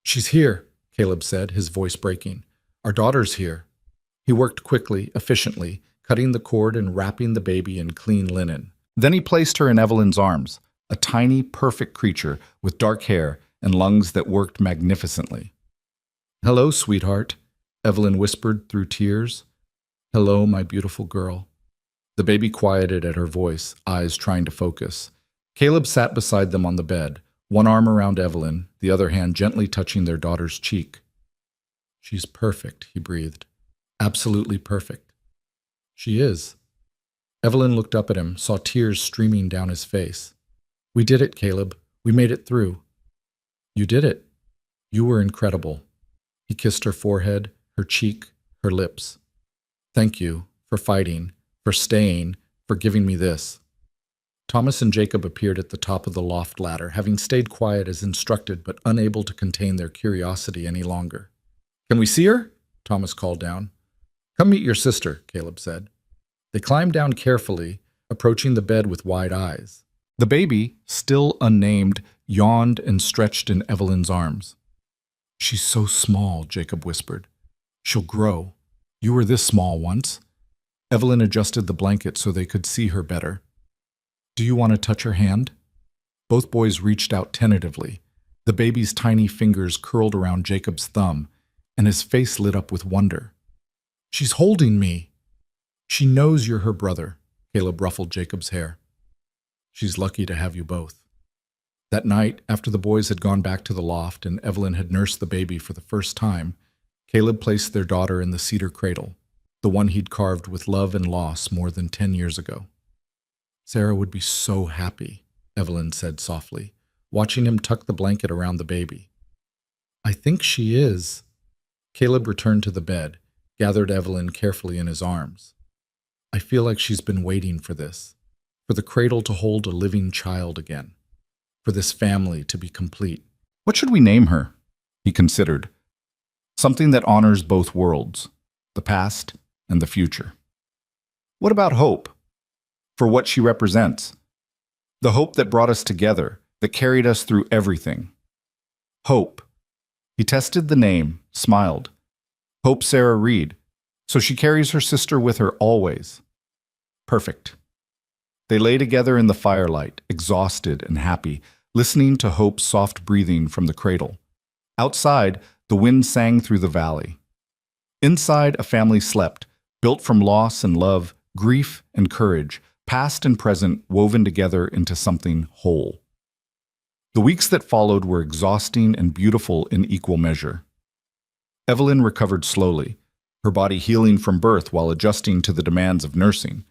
"She's here," Caleb said, his voice breaking. "Our daughter's here." He worked quickly, efficiently, cutting the cord and wrapping the baby in clean linen. Then he placed her in Evelyn's arms, a tiny, perfect creature with dark hair and lungs that worked magnificently. "Hello, sweetheart," Evelyn whispered through tears. "Hello, my beautiful girl." The baby quieted at her voice, eyes trying to focus. Caleb sat beside them on the bed, one arm around Evelyn, the other hand gently touching their daughter's cheek. "She's perfect," he breathed. "Absolutely perfect." "She is." Evelyn looked up at him, saw tears streaming down his face. "We did it, Caleb. We made it through." "You did it. You were incredible." He kissed her forehead, her cheek, her lips. "Thank you for fighting, for staying, for giving me this." Thomas and Jacob appeared at the top of the loft ladder, having stayed quiet as instructed but unable to contain their curiosity any longer. "Can we see her?" Thomas called down. "Come meet your sister," Caleb said. They climbed down carefully, approaching the bed with wide eyes. The baby, still unnamed, yawned and stretched in Evelyn's arms. "She's so small," Jacob whispered. "She'll grow. You were this small once." Evelyn adjusted the blanket so they could see her better. "Do you want to touch her hand?" Both boys reached out tentatively. The baby's tiny fingers curled around Jacob's thumb, and his face lit up with wonder. "She's holding me." "She knows you're her brother," Caleb ruffled Jacob's hair. "She's lucky to have you both." That night, after the boys had gone back to the loft and Evelyn had nursed the baby for the first time, Caleb placed their daughter in the cedar cradle, the one he'd carved with love and loss more than 10 years ago. "Sarah would be so happy," Evelyn said softly, watching him tuck the blanket around the baby. "I think she is." Caleb returned to the bed, gathered Evelyn carefully in his arms. "I feel like she's been waiting for this, for the cradle to hold a living child again, for this family to be complete." "What should we name her?" he considered. "Something that honors both worlds, the past and the future." "What about hope? For what she represents. The hope that brought us together, that carried us through everything. Hope." He tested the name, smiled. "Hope Sarah Reed. So she carries her sister with her always." "Perfect." They lay together in the firelight, exhausted and happy, listening to Hope's soft breathing from the cradle. Outside, the wind sang through the valley. Inside, a family slept, built from loss and love, grief and courage, past and present woven together into something whole. The weeks that followed were exhausting and beautiful in equal measure. Evelyn recovered slowly, her body healing from birth while adjusting to the demands of nursing.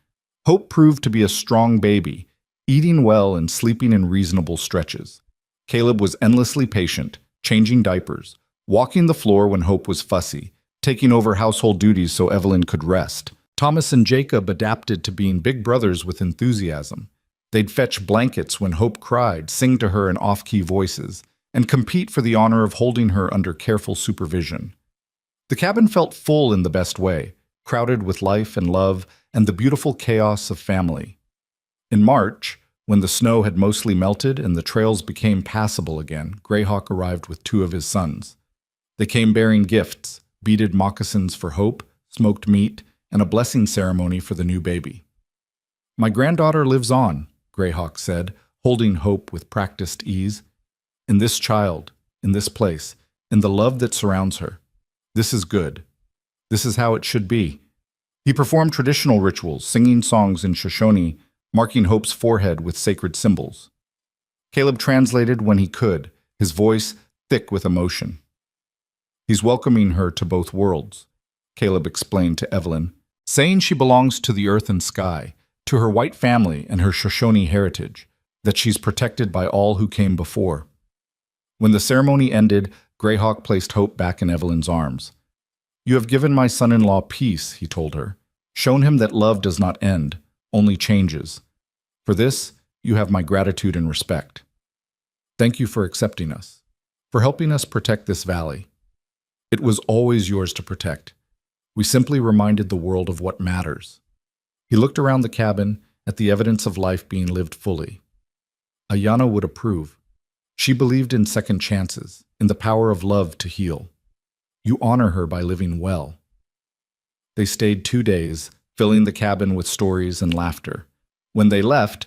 Hope proved to be a strong baby, eating well and sleeping in reasonable stretches. Caleb was endlessly patient, changing diapers, walking the floor when Hope was fussy, taking over household duties so Evelyn could rest. Thomas and Jacob adapted to being big brothers with enthusiasm. They'd fetch blankets when Hope cried, sing to her in off-key voices, and compete for the honor of holding her under careful supervision. The cabin felt full in the best way, crowded with life and love and the beautiful chaos of family. In March, when the snow had mostly melted and the trails became passable again, Greyhawk arrived with 2 of his sons. They came bearing gifts, beaded moccasins for Hope, smoked meat, and a blessing ceremony for the new baby. "My granddaughter lives on," Greyhawk said, holding Hope with practiced ease. "In this child, in this place, in the love that surrounds her. This is good. This is how it should be." He performed traditional rituals, singing songs in Shoshone, marking Hope's forehead with sacred symbols. Caleb translated when he could, his voice thick with emotion. "He's welcoming her to both worlds," Caleb explained to Evelyn, saying she belongs to the earth and sky, to her white family and her Shoshone heritage, that she's protected by all who came before. When the ceremony ended, Greyhawk placed Hope back in Evelyn's arms. "You have given my son-in-law peace," he told her, "shown him that love does not end, only changes. For this, you have my gratitude and respect. Thank you for accepting us, for helping us protect this valley. It was always yours to protect. We simply reminded the world of what matters." He looked around the cabin at the evidence of life being lived fully. Ayanna would approve. She believed in second chances, in the power of love to heal. You honor her by living well. They stayed 2 days, filling the cabin with stories and laughter. When they left,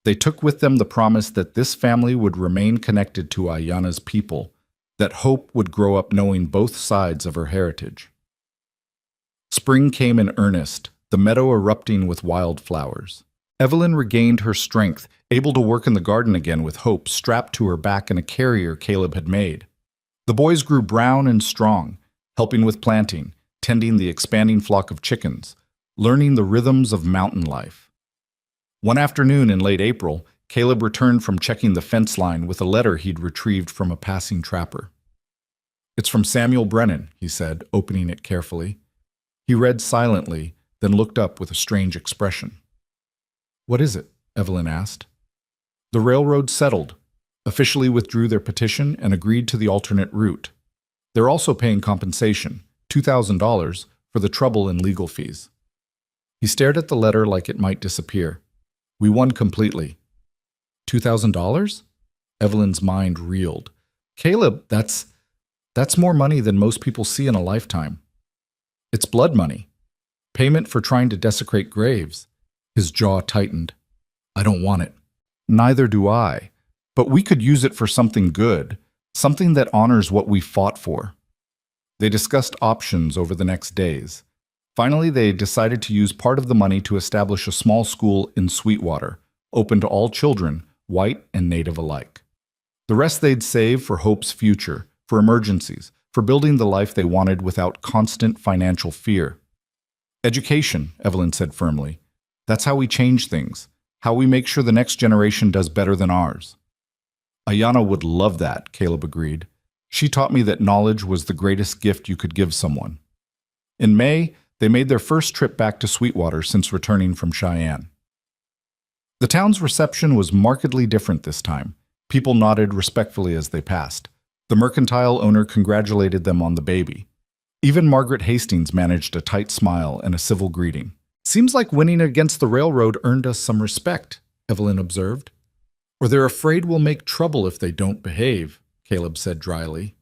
they took with them the promise that this family would remain connected to Ayanna's people, that Hope would grow up knowing both sides of her heritage. Spring came in earnest, the meadow erupting with wildflowers. Evelyn regained her strength, able to work in the garden again with Hope strapped to her back in a carrier Caleb had made. The boys grew brown and strong, helping with planting, tending the expanding flock of chickens, learning the rhythms of mountain life. One afternoon in late April, Caleb returned from checking the fence line with a letter he'd retrieved from a passing trapper. "It's from Samuel Brennan," he said, opening it carefully. He read silently, then looked up with a strange expression. "What is it?" Evelyn asked. "The railroad settled, officially withdrew their petition, and agreed to the alternate route. They're also paying compensation, $2,000, for the trouble and legal fees." He stared at the letter like it might disappear. "We won completely." $2,000? Evelyn's mind reeled. "Caleb, that's more money than most people see in a lifetime. It's blood money. Payment for trying to desecrate graves." His jaw tightened. "I don't want it." "Neither do I. But we could use it for something good, something that honors what we fought for." They discussed options over the next days. Finally, they decided to use part of the money to establish a small school in Sweetwater, open to all children, white and native alike. The rest they'd save for Hope's future, for emergencies, for building the life they wanted without constant financial fear. "Education," Evelyn said firmly. "That's how we change things, how we make sure the next generation does better than ours." "Ayanna would love that," Caleb agreed. "She taught me that knowledge was the greatest gift you could give someone." In May, they made their first trip back to Sweetwater since returning from Cheyenne. The town's reception was markedly different this time. People nodded respectfully as they passed. The mercantile owner congratulated them on the baby. Even Margaret Hastings managed a tight smile and a civil greeting. "Seems like winning against the railroad earned us some respect," Evelyn observed. "Or they're afraid we'll make trouble if they don't behave," Caleb said dryly.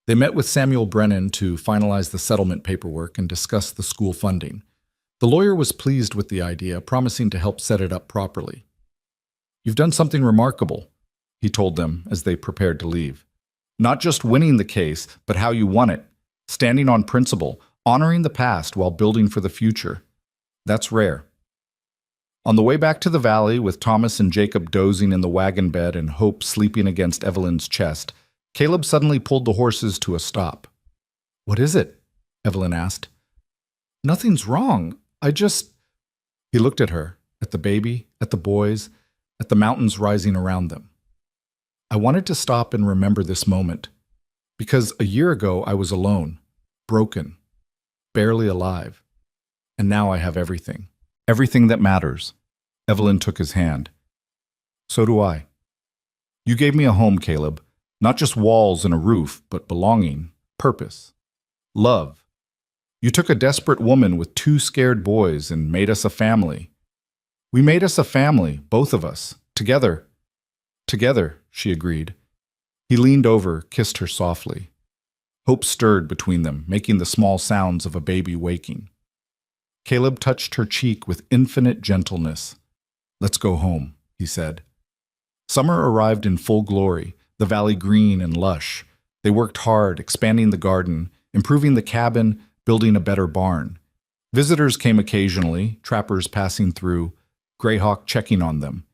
They met with Samuel Brennan to finalize the settlement paperwork and discuss the school funding. The lawyer was pleased with the idea, promising to help set it up properly. "You've done something remarkable," he told them as they prepared to leave. "Not just winning the case, but how you won it, standing on principle, honoring the past while building for the future. That's rare." On the way back to the valley, with Thomas and Jacob dozing in the wagon bed and Hope sleeping against Evelyn's chest, Caleb suddenly pulled the horses to a stop. "What is it?" Evelyn asked. "Nothing's wrong. He looked at her, at the baby, at the boys, at the mountains rising around them. "I wanted to stop and remember this moment, because a year ago I was alone, broken, barely alive, and now I have everything. Everything that matters." Evelyn took his hand. "So do I. You gave me a home, Caleb. Not just walls and a roof, but belonging, purpose, love. You took a desperate woman with 2 scared boys and made us a family. We made us a family, both of us, together." "Together," she agreed. He leaned over, kissed her softly. Hope stirred between them, making the small sounds of a baby waking. Caleb touched her cheek with infinite gentleness. "Let's go home," he said. Summer arrived in full glory, the valley green and lush. They worked hard, expanding the garden, improving the cabin, building a better barn. Visitors came occasionally, trappers passing through, Greyhawk checking on them.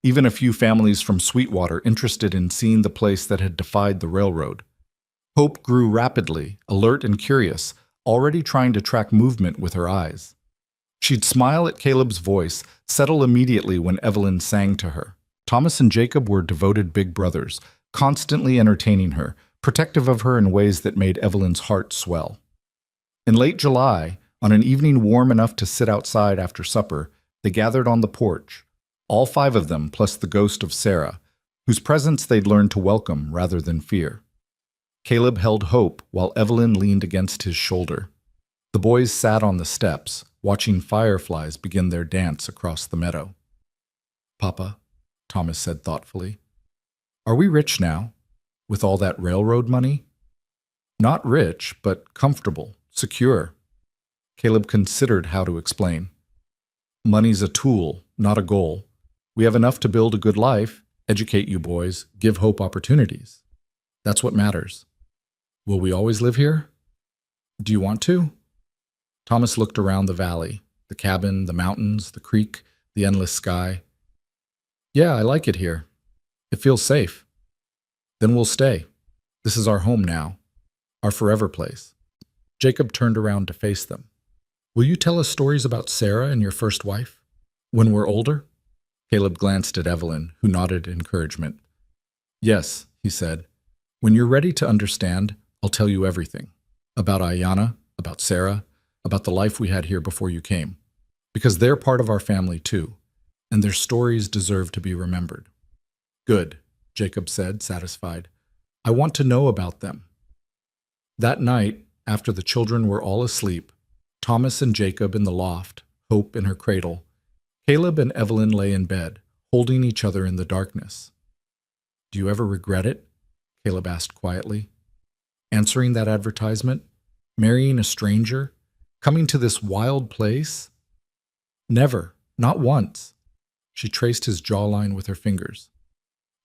Even a few families from Sweetwater interested in seeing the place that had defied the railroad. Hope grew rapidly, alert and curious, already trying to track movement with her eyes. She'd smile at Caleb's voice, settle immediately when Evelyn sang to her. Thomas and Jacob were devoted big brothers, constantly entertaining her, protective of her in ways that made Evelyn's heart swell. In late July, on an evening warm enough to sit outside after supper, they gathered on the porch, all 5 of them plus the ghost of Sarah, whose presence they'd learned to welcome rather than fear. Caleb held Hope while Evelyn leaned against his shoulder. The boys sat on the steps, watching fireflies begin their dance across the meadow. "Papa," Thomas said thoughtfully, "are we rich now, with all that railroad money?" "Not rich, but comfortable, secure." Caleb considered how to explain. "Money's a tool, not a goal. We have enough to build a good life, educate you boys, give Hope opportunities. That's what matters. Will we always live here? Do you want to?" Thomas looked around the valley, the cabin, the mountains, the creek, the endless sky. "Yeah, I like it here. It feels safe." "Then we'll stay. This is our home now, our forever place." Jacob turned around to face them. "Will you tell us stories about Sarah and your first wife? When we're older?" Caleb glanced at Evelyn, who nodded encouragement. "Yes," he said. "When you're ready to understand, I'll tell you everything. About Ayanna, about Sarah, about the life we had here before you came. Because they're part of our family too, and their stories deserve to be remembered." "Good," Jacob said, satisfied. "I want to know about them." That night, after the children were all asleep, Thomas and Jacob in the loft, Hope in her cradle, Caleb and Evelyn lay in bed, holding each other in the darkness. "Do you ever regret it?" Caleb asked quietly. "Answering that advertisement? Marrying a stranger? Coming to this wild place?" "Never, not once." She traced his jawline with her fingers.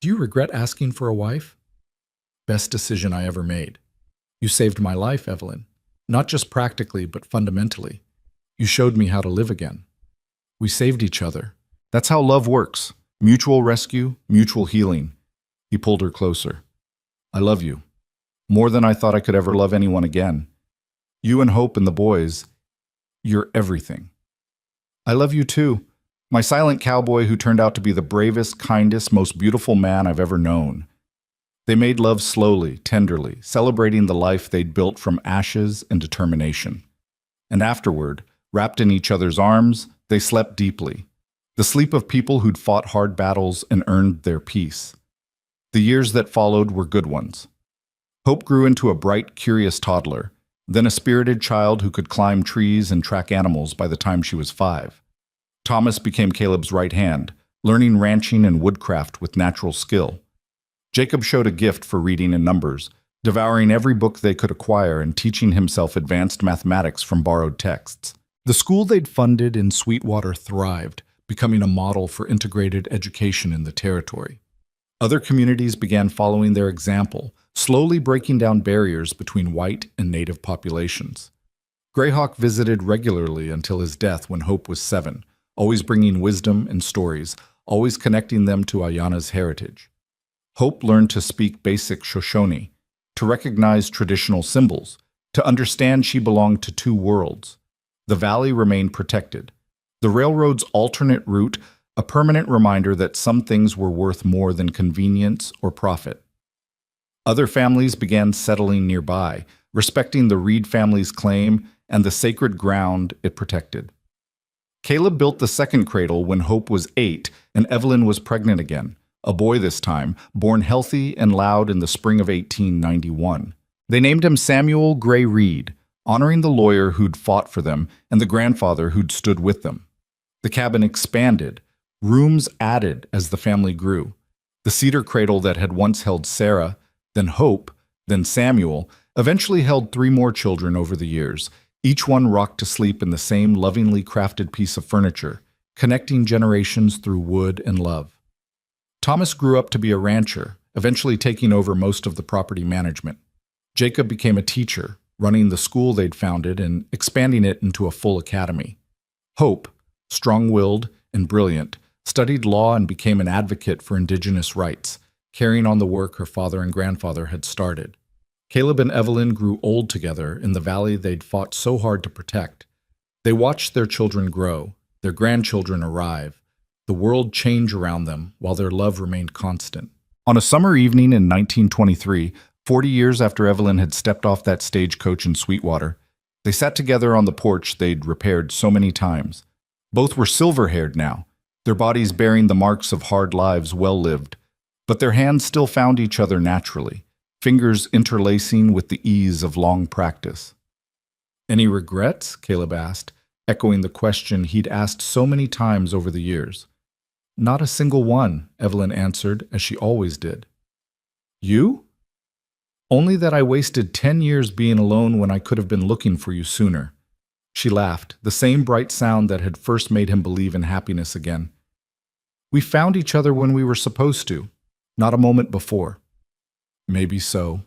"Do you regret asking for a wife?" "Best decision I ever made. You saved my life, Evelyn. Not just practically, but fundamentally. You showed me how to live again. We saved each other. That's how love works. Mutual rescue, mutual healing." He pulled her closer. "I love you. More than I thought I could ever love anyone again. You and Hope and the boys, you're everything." "I love you too. My silent cowboy who turned out to be the bravest, kindest, most beautiful man I've ever known." They made love slowly, tenderly, celebrating the life they'd built from ashes and determination. And afterward, wrapped in each other's arms, they slept deeply, the sleep of people who'd fought hard battles and earned their peace. The years that followed were good ones. Hope grew into a bright, curious toddler, then a spirited child who could climb trees and track animals by the time she was 5. Thomas became Caleb's right hand, learning ranching and woodcraft with natural skill. Jacob showed a gift for reading and numbers, devouring every book they could acquire and teaching himself advanced mathematics from borrowed texts. The school they'd funded in Sweetwater thrived, becoming a model for integrated education in the territory. Other communities began following their example, slowly breaking down barriers between white and native populations. Greyhawk visited regularly until his death when Hope was 7, always bringing wisdom and stories, always connecting them to Ayanna's heritage. Hope learned to speak basic Shoshone, to recognize traditional symbols, to understand she belonged to 2 worlds. The valley remained protected. The railroad's alternate route, a permanent reminder that some things were worth more than convenience or profit. Other families began settling nearby, respecting the Reed family's claim and the sacred ground it protected. Caleb built the second cradle when Hope was 8 and Evelyn was pregnant again, a boy this time, born healthy and loud in the spring of 1891. They named him Samuel Gray Reed, honoring the lawyer who'd fought for them and the grandfather who'd stood with them. The cabin expanded, rooms added as the family grew. The cedar cradle that had once held Sarah, then Hope, Then Samuel eventually held 3 more children over the years, each one rocked to sleep in the same lovingly crafted piece of furniture, connecting generations through wood and love. Thomas grew up to be a rancher, eventually taking over most of the property management. Jacob became a teacher, running the school they'd founded and expanding it into a full academy. Hope, strong-willed and brilliant, studied law and became an advocate for indigenous rights, carrying on the work her father and grandfather had started. Caleb and Evelyn grew old together in the valley they'd fought so hard to protect. They watched their children grow, their grandchildren arrive, the world change around them while their love remained constant. On a summer evening in 1923, 40 years after Evelyn had stepped off that stagecoach in Sweetwater, they sat together on the porch they'd repaired so many times. Both were silver-haired now, their bodies bearing the marks of hard lives well lived, but their hands still found each other naturally, fingers interlacing with the ease of long practice. "Any regrets?" Caleb asked, echoing the question he'd asked so many times over the years. "Not a single one," Evelyn answered, as she always did. "You?" "Only that I wasted 10 years being alone when I could have been looking for you sooner." She laughed, the same bright sound that had first made him believe in happiness again. "We found each other when we were supposed to, not a moment before." "Maybe so."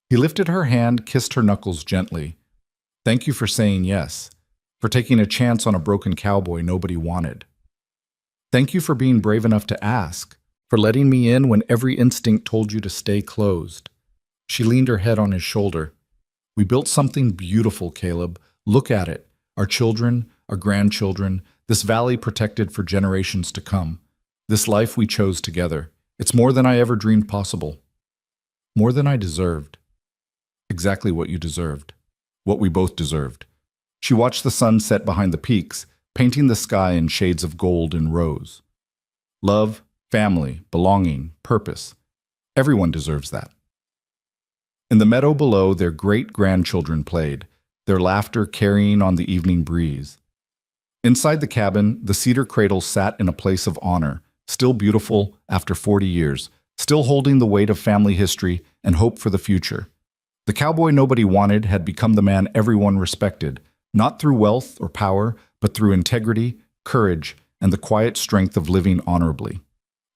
He lifted her hand, kissed her knuckles gently. "Thank you for saying yes, for taking a chance on a broken cowboy nobody wanted. Thank you for being brave enough to ask, for letting me in when every instinct told you to stay closed." She leaned her head on his shoulder. "We built something beautiful, Caleb. Look at it. Our children, our grandchildren, this valley protected for generations to come. This life we chose together. It's more than I ever dreamed possible. More than I deserved." "Exactly what you deserved. What we both deserved." She watched the sun set behind the peaks, painting the sky in shades of gold and rose. Love, family, belonging, purpose. Everyone deserves that. In the meadow below, their great-grandchildren played, their laughter carrying on the evening breeze. Inside the cabin, the cedar cradle sat in a place of honor, still beautiful after 40 years, still holding the weight of family history and hope for the future. The cowboy nobody wanted had become the man everyone respected, not through wealth or power, but through integrity, courage, and the quiet strength of living honorably.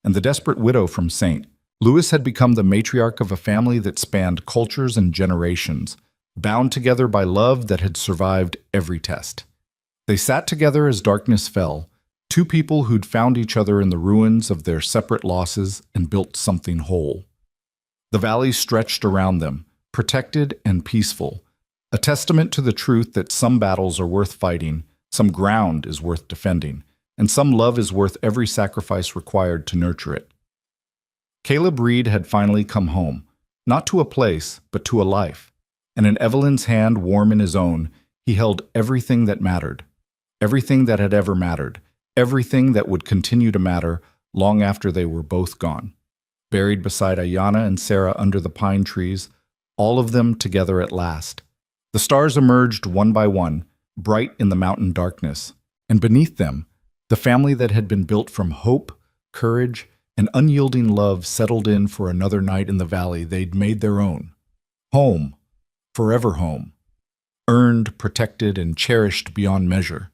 And the desperate widow from St. Louis had become the matriarch of a family that spanned cultures and generations, bound together by love that had survived every test. They sat together as darkness fell, two people who'd found each other in the ruins of their separate losses and built something whole. The valley stretched around them, protected and peaceful, a testament to the truth that some battles are worth fighting, some ground is worth defending, and some love is worth every sacrifice required to nurture it. Caleb Reed had finally come home, not to a place, but to a life, and in Evelyn's hand warm in his own, he held everything that mattered, everything that had ever mattered, everything that would continue to matter long after they were both gone. Buried beside Ayanna and Sarah under the pine trees, all of them together at last. The stars emerged one by one, bright in the mountain darkness, and beneath them, the family that had been built from hope, courage, and unyielding love settled in for another night in the valley they'd made their own. Home, forever home, earned, protected, and cherished beyond measure.